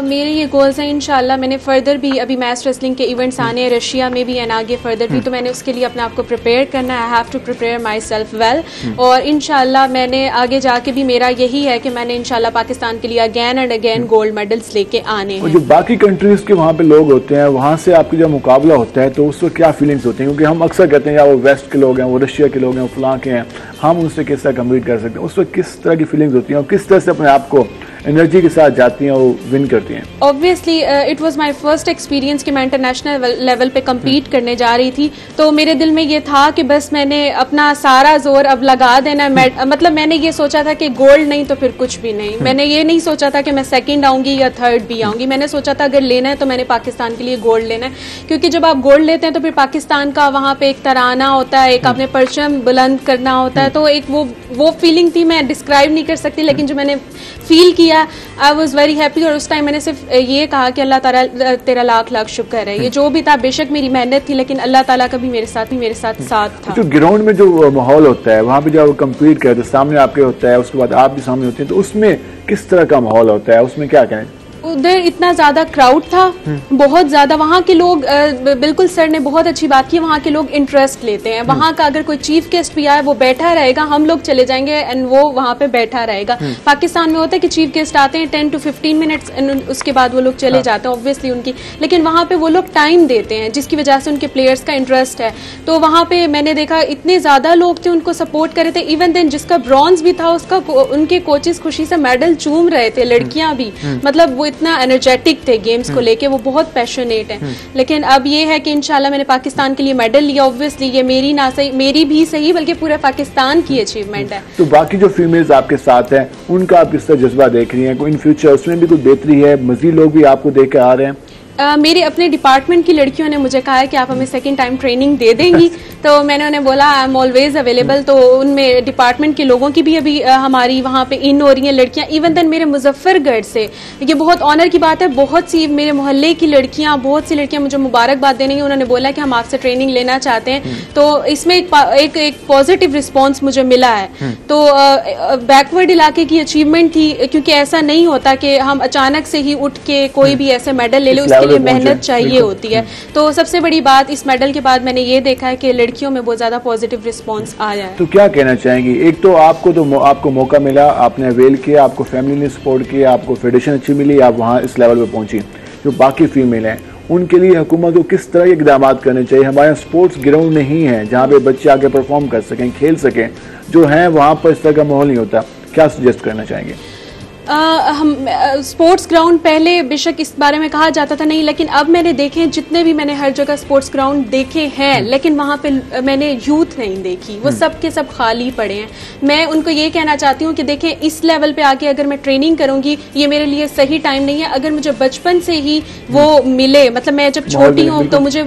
Speaker 3: मेरे ये गोल्स हैं इंशाल्लाह। मैंने फर्दर भी अभी मैच रेसलिंग के इवेंट्स आने हैं रशिया में भी एंड आगे फर्दर भी, तो मैंने उसके लिए अपने आप को प्रिपेयर करना है। I have to prepare myself well, और इंशाल्लाह मैंने आगे जाके भी मेरा यही है कि मैंने इंशाल्लाह पाकिस्तान के लिए again and again gold medals लेके आने हैं।
Speaker 1: जो बाकी कंट्रीज के वहाँ पे लोग होते हैं, वहाँ से आपका जब मुकाबला होता है तो उस वक्त क्या फीलिंग्स होती हैं? क्योंकि हम अक्सर कहते हैं या वो वेस्ट के लोग हैं, वो रशिया के लोग हैं, वो फलां के हैं, हम उनसे किस तरह कम्पीट कर सकते हैं? उस वक्त किस तरह की फीलिंग्स होती हैं और किस तरह से अपने आप को एनर्जी के साथ जाती हैं और विन करती हैं?
Speaker 3: Obviously it was my first experience कि मैं इंटरनेशनल लेवल पे compete करने जा रही थी, तो मेरे दिल में ये था कि बस मैंने अपना सारा जोर अब लगा देना। मतलब मैंने ये सोचा था कि गोल्ड नहीं तो फिर कुछ भी नहीं। मैंने ये नहीं सोचा था कि मैं सेकंड आऊंगी या थर्ड भी आऊंगी। मैंने सोचा था अगर लेना है तो मैंने पाकिस्तान के लिए गोल्ड लेना है, क्योंकि जब आप गोल्ड लेते हैं तो फिर पाकिस्तान का वहाँ पे एक तराना होता है, एक अपने परचम बुलंद करना होता है, तो एक वो फीलिंग थी, मैं डिस्क्राइब नहीं कर सकती। लेकिन जो मैंने फील किया, आई वॉज वेरी हैप्पी। और उस टाइम मैंने सिर्फ ये कहा कि अल्लाह ताला तेरा लाख लाख शुक्र है। ये जो भी था बेशक मेरी मेहनत थी, लेकिन अल्लाह ताला का भी मेरे साथ था।
Speaker 1: जो ग्राउंड में जो माहौल होता है वहाँ पे जब कम्पीट करते सामने आपके होता है, उसके बाद आप भी सामने होते हैं, तो उसमें किस तरह का माहौल होता है? उसमें क्या कहें?
Speaker 3: उधर इतना ज्यादा क्राउड था, बहुत ज्यादा। वहाँ के लोग बिल्कुल सर ने बहुत अच्छी बात की, वहाँ के लोग इंटरेस्ट लेते हैं। वहाँ का अगर कोई चीफ गेस्ट भी आए वो बैठा रहेगा, हम लोग चले जाएंगे एंड वो वहाँ पे बैठा रहेगा। पाकिस्तान में होता है कि चीफ गेस्ट आते हैं 10 to 15 मिनट्स, उसके बाद वो लोग चले जाते हैं ऑब्वियसली उनकी, लेकिन वहाँ पे वो लोग टाइम देते हैं जिसकी वजह से उनके प्लेयर्स का इंटरेस्ट है। तो वहाँ पे मैंने देखा इतने ज्यादा लोग थे, उनको सपोर्ट कर रहे थे। इवन देन जिसका ब्रॉन्ज भी था उसका उनके कोचेस खुशी से मेडल चूम रहे थे, लड़कियां भी। मतलब वो इतना एनर्जेटिक थे गेम्स को लेके, वो बहुत पैशनेट हैं। लेकिन अब ये है कि इंशाल्लाह मैंने पाकिस्तान के लिए मेडल लिया। ऑब्वियसली ये मेरी भी सही बल्कि पूरे पाकिस्तान की अचीवमेंट है।
Speaker 1: तो बाकी जो फीमेल्स आपके साथ हैं उनका आप किस तरह जज्बा देख रही हैं? इन फ्यूचर उसमें भी कोई बेहतरी है? मजीद लोग भी आपको देख के आ रहे हैं?
Speaker 3: मेरे अपने डिपार्टमेंट की लड़कियों ने मुझे कहा है कि आप हमें सेकंड टाइम ट्रेनिंग दे देंगी, तो मैंने उन्हें बोला आई एम ऑलवेज अवेलेबल। तो उनमें डिपार्टमेंट के लोगों की भी अभी हमारी वहाँ पे इन हो रही हैं लड़कियाँ। इवन देन मेरे मुजफ्फरगढ़ से, ये बहुत ऑनर की बात है, बहुत सी मेरे मोहल्ले की लड़कियाँ, बहुत सी लड़कियाँ मुझे मुबारकबाद देने की, उन्होंने बोला कि हम आपसे ट्रेनिंग लेना चाहते हैं। तो इसमें एक पॉजिटिव रिस्पॉन्स मुझे मिला है। तो बैकवर्ड इलाके की अचीवमेंट थी, क्योंकि ऐसा नहीं होता कि हम अचानक से ही उठ के कोई भी ऐसे मेडल ले ले, उसके लिए मेहनत चाहिए होती है। तो सबसे बड़ी बात इस मेडल के बाद मैंने ये देखा है कि लड़कियों में बहुत ज्यादा पॉजिटिव रिस्पांस आया है।
Speaker 1: तो क्या कहना चाहेंगी? एक तो आपको मौका मिला, आपने अवेल किया, आपको फैमिली ने सपोर्ट किया, आपको फेडरेशन अच्छी मिली, आप वहाँ इस लेवल पे पहुंची। जो बाकी फीमेल हैं उनके लिए हुकूमत को किस तरह के इकदाम करने चाहिए? हमारे स्पोर्ट्स ग्राउंड नहीं है जहाँ पे बच्चे आगे परफॉर्म कर सकें, खेल सकें, जो है वहाँ पर इस तरह का माहौल नहीं होता। क्या सजेस्ट करना चाहेंगे?
Speaker 3: हम स्पोर्ट्स ग्राउंड पहले बेशक इस बारे में कहा जाता था नहीं, लेकिन अब मैंने देखे जितने भी मैंने हर जगह स्पोर्ट्स ग्राउंड देखे हैं, लेकिन वहाँ पे मैंने यूथ नहीं देखी, वो सब के सब खाली पड़े हैं। मैं उनको ये कहना चाहती हूँ कि देखें इस लेवल पे आके अगर मैं ट्रेनिंग करूंगी ये मेरे लिए सही टाइम नहीं है। अगर मुझे बचपन से ही वो मिले, मतलब मैं जब छोटी हूँ तो मुझे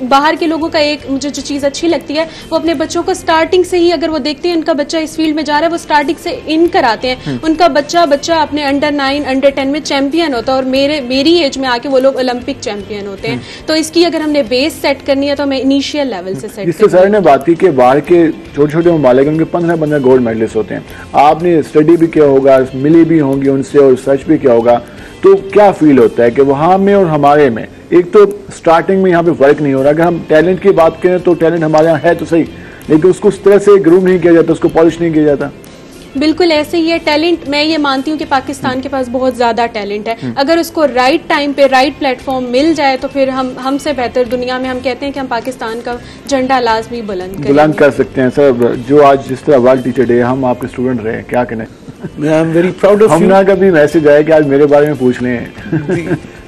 Speaker 3: बाहर के लोगों का एक मुझे जो चीज़ अच्छी लगती है वो अपने बच्चों को स्टार्टिंग से ही, अगर वो देखते हैं उनका बच्चा इस फील्ड में जा रहा है, वो स्टार्टिंग से इन कराते हैं। उनका बच्चा अपने अंडर 9 अंडर 10 में चैंपियन होता है और मेरी एज में आके वो लोग ओलंपिक चैंपियन होते हैं। तो इसकी अगर हमने बेस सेट करनी है तो हमें इनिशियल लेवल से सेट
Speaker 1: जिससे सर ने बात की कि बाहर के छोटे छोटे ममालिक उनके 15 गोल्ड मेडलिस्ट होते हैं। आपने स्टडी भी किया होगा, मिली भी होंगी उनसे और सर्च भी किया होगा, तो क्या फील होता है कि वहाँ में और हमारे में एक तो स्टार्टिंग में यहाँ पे फर्क नहीं हो रहा? अगर हम टैलेंट की बात करें तो टैलेंट हमारे यहाँ है तो सही, लेकिन उसको उस तरह से ग्रूम नहीं किया जाता, उसको पॉलिश नहीं किया जाता।
Speaker 3: बिल्कुल ऐसे ही है टैलेंट। मैं ये मानती हूँ कि पाकिस्तान के पास बहुत ज्यादा टैलेंट है, अगर उसको राइट टाइम पे राइट प्लेटफॉर्म मिल जाए तो फिर हमसे बेहतर दुनिया में हम कहते हैं कि हम पाकिस्तान का झंडा लाजमी बुलंद कर सकते
Speaker 1: हैं। सर जो आज जिस तरह वर्ल्ड टीचर डे, हम आपके स्टूडेंट रहे, क्या कहना?
Speaker 2: I am very proud of you.
Speaker 1: हम ना कभी मैसेज आया कि आज मेरे बारे में पूछ लें।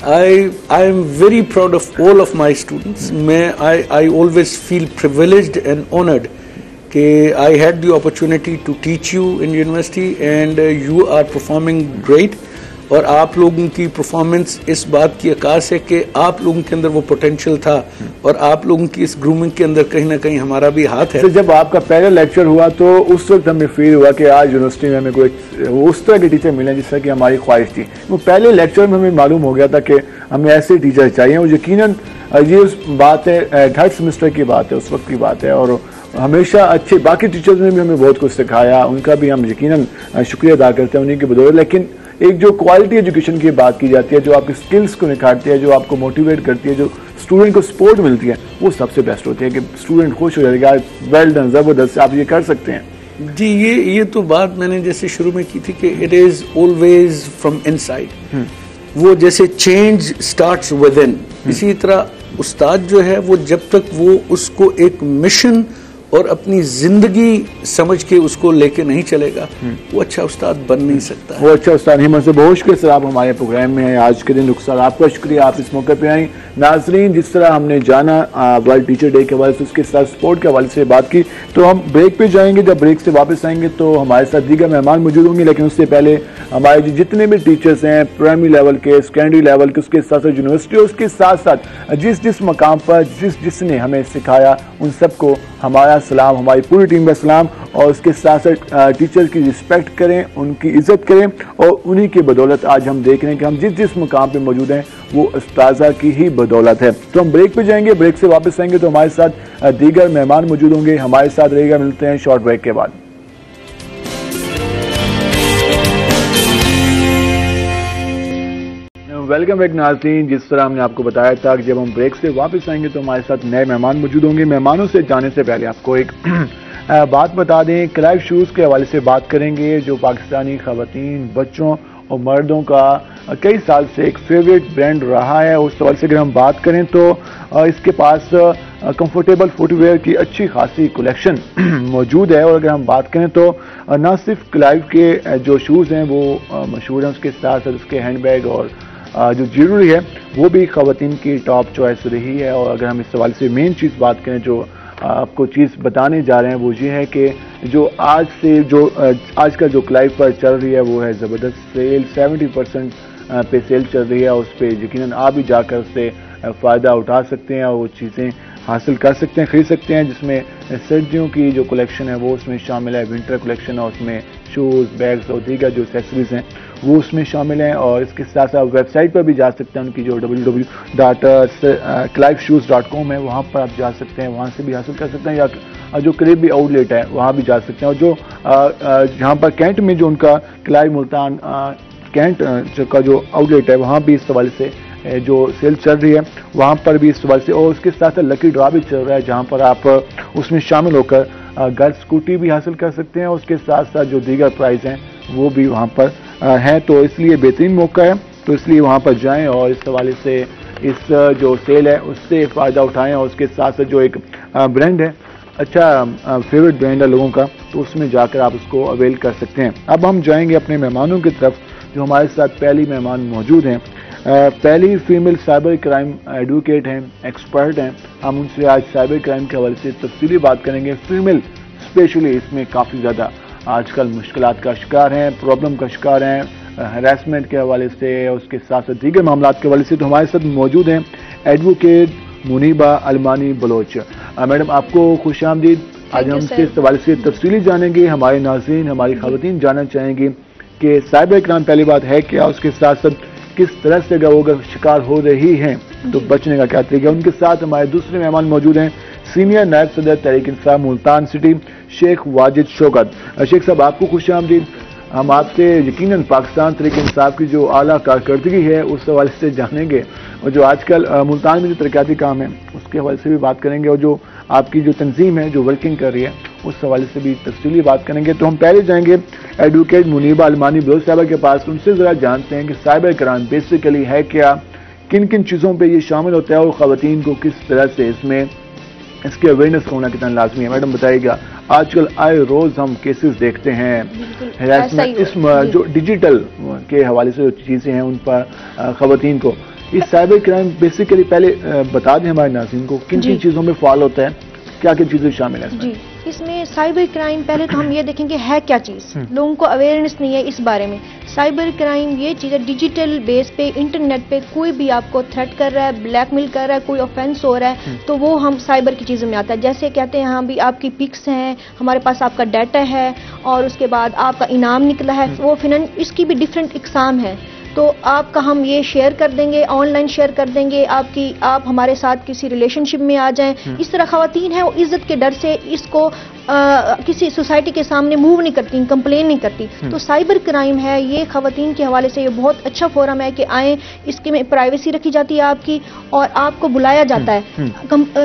Speaker 2: I am very proud of all of my students. I always feel privileged and honored कि I had the opportunity to teach you in university and you are performing great. और आप लोगों की परफॉर्मेंस इस बात की अक्कास है कि आप लोगों के अंदर वो पोटेंशियल था और आप लोगों की इस ग्रूमिंग के अंदर कहीं ना कहीं हमारा भी हाथ है।
Speaker 1: तो जब आपका पहला लेक्चर हुआ तो उस वक्त हमें फील हुआ कि आज यूनिवर्सिटी में हमें कोई उस तरह के टीचर मिले जिस तरह की हमारी ख्वाहिश थी। वो पहले लेक्चर में हमें मालूम हो गया था कि हमें ऐसे टीचर चाहिए। और यकीनन ये उस बात है, 3rd सेमेस्टर की बात है, उस वक्त की बात है। और हमेशा अच्छे बाकी टीचर्स ने भी हमें बहुत कुछ सिखाया, उनका भी हम यकीनन शुक्रिया अदा करते हैं उन्हीं की बदौलत। लेकिन एक जो क्वालिटी एजुकेशन की बात की जाती है, जो आपकी स्किल्स को निखारती है, जो आपको मोटिवेट करती है, जो स्टूडेंट को सपोर्ट मिलती है, वो सबसे बेस्ट होती है कि स्टूडेंट खुश हो जाएगा, वेल डन, जबरदस्त, आप ये कर सकते हैं।
Speaker 2: जी, ये तो बात मैंने जैसे शुरू में की थी कि it is always from inside. वो जैसे चेंज स्टार्ट्स विद इन, इसी तरह उस्ताद जो है वो जब तक वो उसको एक मिशन और अपनी जिंदगी समझ के उसको लेके नहीं चलेगा वो अच्छा उस्ताद बन नहीं सकता।
Speaker 1: वो अच्छा उस्ताद नहीं बन सकता। बहुत शुक्रिया सर, आप हमारे प्रोग्राम में आज के दिन रुखसार, आपका शुक्रिया, आप इस मौके पे आई। नाजरीन, जिस तरह हमने जाना वर्ल्ड टीचर डे के हवाले से, उसके साथ स्पोर्ट के हवाले से बात की, तो हम ब्रेक पे जाएंगे। जब ब्रेक से वापस आएंगे तो हमारे साथ दीगर मेहमान मौजूद होंगे, लेकिन उससे पहले हमारे जितने भी टीचर्स हैं प्राइमरी लेवल के, सेकेंडरी लेवल के, उसके साथ साथ यूनिवर्सिटी, उसके साथ साथ जिस मकाम पर जिसने हमें सिखाया, उन सबको हमारा सलाम, हमारी पूरी टीम का सलाम। और उसके साथ साथ टीचर की रिस्पेक्ट करें, उनकी इज्जत करें, और उन्हीं की बदौलत आज हम देख रहे हैं कि हम जिस मुकाम पे मौजूद हैं वो उस्ताज़ा की ही बदौलत है। तो हम ब्रेक पे जाएंगे, ब्रेक से वापस आएंगे तो हमारे साथ दीगर मेहमान मौजूद होंगे, हमारे साथ रहेगा। मिलते हैं शॉर्ट ब्रेक के बाद। वेलकम बैक नाज़रीन। जिस तरह हमने आपको बताया था कि जब हम ब्रेक से वापस आएंगे तो हमारे साथ नए मेहमान मौजूद होंगे। मेहमानों से जाने से पहले आपको एक बात बता दें, क्लाइव शूज़ के हवाले से बात करेंगे जो पाकिस्तानी ख़वातीन, बच्चों और मर्दों का कई साल से एक फेवरेट ब्रांड रहा है। उस हवाले से अगर हम बात करें तो इसके पास कंफर्टेबल फुटवेयर की अच्छी खासी कलेक्शन मौजूद है। और अगर हम बात करें तो न सिर्फ क्लाइव के जो शूज़ हैं वो मशहूर हैं, उसके साथ साथ उसके हैंडबैग और जो ज्वेलरी है वो भी ख़वातीन की टॉप चॉइस रही है। और अगर हम इस हवाले से मेन चीज़ बात करें जो आपको चीज़ बताने जा रहे हैं वो ये है कि जो आज का जो क्लाइव पर चल रही है वो है ज़बरदस्त सेल। 70% पे सेल चल रही है। उस पर यकीनन आप भी जाकर उससे फ़ायदा उठा सकते हैं और वो चीज़ें हासिल कर सकते हैं, खरीद सकते हैं। जिसमें सर्दियों की जो कलेक्शन है वो उसमें शामिल है, विंटर कलेक्शन और उसमें शूज़, बैग्स और दीगर जो एक्सेसरीज़ हैं वो उसमें शामिल हैं। और इसके साथ साथ वेबसाइट पर भी जा सकते हैं, उनकी जो www.cliveshoes.com है वहाँ पर आप जा सकते हैं, वहाँ से भी हासिल कर सकते हैं, या जो करीबी आउटलेट है वहाँ भी जा सकते हैं। और जो जहाँ पर कैंट में जो उनका क्लाइव मुल्तान कैंट का जो आउटलेट है वहाँ भी इस हवाले से जो सेल चल रही है वहाँ पर भी इस हवाले से, और उसके साथ साथ लकी ड्रा भी चल रहा है जहाँ पर आप उसमें शामिल होकर घर स्कूटी भी हासिल कर सकते हैं। उसके साथ साथ जो दीगर प्राइस हैं वो भी वहाँ पर हैं। तो इसलिए बेहतरीन मौका है, तो इसलिए वहाँ पर जाएं और इस हवाले से इस जो सेल है उससे फ़ायदा उठाएं। और उसके साथ साथ जो एक ब्रांड है, अच्छा फेवरेट ब्रांड है लोगों का, तो उसमें जाकर आप उसको अवेल कर सकते हैं। अब हम जाएंगे अपने मेहमानों की तरफ जो हमारे साथ पहली मेहमान मौजूद हैं। पहली फीमेल साइबर क्राइम एडवोकेट हैं, एक्सपर्ट हैं। हम उनसे आज साइबर क्राइम के हवाले से तफसीली बात करेंगे। फीमेल स्पेशली इसमें काफ़ी ज़्यादा आजकल मुश्किलात का शिकार हैं, प्रॉब्लम का शिकार हैं, हरासमेंट के हवाले से, उसके साथ साथ दीगर मामलात के हवाले से। तो हमारे साथ मौजूद हैं एडवोकेट मुनीबा अलमानी बलोच। मैडम आपको खुश आमदीद। आज हम इस हवाले से तफसीली जानेंगे। हमारे नाज़रीन, हमारी ख़वातीन जानना चाहेंगी कि साइबर क्राइम पहली बात है क्या, उसके साथ साथ किस तरह से अगर वो शिकार हो रही हैं तो बचने का क्या तरीका है। उनके साथ हमारे दूसरे मेहमान मौजूद हैं, सीनियर नायब सदर तहरीक इंसाफ मुल्तान सिटी शेख वाजिद शौकत। शेख साहब आपको खुश आमदीद। हम आपसे यकीनन पाकिस्तान तहरीक इंसाफ की जो आला कारकर्दगी है उस हवाले से जानेंगे, और जो आजकल मुल्तान में जो तरक्याती काम है उसके हवाले से भी बात करेंगे, और जो आपकी जो तंजीम है जो वर्किंग कर रही है उस हवाले से भी तफसीली बात करेंगे। तो हम पहले जाएंगे एडवोकेट मुनीबा अलमानी बलोच साहबा के पास, उनसे ज़रा जानते हैं कि साइबर क्राइम बेसिकली है क्या, किन किन चीज़ों पे ये शामिल होता है और ख़वातीन को किस तरह से इसमें इसके अवेयरनेस होना कितना लाजमी है। मैडम बताइएगा, आजकल आए रोज़ हम केसेस देखते हैं हरासमेंट, इस जो डिजिटल के हवाले से जो चीज़ें हैं उन पर ख़वातीन को, इस साइबर क्राइम बेसिकली पहले बता दें हमारे नाज़रीन को किन किन चीज़ों में फॉल होता है, क्या क्या चीज़ें शामिल है इसमें।
Speaker 8: इसमें साइबर क्राइम पहले तो हम ये देखेंगे है क्या चीज़, लोगों को अवेयरनेस नहीं है इस बारे में। साइबर क्राइम ये चीज़ है डिजिटल बेस पे, इंटरनेट पे कोई भी आपको थ्रेट कर रहा है, ब्लैकमेल कर रहा है, कोई ऑफेंस हो रहा है तो वो हम साइबर की चीज़ों में आता है। जैसे कहते हैं हाँ भी आपकी पिक्स हैं, हमारे पास आपका डाटा है और उसके बाद आपका इनाम निकला है, वो इसकी भी डिफरेंट इकसाम है। तो आपका हम ये शेयर कर देंगे, ऑनलाइन शेयर कर देंगे, आप हमारे साथ किसी रिलेशनशिप में आ जाएं। इस तरह ख़वातीन है वो इज्जत के डर से इसको किसी सोसाइटी के सामने मूव नहीं करती, कंप्लेन नहीं करती। तो साइबर क्राइम है ये ख़वातीन के हवाले से ये बहुत अच्छा फोरम है कि आएँ, इसके में प्राइवेसी रखी जाती है आपकी और आपको बुलाया जाता है,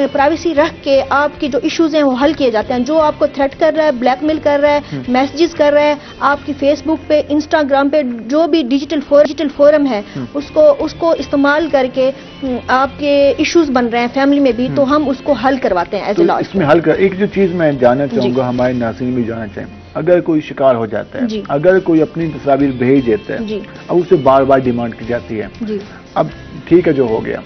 Speaker 8: प्राइवेसी रख के आपकी जो इश्यूज़ हैं वो हल किए जाते हैं। जो आपको थ्रेट कर रहा है, ब्लैकमेल कर रहा है, मैसेजेस कर रहा है, आपकी फेसबुक पे, इंस्टाग्राम पे जो भी डिजिटल फोरम है उसको इस्तेमाल करके आपके इश्यूज बन रहे हैं फैमिली में भी, तो हम उसको हल करवाते हैं एज ए लॉ।
Speaker 1: इसमें हल कर एक जो चीज मैं जानना चाहूंगा, हमारे नाज़रीन भी जानना चाहें, अगर कोई शिकार हो जाता है, अगर कोई अपनी तस्वीर भेज देता है, अब उसे बार बार डिमांड की जाती है, अब ठीक है जो हो गया,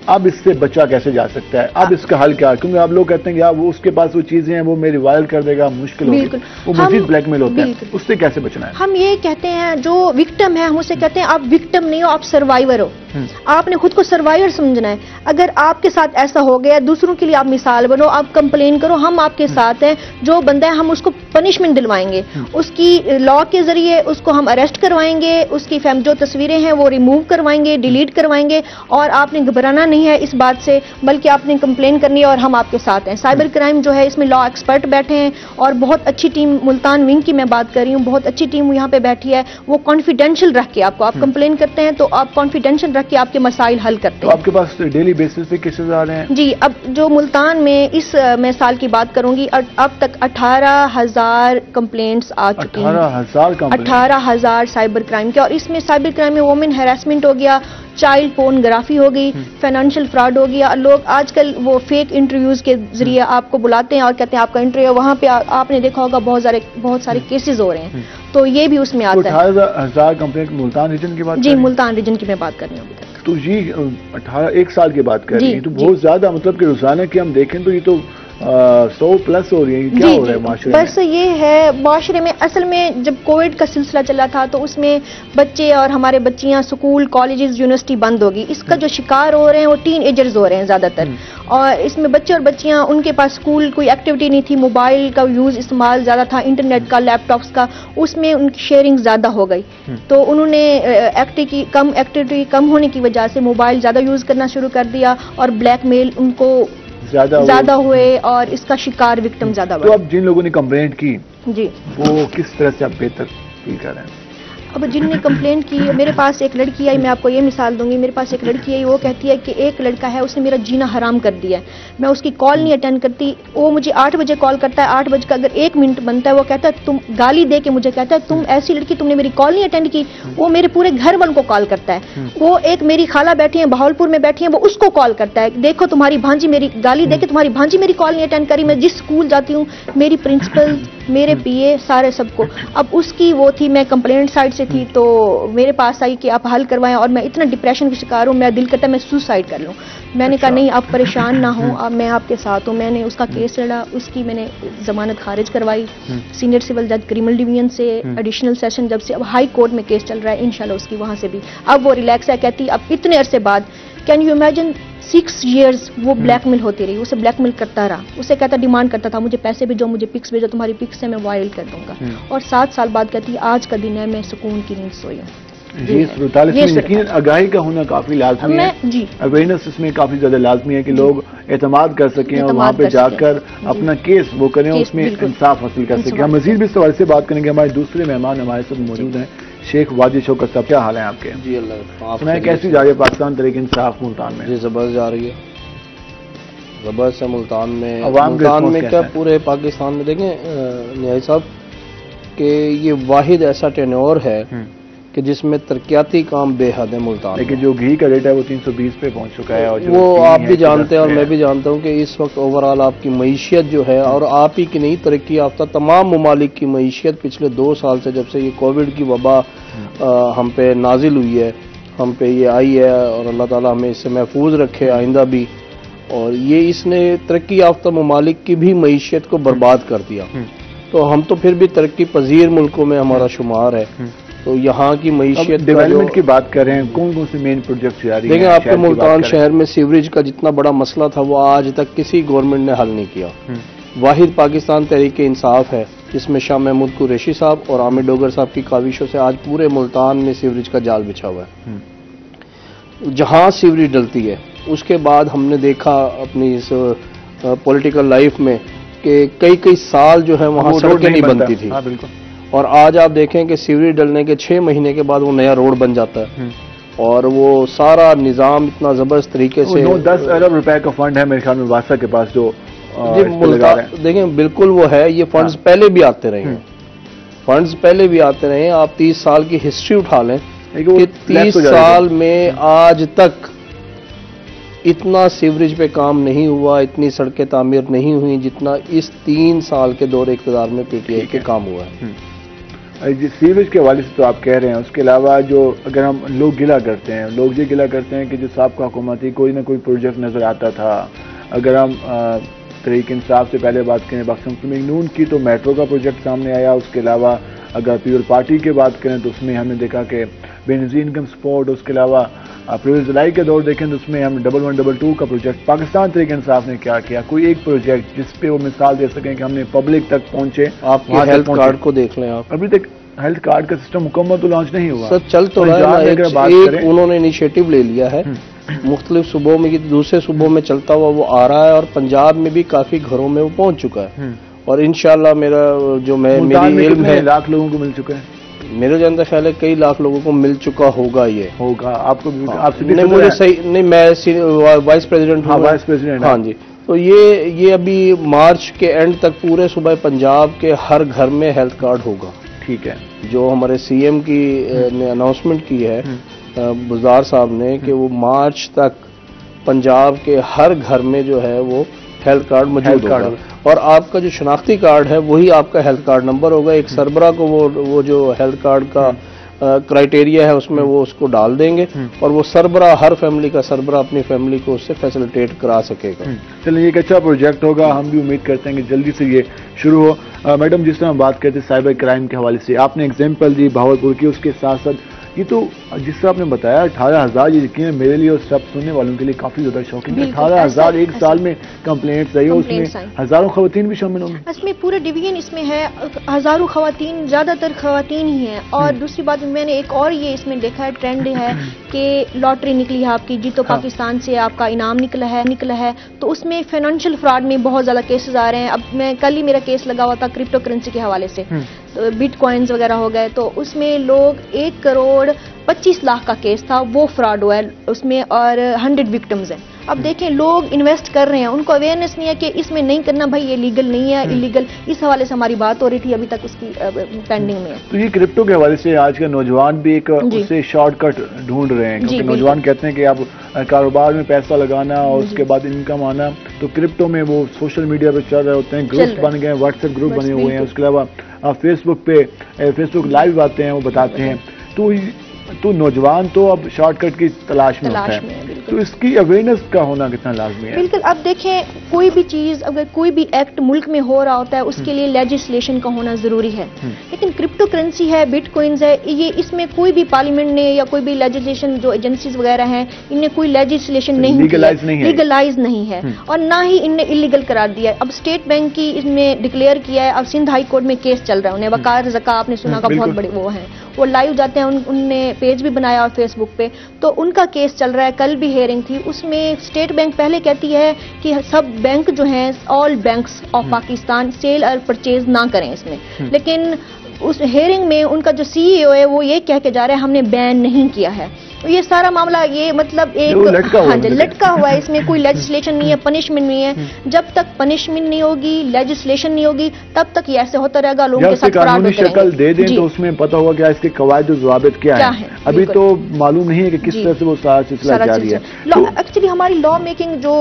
Speaker 1: अब इससे बचा कैसे जा सकता है, अब इसका हल क्या है? क्योंकि आप लोग कहते हैं कि आप वो उसके पास वो चीजें हैं वो मेरी वायरल कर देगा, मुश्किल होगी, वो मजीद ब्लैकमेल होता है, उससे कैसे बचना है?
Speaker 8: हम ये कहते हैं जो विक्टिम है हम उससे कहते हैं आप विक्टिम नहीं हो, आप सर्वाइवर हो। आपने खुद को सर्वाइवर समझना है। अगर आपके साथ ऐसा हो गया, दूसरों के लिए आप मिसाल बनो, आप कंप्लेन करो, हम आपके साथ हैं। जो बंदा है हम उसको पनिशमेंट दिलवाएंगे, उसकी लॉ के जरिए उसको हम अरेस्ट करवाएंगे, उसकी जो तस्वीरें हैं वो रिमूव करवाएंगे, डिलीट करवाएंगे। और आपने घबराना नहीं है इस बात से, बल्कि आपने कंप्लेन करनी है और हम आपके साथ हैं। साइबर क्राइम जो है इसमें लॉ एक्सपर्ट बैठे हैं और बहुत अच्छी टीम, मुल्तान विंग की मैं बात कर रही हूँ, बहुत अच्छी टीम यहाँ पे बैठी है। वो कॉन्फिडेंशियल रख के आप कंप्लेन करते हैं तो आप कॉन्फिडेंशियल रख कि आपके मसाइल हल करते
Speaker 1: तो
Speaker 8: हैं।
Speaker 1: आपके पास डेली बेसिस पे केसेस आ रहे हैं?
Speaker 8: जी, अब जो मुल्तान में मैं साल की बात करूंगी, अब तक 18,000 कंप्लेंट्स आ चुकी हैं।
Speaker 1: 18,000 कंप्लेंट,
Speaker 8: 18,000 साइबर क्राइम के, और इसमें साइबर क्राइम में वुमेन हैरेसमेंट हो गया, चाइल्ड पोर्नोग्राफी हो गई, फाइनेंशियल फ्रॉड हो गया। लोग आजकल वो फेक इंटरव्यूज के जरिए आपको बुलाते हैं और कहते हैं आपका इंटरव्यू, वहां पे आपने देखा होगा बहुत सारे केसेस हो रहे हैं, तो ये भी उसमें आता है।
Speaker 1: 18,000 कंप्लेंट मुल्तान रीजन की बात
Speaker 8: जी,
Speaker 1: कर रहे हैं?
Speaker 8: मुल्तान रीजन की मैं बात कर रही हूँ अभी तक।
Speaker 1: तो ये 1 साल की बात कर रही
Speaker 8: जी,
Speaker 1: है, तो
Speaker 8: जी।
Speaker 1: बहुत ज्यादा, मतलब कि रोजाना की हम देखें तो ये तो 100 प्लस हो रही है। क्या
Speaker 8: जी,
Speaker 1: हो रहा है
Speaker 8: जी,
Speaker 1: माशरे
Speaker 8: बस
Speaker 1: में?
Speaker 8: ये है माशरे में, असल में जब कोविड का सिलसिला चला था तो उसमें बच्चे और हमारे बच्चियां स्कूल कॉलेजेस यूनिवर्सिटी बंद होगी, इसका जो शिकार हो रहे हैं वो टीन एजर्स हो रहे हैं ज्यादातर। और इसमें बच्चे और बच्चियां, उनके पास स्कूल कोई एक्टिविटी नहीं थी, मोबाइल का यूज इस्तेमाल ज्यादा था, इंटरनेट का, लैपटॉप्स का, उसमें उनकी शेयरिंग ज्यादा हो गई। तो उन्होंने एक्टिविटी कम होने की वजह से मोबाइल ज्यादा यूज करना शुरू कर दिया और ब्लैकमेल उनको ज्यादा हुए और इसका शिकार विक्टिम ज्यादा
Speaker 1: तो
Speaker 8: बढ़े।
Speaker 1: अब जिन लोगों ने कंप्लेंट की
Speaker 8: जी,
Speaker 1: वो किस तरह से आप बेहतर फील कर रहे हैं?
Speaker 8: अब जिनने कंप्लेंट की, मेरे पास एक लड़की आई, मैं आपको ये मिसाल दूंगी, मेरे पास एक लड़की आई, वो कहती है कि एक लड़का है उसने मेरा जीना हराम कर दिया है, मैं उसकी कॉल नहीं अटेंड करती, वो मुझे 8 बजे कॉल करता है, 8 बजे का अगर 1 मिनट बनता है वो कहता है, तुम गाली दे के मुझे कहता है तुम ऐसी लड़की, तुमने मेरी कॉल नहीं अटेंड की। वो मेरे पूरे घर वालों को कॉल करता है, वो एक मेरी खाला बैठी है बहावलपुर में बैठी है, वो उसको कॉल करता है, देखो तुम्हारी भांजी मेरी गाली दे के तुम्हारी भांजी मेरी कॉल नहीं अटेंड करी, मैं जिस स्कूल जाती हूँ मेरी प्रिंसिपल, मेरे पीए, सारे सबको। अब उसकी वो थी, मैं कंप्लेंट साइड से थी, तो मेरे पास आई कि आप हल करवाएं, और मैं इतना डिप्रेशन की शिकार हूं, मैं दिल करता है मैं सुसाइड कर लूं। मैंने कहा नहीं, आप परेशान ना हो, अब मैं आपके साथ हूं। मैंने उसका केस लड़ा, उसकी मैंने जमानत खारिज करवाई सीनियर सिविल जज क्रिमिनल डिवीजन से, एडिशनल सेशन जज से, अब हाई कोर्ट में केस चल रहा है, इंशाल्लाह उसकी वहां से भी अब वो रिलैक्स है। कहती अब इतने अरसे बाद, कैन यू इमेजिन 6 years वो ब्लैकमेल होती रही, उसे ब्लैकमेल करता रहा, उसे कहता डिमांड करता था मुझे पैसे भेजो, मुझे पिक्स भेजो, तुम्हारी पिक्स से मैं वायरल कर दूंगा, और 7 साल बाद कहती आज का दिन है, मैं सुकून की नींद सोई हूँ।
Speaker 1: ये 47 में यकीन आगाही का होना काफी लाजमी है,
Speaker 8: जी,
Speaker 1: अवेयरनेस इसमें काफी ज्यादा लाजमी है कि लोग एतमाद कर सकें और वहाँ पे जाकर अपना केस वो करें, उसमें इंसाफ हासिल कर सकें। हम मजीद भी इस सवाल से बात करेंगे। हमारे दूसरे मेहमान हमारे साथ मौजूद हैं, शेख वाजिद शौकत साहब, क्या हाल है आपके?
Speaker 9: जी अल्लाह,
Speaker 1: सुनाए कैसी जा रही है पाकिस्तान तहरीक इंसाफ मुल्तान में?
Speaker 9: जी जबरदस्त जा रही है, जबरदस्त है मुल्तान में।
Speaker 1: अवाम
Speaker 9: मुल्तान में क्या पूरे पाकिस्तान में देखें न्याय साहब कि ये वाहिद ऐसा टेन्योर है कि जिसमें तरक्याती काम बेहद है मुल्तान।
Speaker 1: लेकिन जो घी का रेट है वो 320 पे पहुंच चुका है, और जो
Speaker 9: वो आप भी जानते हैं और मैं भी जानता हूं कि इस वक्त ओवरऑल आपकी मईशियत जो है, और आप ही की नहीं तरक्की याफ्ता तमाम ममालिक की मईशियत पिछले 2 साल से, जब से ये कोविड की वबा हम पे नाजिल हुई है, हम पे ये आई है, और अल्लाह ताला हमें इससे महफूज रखे आइंदा भी, और ये इसने तरक्की याफ्ता ममालिक की भी मईशियत को बर्बाद कर दिया। तो हम तो फिर भी तरक्की पजीर मुल्कों में हमारा शुमार है, तो यहाँ की मईशियत
Speaker 1: डेवलपमेंट की बात कर रहे हैं, कौन कौन से मेन प्रोजेक्ट जारी हैं?
Speaker 9: देखिए आपके मुल्तान शहर में सीवरेज का जितना बड़ा मसला था वो आज तक किसी गवर्नमेंट ने हल नहीं किया। वाहिद पाकिस्तान तहरीक इंसाफ है जिसमें शाह महमूद कुरैशी साहब और आमिर डोगर साहब की काविशों से आज पूरे मुल्तान में सीवरेज का जाल बिछा हुआ है। जहाँ सीवरेज डलती है उसके बाद हमने देखा अपनी इस पॉलिटिकल लाइफ में कि कई साल जो है वहाँ सड़कें नहीं बनती थी।
Speaker 1: हाँ, बिल्कुल।
Speaker 9: और आज आप देखें कि सीवरेज डलने के 6 महीने के बाद वो नया रोड बन जाता है, और वो सारा निजाम इतना जबरदस्त तरीके से
Speaker 1: 10 अरब रुपए का फंड है मेरे ख्याल में वासा के पास, जो
Speaker 9: देखें बिल्कुल वो है। ये फंड्स पहले भी आते रहे हैं, फंड्स पहले भी आते रहे हैं। आप 30 साल की हिस्ट्री उठा लें कि 30 साल में आज तक इतना सीवरेज पे काम नहीं हुआ, इतनी सड़कें तामीर नहीं हुई जितना इस 3 साल के दौरे इक़्तिदार में पीटीआई के काम हुआ है।
Speaker 1: सीवरेज के हवाले से तो आप कह रहे हैं, उसके अलावा जो अगर हम लोग गिला करते हैं, लोग ये गिला करते हैं कि जो साबका हुकूमत थी कोई ना कोई प्रोजेक्ट नज़र आता था। अगर हम तहरीक इंसाफ से पहले बात करें, बख्शम मुस्लिम नून की, तो मेट्रो का प्रोजेक्ट सामने आया। उसके अलावा अगर पीपल पार्टी की बात करें तो उसमें हमने देखा कि बेनजीर इनकम सपोर्ट, उसके अलावा प्रोजेक्ट जुलाई के दौर देखें तो उसमें हम 1122 का प्रोजेक्ट पाकिस्तान तहरीक इंसाफ ने क्या किया, कोई एक प्रोजेक्ट जिस पे वो मिसाल दे सकें कि हमने पब्लिक तक पहुंचे।
Speaker 9: आप हेल्थ कार्ड को देख लें, आप
Speaker 1: अभी तक हेल्थ कार्ड का सिस्टम मुकम्मल तो लॉन्च नहीं हुआ,
Speaker 9: सर चल तो रहा है। एक उन्होंने इनिशिएटिव ले लिया है, मुख्तलिफ सूबों में, दूसरे सूबों में चलता हुआ वो आ रहा है, और पंजाब में भी काफी घरों में वो पहुंच चुका है। और इंशाल्लाह मेरा जो मेरी इल्म है
Speaker 1: लाख लोगों को मिल चुका है।
Speaker 9: मेरे जानता ख्याल है कई लाख लोगों को मिल चुका होगा। ये
Speaker 1: होगा आपको आपसे
Speaker 9: नहीं, मुझे सही नहीं, मैं वाइस प्रेसिडेंट हूँ।
Speaker 1: वाइस प्रेसिडेंट,
Speaker 9: हाँ जी। तो ये अभी मार्च के एंड तक पूरे सूबे पंजाब के हर घर में हेल्थ कार्ड होगा।
Speaker 1: ठीक है।
Speaker 9: जो हमारे सीएम की ने अनाउंसमेंट की है बुज़दार साहब ने कि वो मार्च तक पंजाब के हर घर में जो है वो हेल्थ कार्ड मौजूद होगा और आपका जो शनाख्ती कार्ड है वही आपका हेल्थ कार्ड नंबर होगा। एक सरबरा को वो जो हेल्थ कार्ड का क्राइटेरिया है उसमें वो उसको डाल देंगे और वो सरबरा, हर फैमिली का सरबरा अपनी फैमिली को उससे फैसिलिटेट करा सकेगा।
Speaker 1: चलिए, एक अच्छा प्रोजेक्ट होगा, हम भी उम्मीद करते हैं कि जल्दी से ये शुरू हो। मैडम, जिस तरह हम बात करते हैं साइबर क्राइम के हवाले से, आपने एग्जाम्पल दी भावलपुर की, उसके साथ साथ ये तो जिस तरह आपने बताया 18,000, ये यकीन है मेरे लिए और सब सुनने वालों के लिए काफी ज्यादा शौकीन है। 18,000 एक साल में कंप्लेंट्स आई, उसमें हजारों खवातीन भी शामिल होंगी।
Speaker 8: इसमें पूरा डिवीजन इसमें है, हजारों खवातीन, ज्यादातर खवातीन ही हैं। और दूसरी बात मैंने एक और ये इसमें देखा है, ट्रेंड है कि लॉटरी निकली है आपकी, जीतो पाकिस्तान से आपका इनाम निकला है, तो उसमें फाइनेंशियल फ्रॉड में बहुत ज्यादा केसेस आ रहे हैं। अब मैं कल ही मेरा केस लगा हुआ था क्रिप्टो करेंसी के हवाले से, तो बिटकॉइंस वगैरह हो गए, तो उसमें लोग 1 करोड़ 25 लाख का केस था, वो फ्रॉड हुआ है उसमें और 100 विक्टिम्स हैं। अब देखें, लोग इन्वेस्ट कर रहे हैं, उनको अवेयरनेस नहीं है कि इसमें नहीं करना भाई, ये लीगल नहीं है, इलीगल। इस हवाले से हमारी बात हो रही थी, अभी तक उसकी पेंडिंग में है।
Speaker 1: तो ये क्रिप्टो के हवाले से आज के नौजवान भी एक उससे शॉर्टकट ढूंढ रहे हैं, क्योंकि नौजवान कहते हैं कि आप कारोबार में पैसा लगाना और उसके बाद इनकम आना, तो क्रिप्टो में वो सोशल मीडिया पे चल रहे होते हैं, ग्रुप्स बन गए हैं, व्हाट्सएप ग्रुप बने हुए हैं, उसके अलावा फेसबुक लाइव आते हैं, वो बताते हैं। तो नौजवान तो अब शॉर्टकट की तलाश में होता है, तो इसकी अवेयरनेस का होना कितना लाजमी है।
Speaker 8: बिल्कुल। अब देखें, कोई भी चीज, अगर कोई भी एक्ट मुल्क में हो रहा होता है, उसके लिए लेजिस्लेशन का होना जरूरी है। लेकिन क्रिप्टो करेंसी है, बिटकॉइंस है, ये इसमें कोई भी पार्लियामेंट ने या कोई भी लेजिस्लेशन जो एजेंसीज वगैरह हैं, इनने कोई लेजिस्लेशन नहीं लीगलाइज नहीं है और ना ही इनने इलीगल करार दिया है। अब स्टेट बैंक की इसमें डिक्लेयर किया है, अब सिंध हाई कोर्ट में केस चल रहा है, उन्हें वकार ज़का आपने सुना का बहुत बड़े वो हैं, वो लाइव जाते हैं, उनने पेज भी बनाया और फेसबुक पे, तो उनका केस चल रहा है। कल भी हियरिंग थी, उसमें स्टेट बैंक पहले कहती है कि सब बैंक जो हैं, all banks of Pakistan sale और परचेज ना करें इसमें, लेकिन उस हियरिंग में उनका जो सीईओ है वो ये कह के जा रहा है हमने बैन नहीं किया है। तो ये सारा मामला ये मतलब एक लटका हुआ है, इसमें कोई लेजिस्लेशन नहीं है, पनिशमेंट नहीं है। जब तक पनिशमेंट नहीं होगी, लेजिस्लेशन नहीं होगी, तब तक ये ऐसे होता रहेगा, लोगों के साथ फ्रॉड होते
Speaker 1: शक्ल दे दें तो उसमें पता होगा क्या इसके कवायद और ज़वाबित क्या है। अभी तो मालूम नहीं है कि किस तरह से वो सारा सिलसिला जारी है।
Speaker 8: एक्चुअली हमारी लॉ मेकिंग जो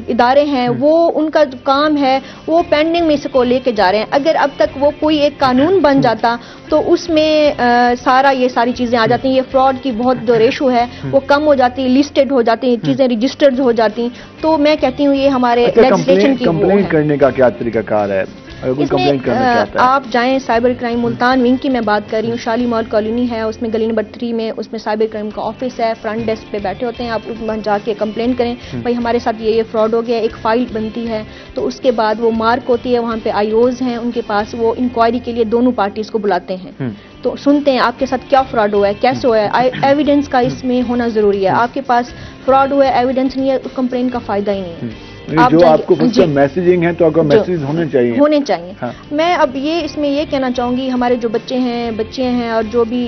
Speaker 8: इदारे हैं, वो उनका जो काम है वो पेंडिंग में इसको लेके जा रहे हैं। अगर अब तक वो कोई एक कानून बन जाता तो उसमें ये सारी चीजें आ जाती हैं, ये फ्रॉड की बहुत जो रेशो है वो कम हो जाती है, लिस्टेड हो जाती है, चीजें रजिस्टर्ड हो जाती। तो मैं कहती हूँ ये हमारे लेजिस्लेशन की
Speaker 1: कंप्लेंट करने का क्या तरीकाकार है?
Speaker 8: आप जाएं साइबर क्राइम मुल्तान विंग की मैं बात कर रही हूँ, शालीमार कॉलोनी है, उसमें गली नंबर 3 में, उसमें साइबर क्राइम का ऑफिस है, फ्रंट डेस्क पे बैठे होते हैं, आप उसमें जाके कंप्लेन करें भाई हमारे साथ ये फ्रॉड हो गया। एक फाइल बनती है, तो उसके बाद वो मार्क होती है, वहाँ पे आईओज हैं उनके पास, वो इंक्वायरी के लिए दोनों पार्टीज को बुलाते हैं, तो सुनते हैं आपके साथ क्या फ्रॉड हुआ है, कैसे हुआ है, एविडेंस का इसमें होना जरूरी है। आपके पास फ्रॉड हुआ है, एविडेंस नहीं है, कंप्लेन का फायदा ही नहीं है।
Speaker 1: जो आपको मैसेजिंग है तो आपका मैसेज होने चाहिए।
Speaker 8: हाँ। मैं अब ये इसमें ये कहना चाहूँगी, हमारे जो बच्चे हैं और जो भी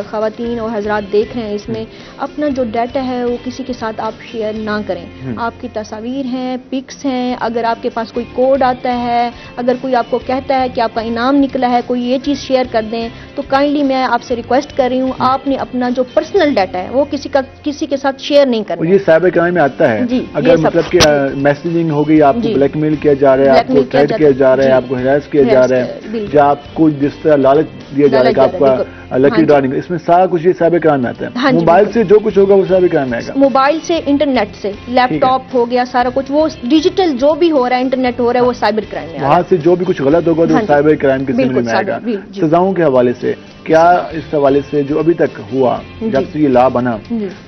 Speaker 8: खवातीन और हजरात देख रहे हैं, इसमें अपना जो डाटा है वो किसी के साथ आप शेयर ना करें। आपकी तस्वीर हैं, पिक्स हैं, अगर आपके पास कोई कोड आता है, अगर कोई आपको कहता है कि आपका इनाम निकला है, कोई ये चीज़ शेयर कर दें, तो काइंडली मैं आपसे रिक्वेस्ट कर रही हूँ, आपने अपना जो पर्सनल डाटा है वो किसी के साथ शेयर नहीं करना।
Speaker 1: ये साइबर क्राइम में आता है जी, अगर मतलब कि मैसेजिंग हो गई, आपको ब्लैकमेल किया जा रहा है, आपको थ्रेट किया जा रहा है, आपको हरास किया जा रहा है, या आपको जिस तरह लालच दिया जा रहा है कि आपका लकी ड्रॉ निकले, इसमें सारा कुछ ये साइबर क्राइम में आता है। मोबाइल से जो कुछ होगा वो साइबर क्राइम में आएगा।
Speaker 8: मोबाइल से, इंटरनेट से, लैपटॉप हो गया, सारा कुछ वो डिजिटल जो भी हो रहा है, इंटरनेट हो रहा है, वो साइबर क्राइम में
Speaker 1: वहाँ से जो भी कुछ गलत होगा तो साइबर क्राइम के जिम्मे में आएगा। सजाओं के हवाले से क्या, इस हवाले से जो अभी तक हुआ, जब से ये लॉ बना,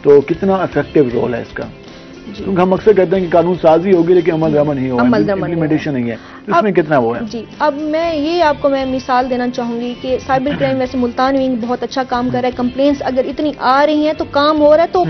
Speaker 1: तो कितना इफेक्टिव रोल है इसका? क्योंकि हम अक्सर कहते हैं कि कानून साजी होगी लेकिन अमल दमन नहीं होगा, इम्प्लीमेंटेशन नहीं है, तो इसमें कितना वो है? जी,
Speaker 8: अब मैं आपको मिसाल देना चाहूंगी कि साइबर क्राइम वैसे मुल्तान विंग बहुत अच्छा काम कर रहा है। कंप्लेंट्स अगर इतनी आ रही हैं तो काम हो रहा है, तो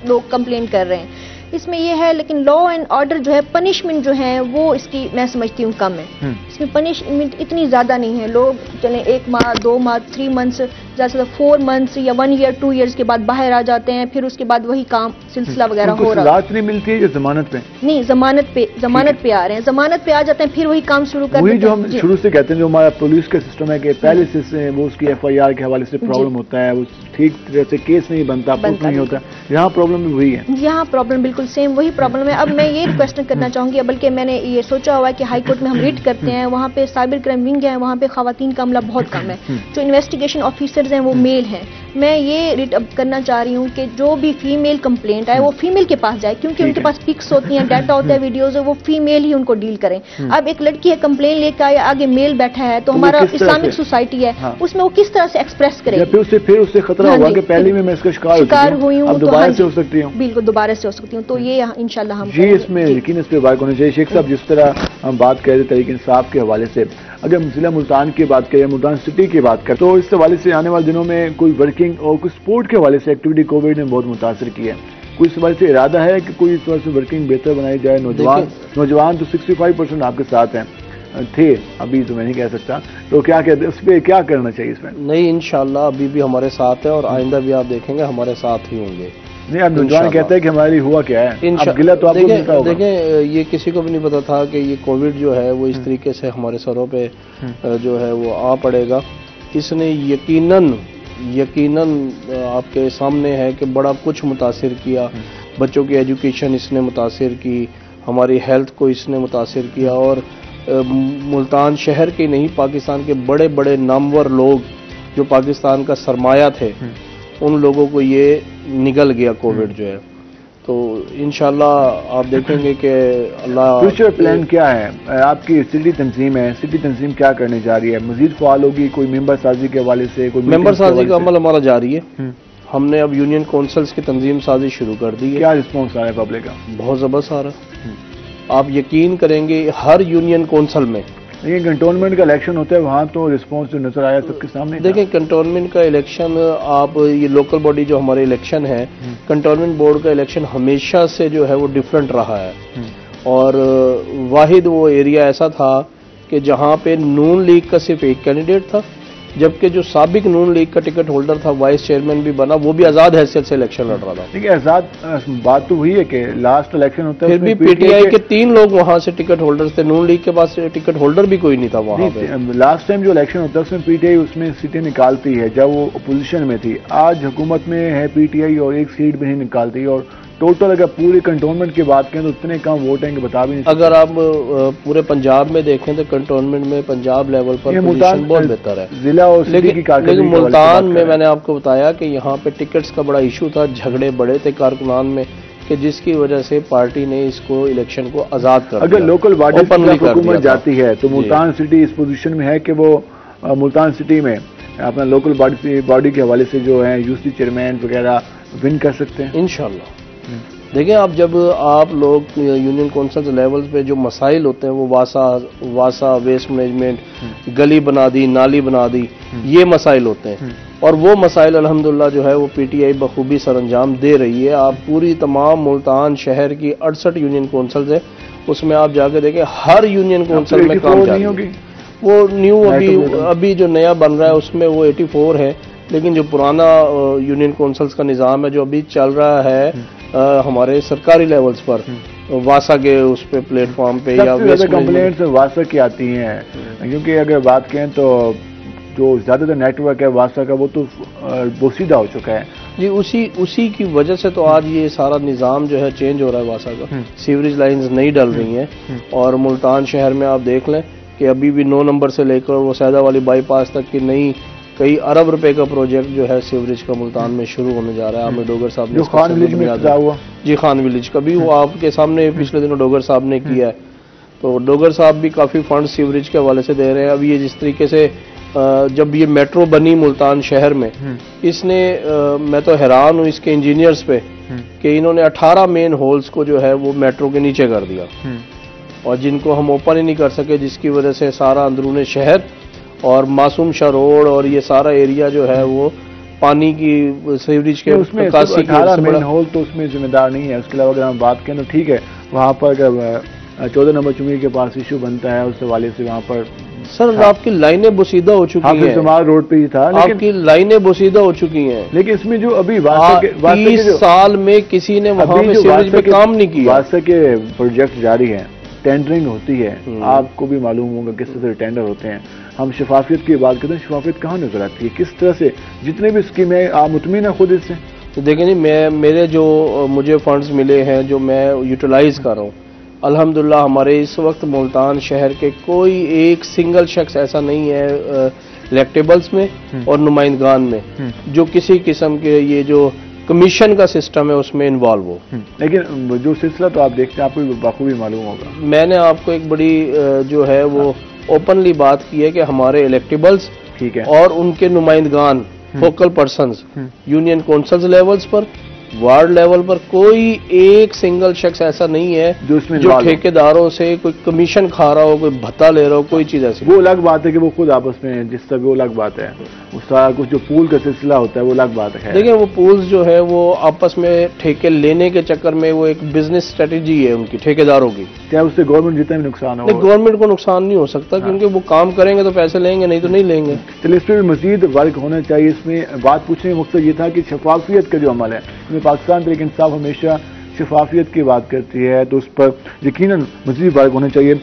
Speaker 8: लोग कंप्लेन कर रहे हैं, इसमें ये है, लेकिन लॉ एंड ऑर्डर जो है, पनिशमेंट जो है वो इसकी मैं समझती हूँ कम है। इसमें पनिशमेंट इतनी ज़्यादा नहीं है। लोग चलें 1 माह 2 माह 3 मंथ्स, ज़्यादा 4 मंथ्स या 1 ईयर 2 ईयर्स के बाद बाहर आ जाते हैं, फिर उसके बाद वही काम सिलसिला वगैरह हो रहा है।
Speaker 1: नहीं मिलती है जमानत पे?
Speaker 8: नहीं, जमानत पे आ रहे हैं, जमानत पे आ जाते हैं, फिर वही काम शुरू कर देते हैं।
Speaker 1: जो हम शुरू से कहते हैं, जो हमारा पुलिस का सिस्टम है कि पहले से वो उसकी FIR के हवाले से प्रॉब्लम होता है, वो ठीक तरह से केस नहीं बनता नहीं होता। यहाँ प्रॉब्लम भी वही है, यहाँ
Speaker 8: प्रॉब्लम बिल्कुल सेम वही प्रॉब्लम है। अब मैं ये रिक्वेस्ट करना चाहूंगी, बल्कि मैंने ये सोचा हुआ है कि हाई कोर्ट में हम रिट करते हैं, वहाँ पे साइबर क्राइम विंग है, वहाँ पे खवातीन का अमला बहुत कम है, जो इन्वेस्टिगेशन ऑफिसर्स हैं वो मेल हैं। मैं ये रिट अब करना चाह रही हूँ कि जो भी फीमेल कंप्लेंट आए वो फीमेल के पास जाए, क्योंकि उनके पास पिक्स होती हैं, डाटा होता है, वीडियोज है, वो फीमेल ही उनको डील करें। अब एक लड़की है, कंप्लेन लेकर आए, आगे मेल बैठा है, तो हमारा इस्लामिक सोसाइटी है, उसमें वो किस तरह से एक्सप्रेस करें?
Speaker 1: फिर उससे खतरा होगा कि पहले में मैं इसका शिकार हुई हूँ, दोबारा से हो सकती हूँ।
Speaker 8: बिल्कुल दोबारा से हो सकती हूँ, तो ये इंशाल्लाह हम
Speaker 1: जी इसमें यकीन इस पर बात होनी चाहिए। शेख साहब, जिस तरह हम बात कर रहे थे तहरीक इंसाफ के हवाले से, अगर जिला मुल्तान की बात करें, मुल्तान सिटी की बात करें, तो इस हवाले से आने वाले दिनों में कोई वर्किंग और कुछ स्पोर्ट के हवाले से एक्टिविटी कोविड ने बहुत मुतासर की है, कोई इस हवाले से इरादा है कि कोई इस हवाले से वर्किंग बेहतर बनाई जाए? नौजवान तो 65% आपके साथ हैं, थे, अभी तो मैं नहीं कह सकता, तो क्या कहते हैं, उस पर क्या करना चाहिए इसमें?
Speaker 9: नहीं, इंशाल्लाह अभी भी हमारे साथ है और आइंदा भी आप देखेंगे हमारे साथ ही होंगे।
Speaker 1: नहीं, अब नौजवान कहते हैं कि हमारी हुआ क्या है, अब गिला तो आपको मिलता होगा।
Speaker 9: देखें, ये किसी को भी नहीं पता था कि ये कोविड जो है वो इस तरीके से हमारे सरों पे जो है वो आ पड़ेगा। इसने यकीनन आपके सामने है कि बड़ा कुछ मुतासिर किया, बच्चों की एजुकेशन इसने मुतासिर की, हमारी हेल्थ को इसने मुतासिर किया, और मुल्तान शहर के नहीं, पाकिस्तान के बड़े बड़े नामवर लोग जो पाकिस्तान का सरमाया थे, उन लोगों को ये निगल गया कोविड जो है। तो इंशाल्लाह आप देखेंगे कि अल्लाह।
Speaker 1: फ्यूचर प्लान क्या है आपकी? सिटी तंजीम है, सिटी तंजीम क्या करने जा रही है? मजीद फाल होगी कोई मेंबर साजी के हवाले से? कोई
Speaker 9: मेंबर साजी का अमल हमारा जारी है। हमने अब यूनियन काउंसिल्स की तंजीम साजी शुरू कर दी है।
Speaker 1: क्या रिस्पॉन्स आ रहा है पब्लिक का?
Speaker 9: बहुत ज़बरदस्त आ रहा है। आप यकीन करेंगे हर यूनियन काउंसिल में,
Speaker 1: लेकिन कंटोनमेंट का इलेक्शन होता है, वहाँ तो रिस्पांस जो नजर आया सबके सामने।
Speaker 9: देखिए, कंटोनमेंट का इलेक्शन, आप ये लोकल बॉडी जो हमारे इलेक्शन है, कंटोनमेंट बोर्ड का इलेक्शन हमेशा से जो है वो डिफरेंट रहा है, और वाहिद वो एरिया ऐसा था कि जहाँ पे नून लीग का सिर्फ एक कैंडिडेट था, जबकि जो साबिक नून लीग का टिकट होल्डर था, वाइस चेयरमैन भी बना, वो भी आजाद हैसियत से इलेक्शन लड़ रहा था।
Speaker 1: देखिए, आजाद बात तो हुई है कि लास्ट इलेक्शन होता है,
Speaker 9: फिर भी पीटीआई के 3 लोग वहां से टिकट होल्डर्स थे, नून लीग के पास टिकट होल्डर भी कोई नहीं था वहां पे।
Speaker 1: लास्ट टाइम जो इलेक्शन होता है उसमें पीटीआई उसमें सीटें निकालती है, जब वो अपोजिशन में थी। आज हुकूमत में है पीटीआई और एक सीट भी नहीं निकालती, और टोटल अगर पूरे कंटोनमेंट की बात करें तो इतने कम वोट हैं कि बता भी नहीं सकते।
Speaker 9: अगर आप पूरे पंजाब में देखें तो कंटोनमेंट में पंजाब लेवल पर पोजीशन बहुत बेहतर है,
Speaker 1: जिला और सिटी की कारकर्दगी।
Speaker 9: लेकिन मुल्तान में मैंने आपको बताया कि यहाँ पे टिकट्स का बड़ा इशू था, झगड़े बड़े थे कारकुनान में, कि जिसकी वजह से पार्टी ने इसको इलेक्शन को आजाद कर दिया।
Speaker 1: अगर लोकल बॉडी हुकूमत जाती है तो मुल्तान सिटी इस पोजीशन में है कि वो मुल्तान सिटी में अपना लोकल बॉडी के हवाले से जो है यूसी चेयरमैन वगैरह विन कर सकते हैं
Speaker 9: इंशाल्लाह। देखिए, आप जब आप लोग यूनियन काउंसिल लेवल्स पे जो मसाइल होते हैं, वो वासा वेस्ट मैनेजमेंट, गली बना दी, नाली बना दी, ये मसाइल होते हैं, और वो मसाइल अल्हम्दुलिल्लाह जो है वो पीटीआई बखूबी सरअंजाम दे रही है। आप पूरी तमाम मुल्तान शहर की 68 यूनियन काउंसिल्स है, उसमें आप जाके देखें, हर यूनियन काउंसिल में काम जारी है। वो न्यू अभी जो नया बन रहा है उसमें वो 84 है, लेकिन जो पुराना यूनियन काउंसिल्स का निज़ाम है जो अभी चल रहा है हमारे सरकारी लेवल्स पर, वासा के उस पे प्लेटफॉर्म पे, या
Speaker 1: कंप्लेंट्स वासा की आती हैं, क्योंकि अगर बात करें तो जो ज्यादातर नेटवर्क है वासा का वो तो बोसीदा हो चुका है
Speaker 9: जी। उसी की वजह से तो आज ये सारा निज़ाम जो है चेंज हो रहा है वासा का। सीवरेज लाइंस नहीं डल रही हैं, और मुल्तान शहर में आप देख लें कि अभी भी 9 नंबर से लेकर वो सैदा वाली बाईपास तक की नई कई अरब रुपए का प्रोजेक्ट जो है सीवरेज का मुल्तान में शुरू होने जा रहा है। आमिर डोगर साहब ने
Speaker 1: खान विलेज में हुआ
Speaker 9: जी, खान विलेज का भी वो आपके सामने पिछले दिनों डोगर साहब ने किया है, तो डोगर साहब भी काफी फंड सीवरेज के हवाले से दे रहे हैं। अब ये जिस तरीके से जब ये मेट्रो बनी मुल्तान शहर में, इसने मैं तो हैरान हूँ इसके इंजीनियर्स पे कि इन्होंने 18 मेन होल्स को जो है वो मेट्रो के नीचे कर दिया, और जिनको हम ओपन ही नहीं कर सके, जिसकी वजह से सारा अंदरूनी शहर और मासूम शाह रोड और ये सारा एरिया जो है वो पानी की सीवरेज के
Speaker 1: उसमें
Speaker 9: निकासी की
Speaker 1: 18 मेन होल तो उसमें जिम्मेदार नहीं है। उसके अलावा अगर हम बात करें तो ठीक है, वहाँ पर 14 नंबर चुंगी के पास इशू बनता है, उस हवाले से वहाँ पर
Speaker 9: सर आपकी लाइनें बोसीदा हो चुकी हैं,
Speaker 1: जमाल रोड पे ही था,
Speaker 9: आपकी लाइनें बोसीदा हो चुकी हैं,
Speaker 1: लेकिन इसमें जो अभी
Speaker 9: 30 साल में किसी ने वहाँ में सीवरेज पे काम नहीं किया।
Speaker 1: वास्ता के प्रोजेक्ट जारी है, टेंडरिंग होती है, आपको भी मालूम होगा किस तरह से टेंडर होते हैं। हम शफाफियत की बात करते हैं, शफाफियत कहाँ नजर आती है, किस तरह से जितने भी स्कीम है आप मुतमिन है खुद इससे?
Speaker 9: तो देखें जी, मेरे जो मुझे फंड्स मिले हैं जो मैं यूटिलाइज कर रहा हूँ, अल्हम्दुलिल्लाह हमारे इस वक्त मुल्तान शहर के कोई एक सिंगल शख्स ऐसा नहीं है इलेक्टेबल्स में और नुमाइंदगान में जो किसी किस्म के ये जो कमीशन का सिस्टम है उसमें इन्वॉल्व हो।
Speaker 1: लेकिन जो सिलसिला तो आप देखते हैं, आपको बखूबी मालूम होगा।
Speaker 9: मैंने आपको एक बड़ी जो है वो ओपनली बात की है कि हमारे इलेक्टेबल्स
Speaker 1: ठीक है
Speaker 9: और उनके नुमाइंदगान focal persons union councils levels पर, वार्ड लेवल पर कोई एक सिंगल शख्स ऐसा नहीं है जो ठेकेदारों से कोई कमीशन खा रहा हो, कोई भत्ता ले रहा हो, कोई चीज ऐसी।
Speaker 1: वो अलग बात है कि वो खुद आपस में जिस तरह वो अलग बात है, उस सारा कुछ जो पूल का सिलसिला होता है वो अलग बात है।
Speaker 9: देखिए वो पूल्स जो है वो आपस में ठेके लेने के चक्कर में वो एक बिजनेस स्ट्रेटेजी है उनकी, ठेकेदारों की।
Speaker 1: क्या उससे गवर्नमेंट जितना भी नुकसान हो?
Speaker 9: गवर्नमेंट को नुकसान नहीं हो सकता क्योंकि वो काम करेंगे तो पैसे लेंगे, नहीं तो नहीं लेंगे।
Speaker 1: चलिए इस पर भी मजीद वर्क होना चाहिए। इसमें बात पूछने का मकसद ये था कि शफाफियत का जो अमल है, पाकिस्तान तहरीक इंसाफ हमेशा शफाफियत की बात करती है, तो उस पर यकीनन मजीद वर्क होना चाहिए।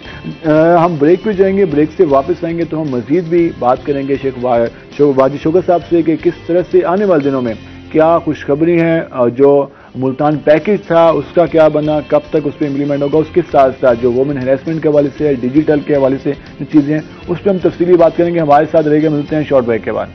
Speaker 1: हम ब्रेक पे जाएंगे, ब्रेक से वापस आएंगे तो हम मजीद भी बात करेंगे शेख वाजिद शौकत साहब से कि किस तरह से आने वाले दिनों में क्या खुशखबरी है, और जो मुल्तान पैकेज था उसका क्या बना, कब तक उस पर इम्प्लीमेंट होगा, उसके साथ साथ जो वुमेन हैरेसमेंट के हवाले से, डिजिटल के हवाले से जो चीज़ें हैं उस पर हम तफसीली बात करेंगे। हमारे साथ रहेगा, मिलते हैं शॉर्ट ब्रेक के बाद।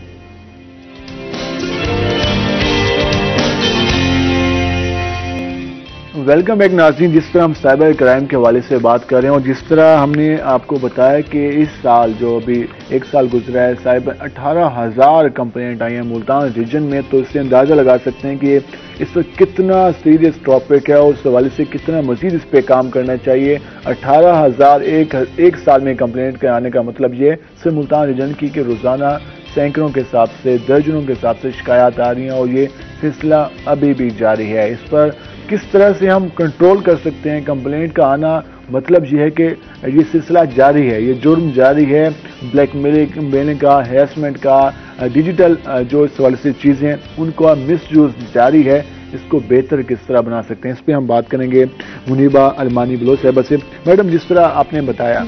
Speaker 1: वेलकम बैक नाज़रीन। जिस तरह हम साइबर क्राइम के हवाले से बात कर रहे हैं और जिस तरह हमने आपको बताया कि इस साल जो अभी एक साल गुजरा है, साइबर 18,000 कंप्लेंट आई हैं मुल्तान रीजन में, तो इससे अंदाज़ा लगा सकते हैं कि इस पर कितना सीरियस टॉपिक है और उस हवाले से कितना मजीद इस पर काम करना चाहिए। 18,000 एक साल में कंप्लेंट के आने का मतलब ये सिर्फ मुल्तान रीजन की कि रोज़ाना सैकड़ों के हिसाब से, दर्जनों के हिसाब से शिकायत आ रही हैं और ये सिलसिला अभी भी जारी है। इस पर किस तरह से हम कंट्रोल कर सकते हैं? कंप्लेंट का आना मतलब ये है कि ये सिलसिला जारी है, ये जुर्म जारी है, ब्लैकमेलिंग का, हैरेसमेंट का, डिजिटल जो इस हवाले से चीज़ें हैं उनको मिसयूज जारी है। इसको बेहतर किस तरह बना सकते हैं, इस पर हम बात करेंगे मुनीबा अलमानी बलोच साहिबा से। मैडम, जिस तरह आपने बताया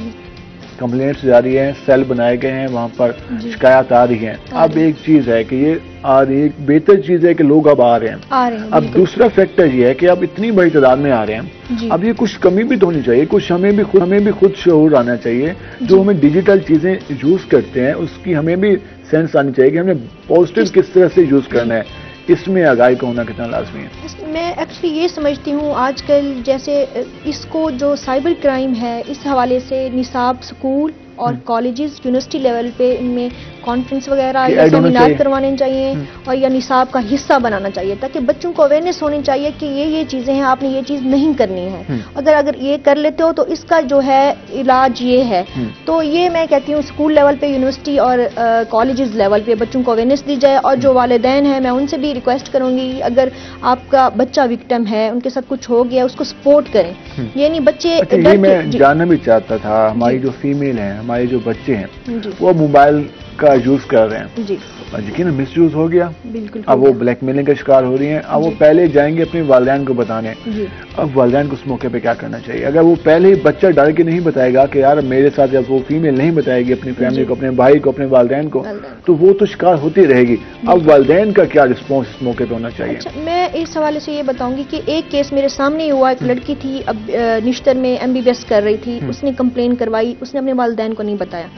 Speaker 1: कंप्लेंट्स जारी हैं, सेल बनाए गए हैं, वहाँ पर शिकायत आ रही है। अब एक चीज़ है कि ये आ रही है, एक बेहतर चीज़ है कि लोग अब आ रहे हैं। अब दूसरा फैक्टर ये है कि अब इतनी बड़ी तादाद में आ रहे हैं, अब ये कुछ कमी भी तो होनी चाहिए, कुछ हमें भी खुद शऊर आना चाहिए। जो हमें डिजिटल चीज़ें यूज़ करते हैं उसकी हमें भी सेंस आनी चाहिए कि हमने पॉजिटिव किस तरह से यूज़ करना है। इसमें आगाही का होना कितना लाजमी है?
Speaker 8: मैं एक्चुअली ये समझती हूँ आजकल जैसे इसको जो साइबर क्राइम है इस हवाले से निसाब स्कूल और कॉलेजेस यूनिवर्सिटी लेवल पे इनमें कॉन्फ्रेंस वगैरह या सेमिनार करवाने चाहिए और या निसाब का हिस्सा बनाना चाहिए ताकि बच्चों को अवेयरनेस होनी चाहिए कि ये चीज़ें हैं, आपने ये चीज़ नहीं करनी है। अगर ये कर लेते हो तो इसका जो है इलाज ये है। तो ये मैं कहती हूँ स्कूल लेवल पे, यूनिवर्सिटी और कॉलेजेस लेवल पे बच्चों को अवेयरनेस दी जाए। और जो वालिदैन हैं मैं उनसे भी रिक्वेस्ट करूँगी, अगर आपका बच्चा विक्टिम है, उनके साथ कुछ हो गया, उसको सपोर्ट करें। ये नहीं बच्चे
Speaker 1: ये मैं जानना भी चाहता था, हमारी जो फीमेल हैं, हमारे जो बच्चे हैं, वो मोबाइल का यूज कर रहे हैं जी, यकीन मिस यूज हो गया, बिल्कुल। अब वो ब्लैकमेलिंग का शिकार हो रही हैं। अब वो पहले जाएंगे अपने वालिदैन को बताने, अब वालिदैन को उस मौके पे क्या करना चाहिए? अगर वो पहले ही बच्चा डर के नहीं बताएगा कि यार मेरे साथ, जब वो फीमेल नहीं बताएगी अपनी फैमिली को, अपने भाई को, अपने वालिदैन को, तो वो तो शिकार होती रहेगी। अब वालिदैन का क्या रिस्पॉन्स इस मौके पे होना चाहिए?
Speaker 8: अच्छा, मैं इस हवाले से ये बताऊंगी कि एक केस मेरे सामने हुआ। एक लड़की थी, अब निश्तर में MBBS कर रही थी, उसने कंप्लेन करवाई, उसने अपने वालिदैन को नहीं बताया।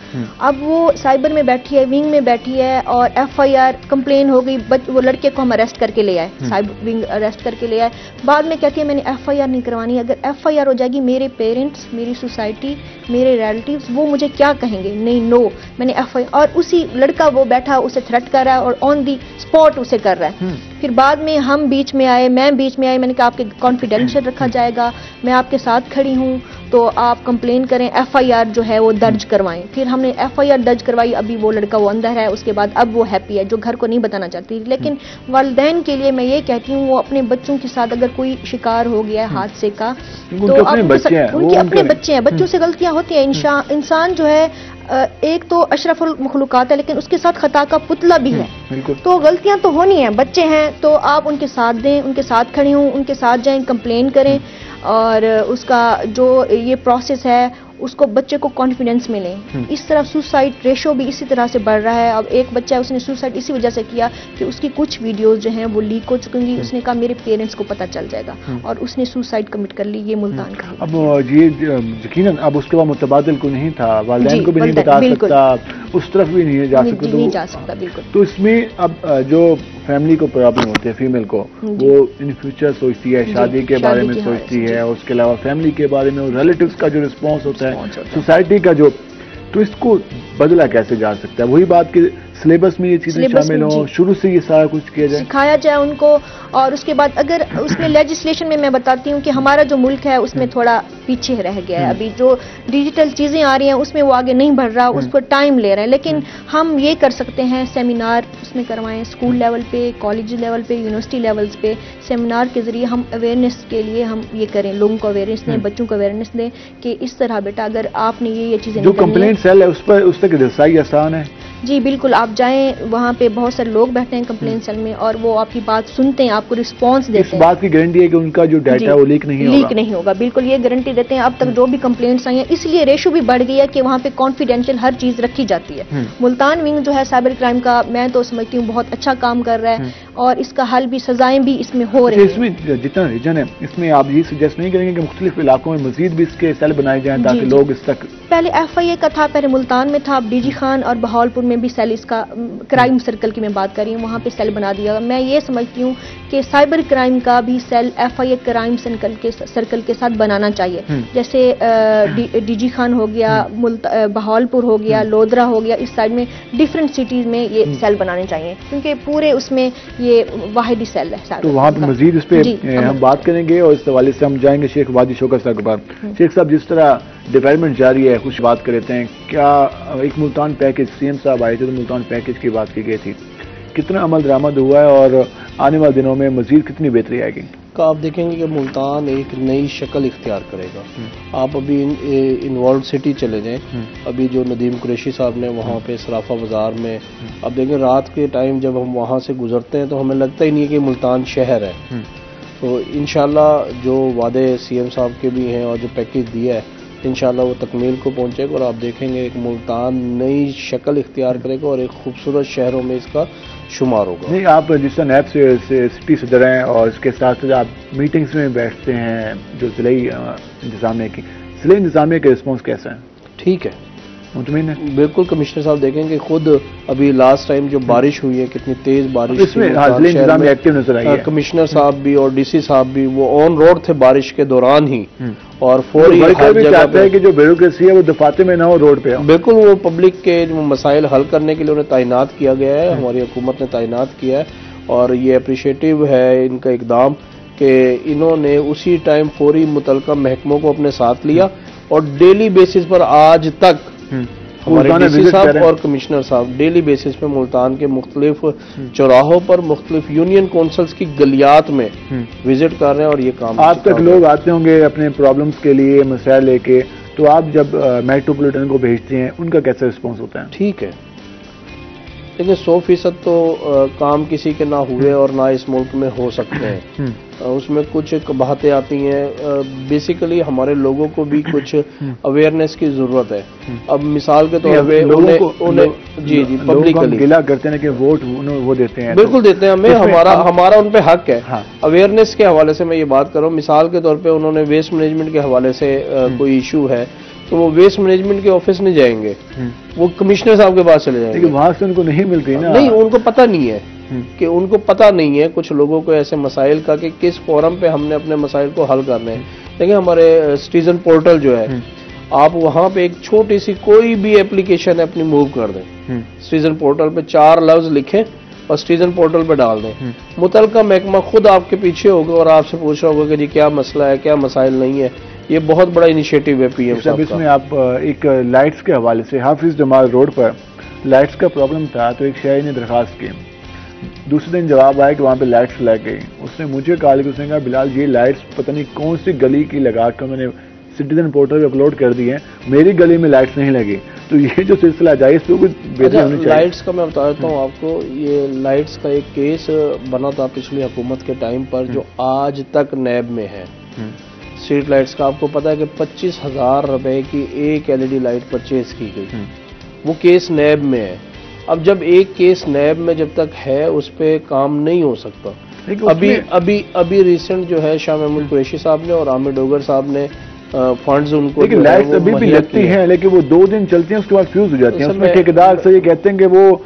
Speaker 8: अब वो साइबर में बैठी है, विंग में बैठी है और FIR कंप्लेन हो गई। वो लड़के को हम अरेस्ट करके ले आए, साइबर विंग अरेस्ट करके ले आए। बाद में कहती है मैंने FIR नहीं करवानी, अगर FIR हो जाएगी मेरे पेरेंट्स, मेरी सोसाइटी, मेरे रिलेटिव्स वो मुझे क्या कहेंगे। नहीं, नो, मैंने FIR। और उसी लड़का वो बैठा उसे थ्रेट कर रहा है और ऑन दी स्पॉट उसे कर रहा है। फिर बाद में हम बीच में आए, मैं बीच में आई, मैंने कहा आपके कॉन्फिडेंशियल रखा जाएगा, मैं आपके साथ खड़ी हूँ। तो आप कंप्लेन करें, FIR जो है वो दर्ज करवाएं। फिर हमने FIR दर्ज करवाई, अभी वो लड़का वो अंदर है, उसके बाद अब वो हैप्पी है, जो घर को नहीं बताना चाहती। लेकिन वालिदैन के लिए मैं ये कहती हूँ, वो अपने बच्चों के साथ अगर कोई शिकार हो गया है हादसे का, तो उनके अपने बच्चे हैं, बच्चों से गलतियां होती हैं। इंसान जो है एक तो अशरफुल मखलूकात है, लेकिन उसके साथ खता का पुतला भी है, तो गलतियां तो होनी है। बच्चे हैं तो आप उनके साथ दें, उनके साथ खड़े हों, उनके साथ जाएं, कंप्लेन करें, और उसका जो ये प्रोसेस है उसको बच्चे को कॉन्फिडेंस मिले। इस तरह सुसाइड रेशो भी इसी तरह से बढ़ रहा है। अब एक बच्चा है, उसने सुसाइड इसी वजह से किया कि उसकी कुछ वीडियोस जो हैं वो लीक हो चुकी। उसने कहा मेरे पेरेंट्स को पता चल जाएगा, और उसने सुसाइड कमिट कर ली। ये मुल्तान का है।
Speaker 1: अब ये यकीनन अब उसके बाद मुतबादिल को नहीं था, वालिदैन को भी नहीं बता सकता, उस तरफ भी नहीं जा सकता,
Speaker 8: नहीं जा सकता बिल्कुल।
Speaker 1: तो इसमें अब जो फैमिली को प्रॉब्लम होती है, फीमेल को, वो इन फ्यूचर सोचती है, शादी के बारे में सोचती है, उसके अलावा फैमिली के बारे में, और रिलेटिव्स का जो रिस्पॉन्स होता है, सोसाइटी का जो, तो इसको बदला कैसे जा सकता है? वही बात कि सिलेबस में ये चीजें शामिल हो, शुरू से ये सारा कुछ किया जाए,
Speaker 8: सिखाया जाए उनको। और उसके बाद अगर उसमें लेजिस्लेशन में मैं बताती हूँ कि हमारा जो मुल्क है उसमें थोड़ा पीछे रह गया है। अभी जो डिजिटल चीजें आ रही हैं उसमें वो आगे नहीं बढ़ रहा, उस पर टाइम ले रहे हैं। लेकिन हम ये कर सकते हैं, सेमिनार उसमें करवाएं, स्कूल लेवल पे, कॉलेज लेवल पे, यूनिवर्सिटी लेवल्स पे सेमिनार के जरिए हम अवेयरनेस के लिए हम ये करें, लोगों को अवेयरनेस दें, बच्चों को अवेयरनेस दें कि इस तरह बेटा अगर आपने ये चीजें
Speaker 1: जो कंप्लेंट सेल है उस तक रसाई आसान है।
Speaker 8: जी बिल्कुल, आप जाएं, वहाँ पे बहुत सारे लोग बैठे हैं कंप्लेंट सेल में, और वो आपकी बात सुनते हैं, आपको रिस्पांस देते हैं।
Speaker 1: इस बात की गारंटी है कि उनका जो डाटा है वो लीक नहीं
Speaker 8: होगा। बिल्कुल ये गारंटी देते हैं। अब तक जो भी कंप्लेंट्स आई हैं, इसलिए रेशो भी बढ़ गई है कि वहाँ पे कॉन्फिडेंशियल हर चीज रखी जाती है। मुल्तान विंग जो है साइबर क्राइम का, मैं तो समझती हूँ बहुत अच्छा काम कर रहा है, और इसका हल भी, सजाएं भी इसमें हो रही है।
Speaker 1: इसमें जितना रीजन है, इसमें आप ये सजेस्ट नहीं करेंगे कि मुख्तलिफ इलाकों में मजीद भी इसके सेल बनाए जाएं ताकि लोग इस तक?
Speaker 8: पहले FIA का था, पहले मुल्तान में था, अब DG खान और बहावलपुर में भी सेल, इसका क्राइम सर्कल की मैं बात कर रही हूँ, वहाँ पे सेल बना दिया। मैं ये समझती हूँ कि साइबर क्राइम का भी सेल FIA क्राइम सर्कल के साथ बनाना चाहिए। जैसे DG खान हो गया, बहावलपुर हो गया, लोधरा हो गया, इस साइड में डिफरेंट सिटीज में ये सेल बनाने चाहिए, क्योंकि पूरे उसमें ये वाहिदी सेल है।
Speaker 1: तो वहाँ पे मजीद इस पे हम बात करेंगे, और इस हवाले से हम जाएंगे शेख वादी शौकत साहब के पास। शेख साहब, जिस तरह डेवलपमेंट जारी है, कुछ बात कर लेते हैं। क्या एक मुल्तान पैकेज, CM साहब आए थे तो मुल्तान पैकेज की बात की गई थी, कितना अमल दरामद हुआ है, और आने वाले दिनों में मजीद कितनी बेहतरी आएगी?
Speaker 9: आप देखेंगे कि मुल्तान एक नई शक्ल इख्तियार करेगा। आप अभी इन्वॉल्व सिटी चले जाएं, अभी जो नदीम कुरैशी साहब ने वहाँ पे सराफा बाजार में, अब देखें रात के टाइम जब हम वहाँ से गुजरते हैं तो हमें लगता ही नहीं है कि मुल्तान शहर है। तो इंशाल्लाह जो वादे CM साहब के भी हैं और जो पैकेज दिया है, इंशाल्लाह वो तकमील को पहुंचेगा, और आप देखेंगे एक मुल्तान नई शक्ल इख्तियार करेगा और एक खूबसूरत शहरों में इसका शुमार होगा।
Speaker 1: नहीं, आप जिस तरह नैब से सिटी सदर हैं, और इसके साथ साथ आप मीटिंग्स में बैठते हैं, जो ज़िले इंतजामिया के रिस्पॉन्स कैसा है? ठीक है, मुतमईन है? बिल्कुल, कमिश्नर साहब देखेंगे खुद अभी लास्ट टाइम जो बारिश हुई है, कितनी तेज बारिश, इसमें एक्टिव नजर आई है। कमिश्नर साहब भी और DC साहब भी वो ऑन रोड थे बारिश के दौरान ही, और फौरी चाहते हैं कि जो ब्यूरोक्रेसी है वो दफाते में ना हो, रोड पे हो। बिल्कुल, वो पब्लिक के जो मसाइल हल करने के लिए उन्हें तैनात किया गया है, हमारी हुकूमत ने तैनात किया है, और ये अप्रिशिएटिव है इनका इकदाम कि इन्होंने उसी टाइम फौरी मुतलका महकमों को अपने साथ लिया, और डेली बेसिस पर आज तक हमारे DC साहब और कमिश्नर साहब डेली बेसिस पे मुल्तान के मुख्तलिफ चौराहों पर, मुख्तलिफ यूनियन काउंसिल्स की गलियात में विजिट कर रहे हैं, और ये काम आप तक लोग आते होंगे अपने प्रॉब्लम्स के लिए, मसाइल लेके, तो आप जब मेट्रोपॉलिटन को भेजते हैं, उनका कैसा रिस्पॉन्स होता है? ठीक है, देखिए 100% तो काम किसी के ना हुए और ना इस मुल्क में हो सकते हैं, उसमें कुछ बातें आती हैं। बेसिकली हमारे लोगों को भी कुछ अवेयरनेस की जरूरत है। अब मिसाल के तौर पे उन्हें जी पब्लिकली गिला करते हैं कि वोट वो देते हैं, बिल्कुल देते हैं, हमें हमारा उन पे हक है। अवेयरनेस के हवाले से मैं ये बात कर रहा हूँ, मिसाल के तौर पे उन्होंने वेस्ट मैनेजमेंट के हवाले से कोई इशू है, तो वो वेस्ट मैनेजमेंट के ऑफिस नहीं जाएंगे, वो कमिश्नर साहब के पास चले जाएंगे। लेकिन वहां से उनको नहीं मिलती ना, नहीं, उनको पता नहीं है कि उनको पता नहीं है कुछ लोगों को ऐसे मसाइल का कि किस फोरम पे हमने अपने मसाइल को हल करने हैं। देखिए हमारे सिटीजन पोर्टल जो है, आप वहां पे एक छोटी सी कोई भी एप्लीकेशन अपनी मूव कर दें, सिटीजन पोर्टल पे 4 लफ्ज लिखें और सिटीजन पोर्टल पे डाल दें, मुतलका महकमा खुद आपके पीछे होगा और आपसे पूछ रहा होगा कि जी क्या मसला है, क्या मसाइल नहीं है,
Speaker 9: ये बहुत बड़ा इनिशिएटिव है पीएम साहब का।
Speaker 1: इसमें आप एक लाइट्स के हवाले से हाफिज जमाल रोड पर लाइट्स का प्रॉब्लम था, तो एक शहरी ने दरखास्त की, दूसरे दिन जवाब आया कि वहाँ पे लाइट्स लग गई। उसने मुझे कहा कि उसने कहा बिलाल ये लाइट्स पता नहीं कौन सी गली की लगा कर मैंने सिटीजन पोर्टल पे अपलोड कर दी है, मेरी गली में लाइट्स नहीं लगी। तो ये जो सिलसिला जाए इस पर कुछ बेहतर होनी चाहिए।
Speaker 9: लाइट्स का मैं बता देता हूँ आपको, ये लाइट्स का एक केस बना था पिछली हुकूमत के टाइम पर जो आज तक नैब में है। स्ट्रीट लाइट्स का आपको पता है कि 25,000 रुपए की एक LED लाइट परचेज की गई, वो केस नैब में है। अब जब एक केस नैब में जब तक है उस पर काम नहीं हो सकता। अभी रिसेंट जो है शाह महमूद कुरैशी साहब ने और आमिर डोगर साहब ने फंड्स उनको,
Speaker 1: लेकिन लाइट्स अभी भी लगती हैं, लेकिन वो 2 दिन चलती हैं उसके बाद फ्यूज हो जाती हैं। उसमें ठेकेदार से ये कहते हैं कि वो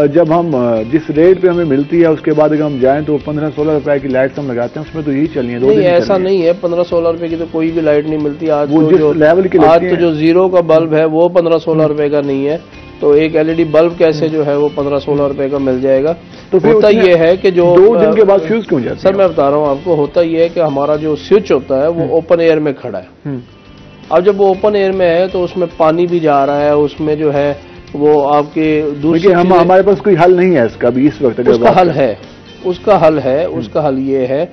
Speaker 1: जब हम जिस रेट पे हमें मिलती है उसके बाद अगर हम जाएं तो 15-16 रुपए की लाइट्स हम लगाते हैं, उसमें तो यही चलनी है। 2 दिन
Speaker 9: ऐसा नहीं है, 15-16 रुपए की तो कोई भी लाइट नहीं मिलती आज।
Speaker 1: वो जिस लेवल की
Speaker 9: आज तो जो 0 का बल्ब है वो 15-16 रुपए का नहीं है, तो एक LED बल्ब कैसे जो है वो 15-16 रुपए का मिल जाएगा। तो होता ये है कि जो
Speaker 1: 2 दिन के बाद फ्यूज क्यों जाता है?
Speaker 9: सर मैं बता रहा हूँ आपको, होता ये है कि हमारा जो स्विच होता है वो ओपन एयर में खड़ा है। अब जब वो ओपन एयर में है तो उसमें पानी भी जा रहा है, उसमें जो है वो आपके दूसरी
Speaker 1: हमारे पास कोई हल नहीं है इसका भी इस वक्त।
Speaker 9: उसका हल ये है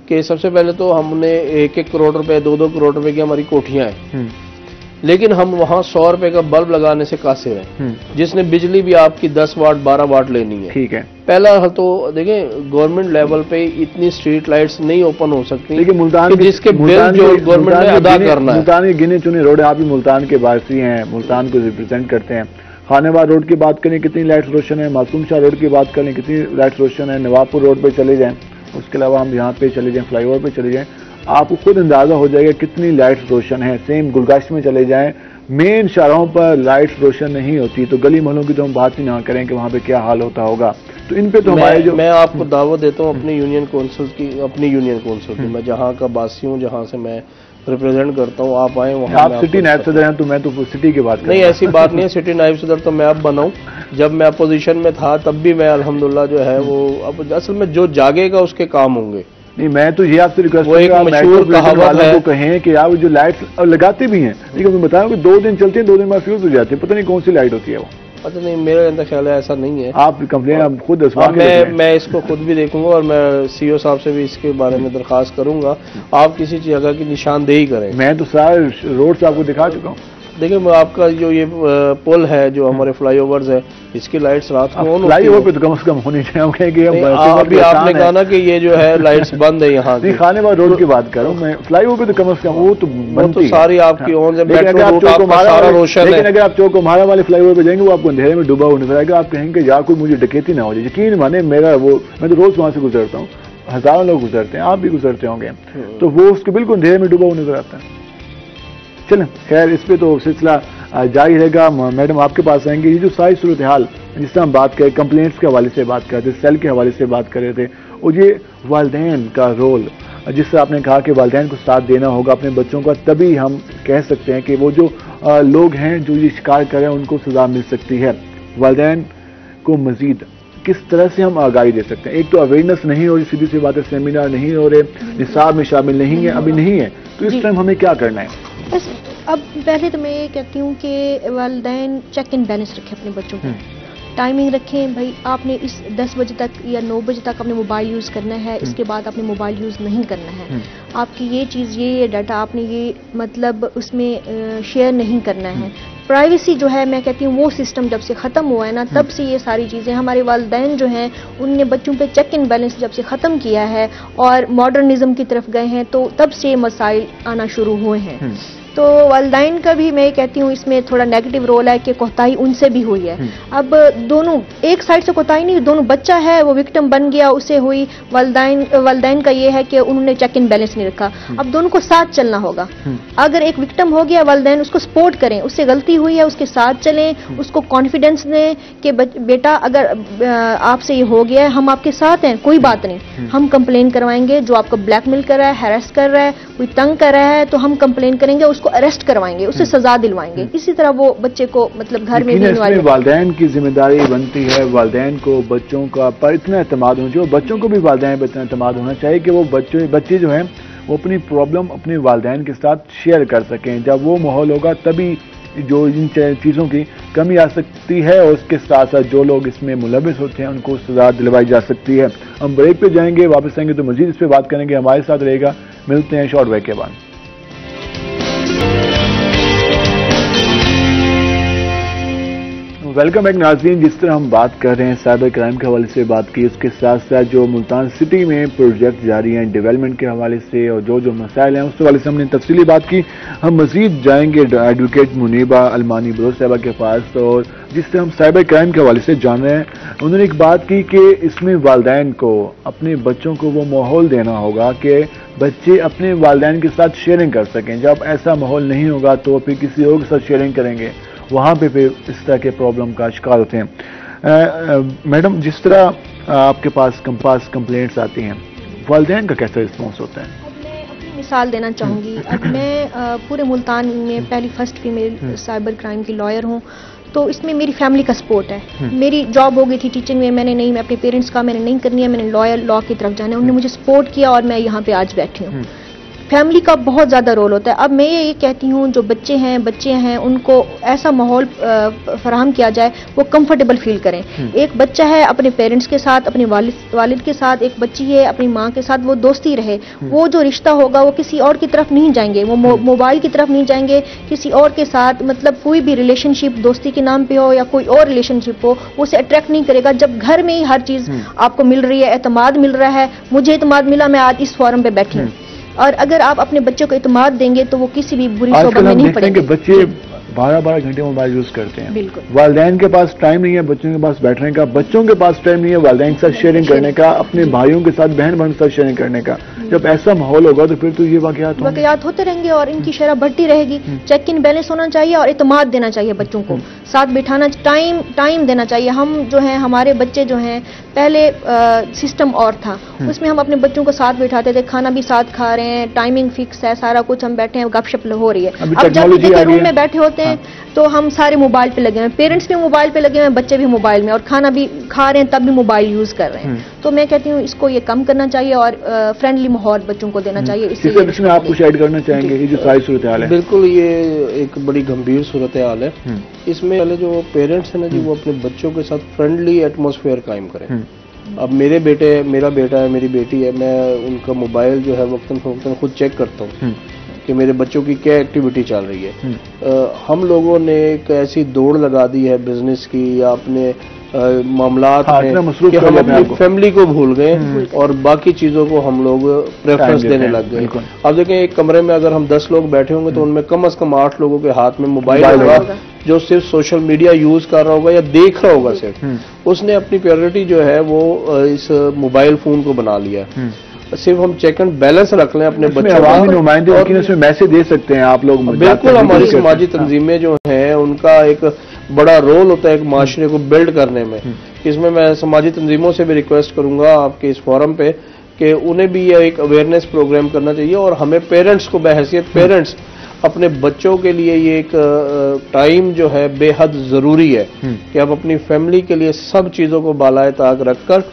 Speaker 9: कि सबसे पहले तो हमने 1-1 करोड़ रुपए 2-2 करोड़ रुपए की हमारी कोठियां हैं, लेकिन हम वहां 100 रुपए का बल्ब लगाने से कासिर हैं, जिसने बिजली भी आपकी 10 वाट 12 वाट लेनी है।
Speaker 1: ठीक है,
Speaker 9: पहला हल तो देखें गवर्नमेंट लेवल पे इतनी स्ट्रीट लाइट्स नहीं ओपन हो सकती,
Speaker 1: लेकिन मुल्तान
Speaker 9: जिसके बिल जो गवर्नमेंट ने अदा करना है।
Speaker 1: मुल्तान के गिने चुने रोड, आप भी मुल्तान के वासी हैं, मुल्तान को रिप्रेजेंट करते हैं। खानेवाल रोड की बात करें कितनी लाइट्स रोशन है, मासूम शाह रोड की बात करें कितनी लाइट्स रोशन है, नवाबपुर रोड पे चले जाएं, उसके अलावा हम यहाँ पे चले जाएं, फ्लाईओवर पे चले जाएं, आपको खुद अंदाजा हो जाएगा कितनी लाइट्स रोशन है। सेम गुलगश्त में चले जाएं, मेन शाहराहों पर लाइट्स रोशन नहीं होती, तो गली मोहल्लों की तो हम बात ही ना करें कि वहाँ पे क्या हाल होता होगा। तो इन पे तो हमारे जो
Speaker 9: मैं आपको दावत देता हूँ अपनी यूनियन काउंसिल की, मैं जहाँ का बासी हूँ, जहाँ से मैं रिप्रेजेंट करता हूँ, आप आए वहाँ।
Speaker 1: आप सिटी नायब सदर हैं तो मैं तो सिटी की बात
Speaker 9: नहीं, ऐसी बात नहीं है। सिटी नायब सदर तो मैं अब बनाऊँ, जब मैं अपोजिशन में था तब भी मैं अल्हम्दुलिल्लाह जो है वो अब असल में जो जागेगा उसके काम होंगे।
Speaker 1: नहीं, मैं तो ये आपसे रिक्वेस्ट वालों को कहें कि आप जो लाइट्स लगाते भी हैं, लेकिन मैं बताऊं कि 2 दिन चलती है, 2 दिन बाद फ्यूज हो जाती है, पता नहीं कौन सी लाइट होती है वो।
Speaker 9: अच्छा नहीं, मेरा अंदर ख्याल है ऐसा नहीं है।
Speaker 1: आप कंप्लेन आप खुद
Speaker 9: मैं इसको खुद भी देखूंगा और मैं CEO साहब से भी इसके बारे में दरखास्त करूंगा, आप किसी जगह की निशानदेही करें।
Speaker 1: मैं तो सारे रोड से आपको दिखा चुका हूँ।
Speaker 9: देखिए मैं आपका जो ये पुल है जो हमारे फ्लाईओवर्स है, इसकी लाइट्स रात को ऑन
Speaker 1: फ्लाईओवर पे तो कम से कम होनी चाहिए।
Speaker 9: अभी आपने कहा ना कि ये जो है लाइट्स बंद है यहाँ की।
Speaker 1: खानेवाल रोड की बात करूँ मैं, फ्लाईओवर पे तो कम से कम वो तो
Speaker 9: सारी आपकी ऑन है, मेट्रो रूट आपका सारा रोशन है।
Speaker 1: लेकिन अगर आप चौक हमारा वाले फ्लाईओवर पे जाएंगे वो आपको अंधेरे में डूबा हुआ नजर आएगा, आप कहेंगे या कोई मुझे डकैती ना हो जाए। यकीन माने मेरा वो, मैं तो रोज वहां से गुजरता हूँ, हजारों लोग गुजरते हैं, आप भी गुजरते होंगे, तो वो उसके बिल्कुल अंधेरे में डूबा हुआ नजर आता है। चलें खैर, इस पे तो सिलसिला जारी रहेगा। मैडम आपके पास आएंगे। ये जो सारी सूरत हाल जिससे हम बात करें, कंप्लेंट्स के हवाले से बात कर रहे थे, सेल के हवाले से बात कर रहे थे, और ये वालिदैन का रोल जिससे आपने कहा कि वालिदैन को साथ देना होगा अपने बच्चों का, तभी हम कह सकते हैं कि वो जो लोग हैं जो ये शिकार करें उनको सजा मिल सकती है। वालिदैन को मजीद किस तरह से हम आगाही दे सकते हैं? एक तो अवेयरनेस नहीं हो रही, सीधी सी बात है, सेमिनार नहीं हो रहे, निसाब में शामिल नहीं है, अभी नहीं है, तो इस टाइम हमें क्या करना है?
Speaker 8: बस अब पहले तो मैं ये कहती हूँ कि वालिदैन चेक एंड बैलेंस रखें अपने बच्चों को, टाइमिंग रखें। भाई आपने इस 10 बजे तक या 9 बजे तक आपने मोबाइल यूज़ करना है, इसके बाद आपने मोबाइल यूज़ नहीं करना है। आपकी ये चीज़, ये डाटा आपने ये मतलब उसमें शेयर नहीं करना है। प्राइवेसी जो है मैं कहती हूँ वो सिस्टम जब से ख़त्म हुआ है ना, तब से ये सारी चीज़ें हमारे वालिदैन जो हैं उनने बच्चों पे चेक एंड बैलेंस जब से ख़त्म किया है और मॉडर्निज्म की तरफ गए हैं, तो तब से मसाइल आना शुरू हुए हैं। तो वालिदैन का भी मैं कहती हूँ इसमें थोड़ा नेगेटिव रोल है कि कोताही उनसे भी हुई है। अब दोनों, एक साइड से कोताही नहीं, दोनों, बच्चा है वो विक्टिम बन गया, उसे हुई, वालिदैन का ये है कि उन्होंने चेक एंड बैलेंस नहीं रखा। अब दोनों को साथ चलना होगा। अगर एक विक्टिम हो गया, वालिदैन उसको सपोर्ट करें, उससे गलती हुई है उसके साथ चलें, उसको कॉन्फिडेंस दें कि बेटा अगर आपसे ये हो गया है, हम आपके साथ हैं, कोई बात नहीं, हम कंप्लेन करवाएंगे, जो आपको ब्लैकमेल कर रहा है, हैरेस कर रहा है, कोई तंग कर रहा है, तो हम कंप्लेन करेंगे, उसको अरेस्ट करवाएंगे, उससे सजा दिलवाएंगे। इसी तरह वो बच्चे को मतलब घर में
Speaker 1: ही वालिदैन की जिम्मेदारी बनती है, वालिदैन को बच्चों का पर इतना एतमाद होना चाहिए, बच्चों को भी वालिदैन पर इतना एतमाद होना चाहिए कि वो बच्चे जो हैं वो अपनी प्रॉब्लम अपने वालिदैन के साथ शेयर कर सकें। जब वो माहौल होगा तभी जो इन चीज़ों की कमी आ सकती है और उसके साथ साथ जो लोग इसमें मुलविस होते हैं उनको सजा दिलवाई जा सकती है। हम ब्रेक पे जाएंगे, वापस आएंगे तो मजीद इस पर बात करेंगे। हमारे साथ रहेगा, मिलते हैं शॉर्ट ब्रेक के बाद। वेलकम बैक नाज़रीन। जिस तरह हम बात कर रहे हैं साइबर क्राइम के हवाले से बात की, उसके साथ साथ जो मुल्तान सिटी में प्रोजेक्ट जारी हैं डेवलपमेंट के हवाले से और जो जो मसाइल हैं उस हवाले से हमने तफसीली बात की। हम मजीद जाएंगे एडवोकेट मुनीबा अलमानी बलोच साहबा के पास। और जिस तरह हम साइबर क्राइम के हवाले से जान रहे हैं, उन्होंने एक बात की कि इसमें वालिदैन को अपने बच्चों को वो माहौल देना होगा कि बच्चे अपने वालिदैन के साथ शेयरिंग कर सकें। जब ऐसा माहौल नहीं होगा तो फिर किसी और के साथ शेयरिंग करेंगे, वहाँ पे फिर इस तरह के प्रॉब्लम का शिकार होते हैं। मैडम, जिस तरह आपके पास कंप्लेंट्स आती हैं, वालिदैन का कैसा रिस्पॉन्स होता है?
Speaker 8: मैं अपनी मिसाल देना चाहूँगी। अब मैं पूरे मुल्तान में पहली फर्स्ट फीमेल साइबर क्राइम की लॉयर हूँ, तो इसमें मेरी फैमिली का सपोर्ट है। मेरी जॉब हो गई थी टीचिंग में, मैं अपने पेरेंट्स का मैंने नहीं करनी है, मैंने लॉ की तरफ जाना है। उन्होंने मुझे सपोर्ट किया और मैं यहाँ पे आज बैठी हूँ। फैमिली का बहुत ज़्यादा रोल होता है। अब मैं ये कहती हूँ जो बच्चे हैं उनको ऐसा माहौल फराहम किया जाए वो कंफर्टेबल फील करें। एक बच्चा है अपने पेरेंट्स के साथ, अपने वालिद के साथ, एक बच्ची है अपनी माँ के साथ, वो दोस्ती रहे। वो जो रिश्ता होगा वो किसी और की तरफ नहीं जाएंगे, वो मोबाइल की तरफ नहीं जाएंगे, किसी और के साथ मतलब कोई भी रिलेशनशिप दोस्ती के नाम पे हो या कोई और रिलेशनशिप हो, वो उसे अट्रैक्ट नहीं करेगा। जब घर में ही हर चीज़ आपको मिल रही है, एतमाद मिल रहा है, मुझे एतमाद मिला, मैं आज इस फोरम पे बैठी हूँ। और अगर आप अपने बच्चों को इत्मीनान देंगे तो वो किसी भी बुरी सोबत में नहीं पड़ेंगे।
Speaker 1: बच्चे 12-12 घंटे मोबाइल यूज करते हैं।
Speaker 8: बिल्कुल।
Speaker 1: वालिदैन के पास टाइम नहीं है बच्चों के पास बैठने का, बच्चों के पास टाइम नहीं है वालिदैन के साथ शेयरिंग करने का, अपने भाइयों के साथ, बहन भाइयों के साथ शेयरिंग करने का। जब ऐसा माहौल होगा तो फिर तो ये वाकयात
Speaker 8: होते रहेंगे और इनकी शरह बढ़ती रहेगी। चेक इन बैलेंस होना चाहिए और इत्मीनान देना चाहिए बच्चों को, साथ बिठाना, टाइम देना चाहिए। हम जो हैं, हमारे बच्चे जो हैं, पहले सिस्टम और था, उसमें हम अपने बच्चों को साथ बिठाते थे, खाना भी साथ खा रहे हैं, टाइमिंग फिक्स है, सारा कुछ, हम बैठे हैं, गपशप हो रही है। अब जब किसी रूम में बैठे होते हैं तो हम सारे मोबाइल पे लगे हुए हैं, पेरेंट्स भी मोबाइल पे लगे हुए हैं, बच्चे भी मोबाइल में, और खाना भी खा रहे हैं तब भी मोबाइल यूज कर रहे हैं। तो मैं कहती हूँ इसको ये कम करना चाहिए और फ्रेंडली माहौल बच्चों को देना चाहिए।
Speaker 1: इसमें आप कुछ ऐड करना चाहेंगे? ये जो सारी सूरत हाल है,
Speaker 9: बिल्कुल ये एक बड़ी गंभीर सूरत हाल है। इसमें पहले जो पेरेंट्स है ना जी, वो अपने बच्चों के साथ फ्रेंडली एटमॉस्फेयर कायम करें। अब मेरा बेटा है, मेरी बेटी है, मैं उनका मोबाइल जो है वक्तन फवक्तन खुद चेक करता हूँ कि मेरे बच्चों की क्या एक्टिविटी चल रही है। हम लोगों ने एक ऐसी दौड़ लगा दी है बिजनेस की या अपने मामलात में कि हम अपनी फैमिली को भूल गए और बाकी चीजों को हम लोग प्रेफरेंस देने लग गए। अब देखें, एक कमरे में अगर हम 10 लोग बैठे होंगे तो उनमें कम से कम 8 लोगों के हाथ में मोबाइल होगा, जो सिर्फ सोशल मीडिया यूज कर रहा होगा या देख रहा होगा सिर्फ। उसने अपनी प्रायोरिटी जो है वो इस मोबाइल फोन को बना लिया। सिर्फ हम चेक एंड बैलेंस रख लें अपने बच्चों का,
Speaker 1: नुमाइंदे उसमें मैसेज दे सकते हैं आप लोग।
Speaker 9: बिल्कुल, हमारी समाजी तंजीमें जो हैं उनका एक बड़ा रोल होता है एक माशरे को बिल्ड करने में। इसमें मैं समाजी तंजीमों से भी रिक्वेस्ट करूंगा आपके इस फोरम पे कि उन्हें भी यह एक अवेयरनेस प्रोग्राम करना चाहिए और हमें पेरेंट्स को बहैसियत पेरेंट्स अपने बच्चों के लिए ये एक टाइम जो है बेहद जरूरी है कि आप अपनी फैमिली के लिए सब चीजों को बालाए ताक रखकर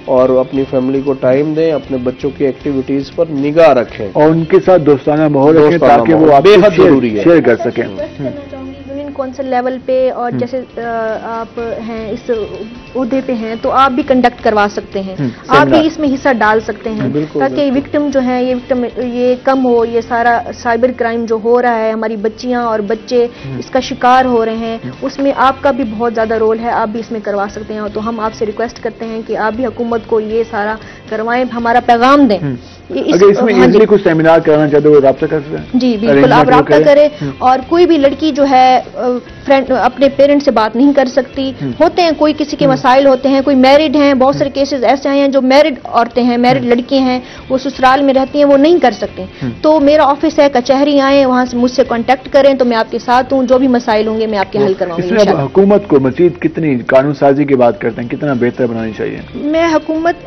Speaker 9: और अपनी फैमिली को टाइम दें, अपने बच्चों की एक्टिविटीज पर निगाह रखें
Speaker 1: और उनके साथ दोस्ताना माहौल रखें ताकि वो आप
Speaker 9: बेहद जरूरी है
Speaker 1: शेयर कर सकें।
Speaker 8: यूनियन काउंसिल लेवल पे और जैसे आप हैं इस ओहदे पे हैं तो आप भी कंडक्ट करवा सकते हैं, आप भी इसमें हिस्सा डाल सकते हैं ताकि विक्टिम जो है ये कम हो। ये सारा साइबर क्राइम जो हो रहा है, हमारी बच्चियां और बच्चे इसका शिकार हो रहे हैं, उसमें आपका भी बहुत ज्यादा रोल है, आप भी इसमें करवा सकते हैं। तो हम आपसे रिक्वेस्ट करते हैं कि आप भी हुकूमत को ये सारा करवाएं, हमारा पैगाम दें।
Speaker 1: अगर इसमें इजीली कुछ सेमिनार कराना चाहते हो राब्ता कर सकते हैं?
Speaker 8: जी बिल्कुल, आप राब्ता करें। और कोई भी लड़की जो है फ्रेंड अपने पेरेंट्स से बात नहीं कर सकती, होते हैं कोई किसी के मसाइल होते हैं, कोई मैरिड हैं, बहुत सारे केसेस ऐसे आए हैं जो मैरिड औरतें हैं, मैरिड लड़कियां हैं, वो ससुराल में रहती हैं, वो नहीं कर सकते। तो मेरा ऑफिस है, कचहरी आए, वहां से मुझसे कांटेक्ट करें तो मैं आपके साथ हूँ, जो भी मसाइल होंगे मैं आपके हल करवाऊंगी।
Speaker 1: हुकूमत को मजीद कितनी कानून साजी की बात करते हैं, कितना बेहतर बनानी चाहिए?
Speaker 8: मैं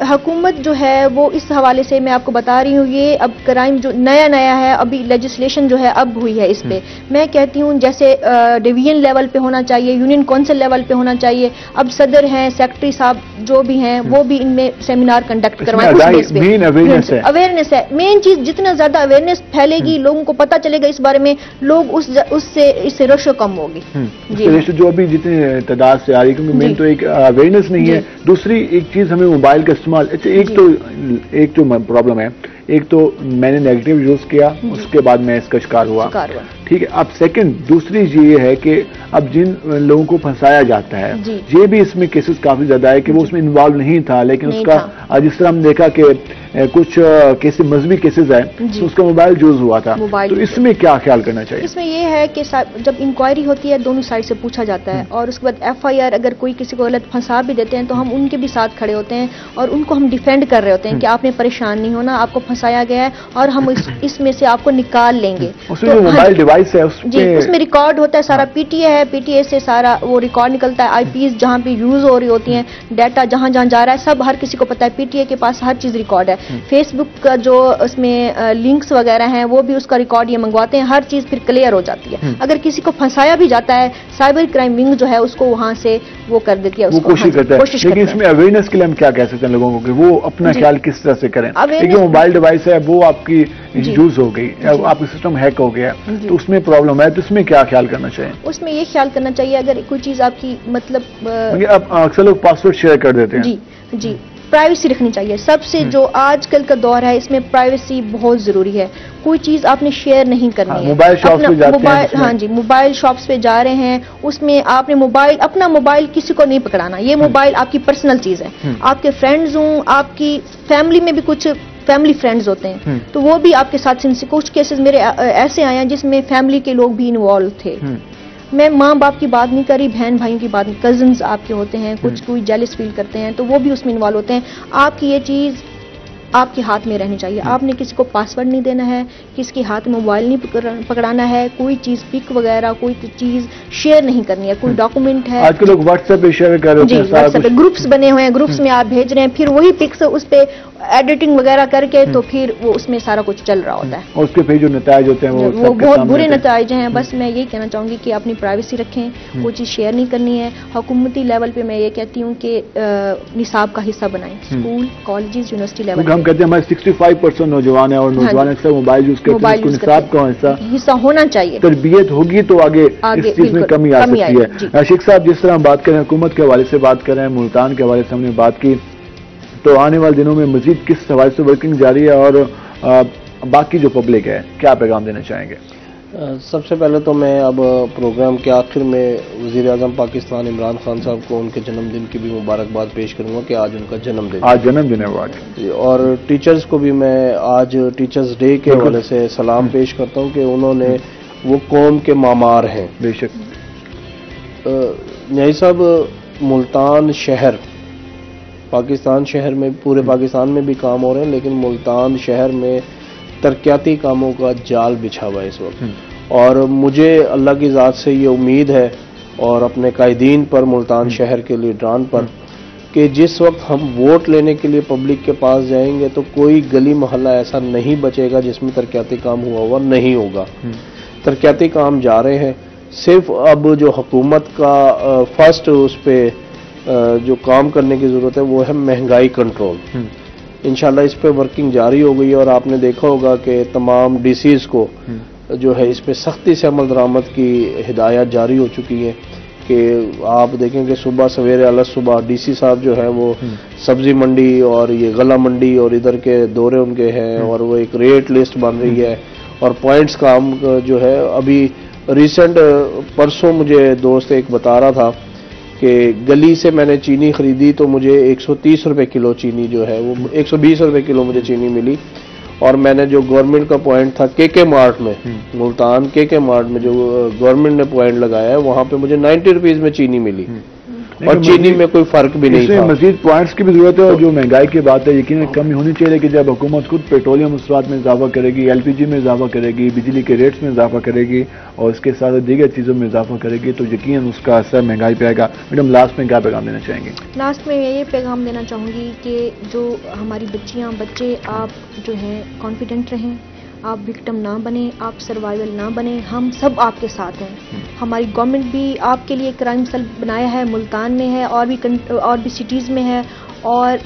Speaker 8: हुकूमत जो है वो इस हवाले से मैं आपको बता बता रही हूँ, ये अब क्राइम जो नया है, अभी लेजिस्लेशन जो है अब हुई है इस पे। मैं कहती हूँ जैसे डिवीजन लेवल पे होना चाहिए, यूनियन काउंसिल लेवल पे होना चाहिए। अब सदर हैं, सेक्रेटरी साहब जो भी हैं, वो भी इनमें सेमिनार कंडक्ट करवाएं। अवेयरनेस है मेन चीज। जितना ज्यादा अवेयरनेस फैलेगी, लोगों को पता चलेगा इस बारे में, लोग इससे रशो कम होगी।
Speaker 1: जी जो अभी जितनी तादाद से आ रही है, क्योंकि मेन तो एक अवेयरनेस नहीं है, दूसरी एक चीज हमें मोबाइल का इस्तेमाल। एक तो प्रॉब्लम है, एक तो मैंने नेगेटिव यूज किया, उसके बाद मैं इसका शिकार हुआ, ठीक है। अब सेकंड दूसरी चीज ये है कि अब जिन लोगों को फंसाया जाता है, ये भी इसमें केसेस काफी ज्यादा है कि वो उसमें इन्वॉल्व नहीं था, लेकिन उसका जिस तरह हम देखा कि कुछ केसेस मजहबी केसेस है, तो उसका मोबाइल यूज हुआ था। तो इसमें क्या ख्याल करना चाहिए?
Speaker 8: इसमें यह है कि जब इंक्वायरी होती है, दोनों साइड से पूछा जाता है, और उसके बाद FIR अगर कोई किसी को गलत फंसा भी देते हैं, तो हम उनके भी साथ खड़े होते हैं और उनको हम डिफेंड कर रहे होते हैं कि आपने परेशान नहीं होना, आपको फंसाया गया है और हम इसमें से आपको निकाल लेंगे।
Speaker 1: तो मोबाइल डिवाइस है
Speaker 8: उसमें रिकॉर्ड होता है सारा। PTA है, PTA से सारा वो रिकॉर्ड निकलता है। IPs जहाँ पे यूज हो रही होती हैं, डाटा जहाँ जा रहा है, सब हर किसी को पता है। PTA के पास हर चीज रिकॉर्ड है। फेसबुक का जो उसमें लिंक्स वगैरह हैं, वो भी उसका रिकॉर्ड ये मंगवाते हैं, हर चीज फिर क्लियर हो जाती है। अगर किसी को फंसाया भी जाता है, साइबर क्राइम विंग जो है उसको वहां से वो कर देती है,
Speaker 1: वो कोशिश करता है। लेकिन इसमें अवेयरनेस के लिए हम क्या कह सकते हैं लोगों को कि वो अपना ख्याल किस तरह से करें? एक मोबाइल डिवाइस है, वो आपकी यूज हो गई, आपका सिस्टम हैक हो गया, तो उसमें प्रॉब्लम है, तो इसमें क्या ख्याल करना चाहिए?
Speaker 8: उसमें ये ख्याल करना चाहिए, अगर कोई चीज आपकी मतलब
Speaker 1: अक्सर लोग पासवर्ड शेयर कर देते हैं।
Speaker 8: जी प्राइवेसी रखनी चाहिए। सबसे जो आजकल का दौर है, इसमें प्राइवेसी बहुत जरूरी है। कोई चीज आपने शेयर नहीं करनी है।
Speaker 1: मोबाइल शॉप्स पे जाते हैं,
Speaker 8: हाँ जी, मोबाइल शॉप्स पे जा रहे हैं, उसमें आपने अपना मोबाइल किसी को नहीं पकड़ाना। ये मोबाइल आपकी पर्सनल चीज है। आपके फ्रेंड्स हों, आपकी फैमिली में भी कुछ फैमिली फ्रेंड्स होते हैं, तो वो भी आपके साथ कुछ केसेस मेरे ऐसे आए हैं जिसमें फैमिली के लोग भी इन्वॉल्व थे। मैं माँ बाप की बात नहीं कर रही, बहन भाइयों की बात, कजिन्स आपके होते हैं, कुछ कोई जेलस फील करते हैं, तो वो भी उसमें इन्वॉल्व होते हैं। आपकी ये चीज आपके हाथ में रहनी चाहिए। आपने किसी को पासवर्ड नहीं देना है, किसी के हाथ में मोबाइल नहीं पकड़ाना है, कोई चीज पिक वगैरह कोई चीज शेयर नहीं करनी है। कोई डॉक्यूमेंट है,
Speaker 1: आजकल लोग व्हाट्सएप पे शेयर कर रहे हैं,
Speaker 8: व्हाट्सएप पे ग्रुप्स बने हुए हैं, ग्रुप्स में आप भेज रहे हैं, फिर वही पिक्स उस पे एडिटिंग वगैरह करके, तो फिर वो उसमें सारा कुछ चल रहा होता है,
Speaker 1: और उसके फिर जो नताइज होते हैं
Speaker 8: वो बहुत बुरे नताइज हैं। बस मैं ये कहना चाहूंगी कि अपनी प्राइवेसी रखें, कोई चीज शेयर नहीं करनी है। हुकूमती लेवल पे मैं ये कहती हूँ कि निसाब का हिस्सा बनाएं, स्कूल, कॉलेजेस, यूनिवर्सिटी लेवल।
Speaker 1: हम कहते हैं हमारे 65% नौजवान है, और नौजवान अक्सर मोबाइल यूज करते हैं, उसको निसाब का
Speaker 8: हिस्सा होना चाहिए।
Speaker 1: तरबियत होगी तो आगे इस चीज में कमी आ सकती है। शेख साहब, जिस तरह हम बात करें, हुकूमत के हवाले से बात कर रहे हैं, मुल्तान के हवाले से हमने बात की, तो आने वाले दिनों में मजीद किस हवाले से वर्किंग जारी है, और बाकी जो पब्लिक है क्या पैगाम देना चाहेंगे?
Speaker 9: सबसे पहले तो मैं अब प्रोग्राम के आखिर में वज़ीर-ए-आज़म पाकिस्तान इमरान खान साहब को उनके जन्मदिन की भी मुबारकबाद पेश करूंगा कि आज उनका जन्मदिन,
Speaker 1: आज जन्मदिन है वो आज।
Speaker 9: और टीचर्स को भी मैं आज टीचर्स डे के हवाले से सलाम पेश करता हूं कि उन्होंने वो कौम के मामार हैं।
Speaker 1: बेशक
Speaker 9: न्याई साहब, मुल्तान शहर, पाकिस्तान शहर में, पूरे पाकिस्तान में भी काम हो रहे हैं, लेकिन मुल्तान शहर में तरक्याती कामों का जाल बिछा हुआ है इस वक्त, और मुझे अल्लाह की ज़ात से ये उम्मीद है और अपने कायदीन पर, मुल्तान शहर के लीडरान पर, कि जिस वक्त हम वोट लेने के लिए पब्लिक के पास जाएंगे तो कोई गली मोहल्ला ऐसा नहीं बचेगा जिसमें तरक्याती काम हुआ नहीं होगा। तरक्याती काम जा रहे हैं। सिर्फ अब जो हुकूमत का फर्स्ट उस पर जो काम करने की ज़रूरत है वो है महंगाई कंट्रोल। इंशाल्लाह इस पे वर्किंग जारी हो गई है, और आपने देखा होगा कि तमाम DCs को जो है इस पे सख्ती से अमल दरामद की हिदायत जारी हो चुकी है कि आप देखेंगे सुबह सवेरे अलग सुबह DC साहब जो है वो सब्जी मंडी और ये गला मंडी और इधर के दौरे उनके हैं, और वो एक रेट लिस्ट बन रही है, और पॉइंट्स काम जो है अभी रिसेंट परसों मुझे दोस्त एक बता रहा था कि गली से मैंने चीनी खरीदी तो मुझे 130 रुपए किलो चीनी जो है वो 120 रुपए किलो मुझे चीनी मिली, और मैंने जो गवर्नमेंट का पॉइंट था KK मार्ट में, मुल्तान KK मार्ट में जो गवर्नमेंट ने पॉइंट लगाया है, वहां पे मुझे 90 रुपीज में चीनी मिली। और चीनी में कोई फर्क भी नहीं था।
Speaker 1: मजीद पॉइंट्स की भी जरूरत है, और जो महंगाई की बात है यकीन कमी होनी चाहिए कि जब हुकूमत खुद पेट्रोलियम मसरूआत में इजाफा करेगी, LPG में इजाफा करेगी, बिजली के रेट्स में इजाफा करेगी और इसके साथ दीगर चीज़ों में इजाफा करेगी तो यकीन उसका असर महंगाई पे आएगा। मैडम लास्ट में क्या पैगाम देना चाहेंगे?
Speaker 8: लास्ट में ये पैगाम देना चाहूँगी कि जो हमारी बच्चियाँ बच्चे, आप जो हैं कॉन्फिडेंट रहें, आप विक्टिम ना बने, आप सर्वाइवल ना बने, हम सब आपके साथ हैं। हमारी गवर्नमेंट भी आपके लिए क्राइम सेल बनाया है, मुल्तान में है और भी सिटीज़ में है, और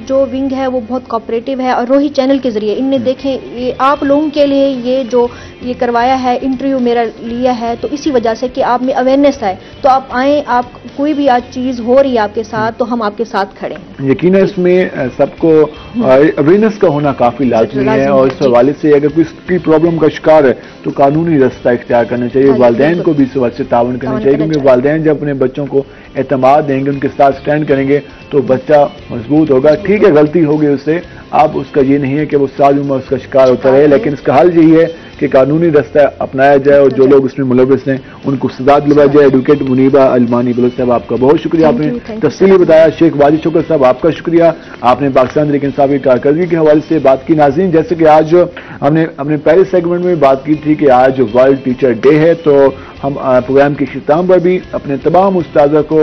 Speaker 8: जो विंग है वो बहुत कोऑपरेटिव है। और रोही चैनल के जरिए इनने देखें, ये आप लोगों के लिए ये जो ये करवाया है, इंटरव्यू मेरा लिया है, तो इसी वजह से कि आप में अवेयरनेस है, तो आप आएँ, आप कोई भी आज चीज़ हो रही है आपके साथ तो हम आपके साथ खड़े हैं।
Speaker 1: यकीन है इसमें सबको अवेयरनेस का होना काफ़ी लाजमी है, और इस हवाले से अगर किसी प्रॉब्लम का शिकार है तो कानूनी रास्ता इख्तियार करना चाहिए। वालिदैन को भी इस वक्त से तावन करना चाहिए, क्योंकि वालिदैन जब अपने बच्चों को एतमाद देंगे, उनके साथ स्टैंड करेंगे तो बच्चा मजबूत होगा। ठीक है, गलती होगी उससे, आप उसका ये नहीं है कि वो सारी उम्र उसका शिकार होता रहे, लेकिन इसका हल यही है कि कानूनी रास्ता अपनाया जाए और जो लोग इसमें मुलविस हैं उनको सजा दिलवाई जाए। एडवोकेट मुनीबा अलमानी बलोच साहब, आपका बहुत शुक्रिया, आपने तफसीली बताया। शेख वाजिद शुक्र साहब, आपका शुक्रिया, आपने पाकिस्तान तहरीक इंसाफ की कारकर्दगी के हवाले से बात की। नाज़रीन, जैसे कि आज हमने अपने पहले सेगमेंट में बात की थी कि आज वर्ल्ड टीचर डे है, तो हम प्रोग्राम के इख्तिताम पर भी अपने तमाम उस्ताज़ा को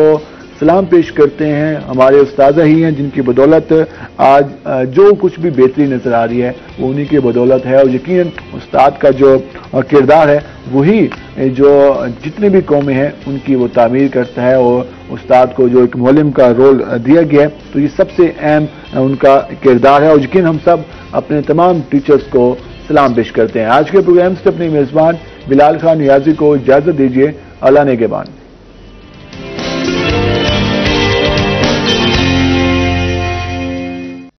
Speaker 1: सलाम पेश करते हैं। हमारे उस्ताज़ा ही हैं जिनकी बदौलत आज जो कुछ भी बेहतरी नजर आ रही है वो उन्हीं की बदौलत है, और यकीन उस्ताद का जो किरदार है वही जो जितनी भी कौमें हैं उनकी वो तामीर करता है, और उस्ताद को जो एक मुअल्लिम का रोल दिया गया है तो ये सबसे अहम उनका किरदार है, और यकीन हम सब अपने तमाम टीचर्स को सलाम पेश करते हैं। आज के प्रोग्राम से अपने मेज़बान बिलाल खान नियाजी को इजाज़त दीजिए। अल्लाह ने के बाद।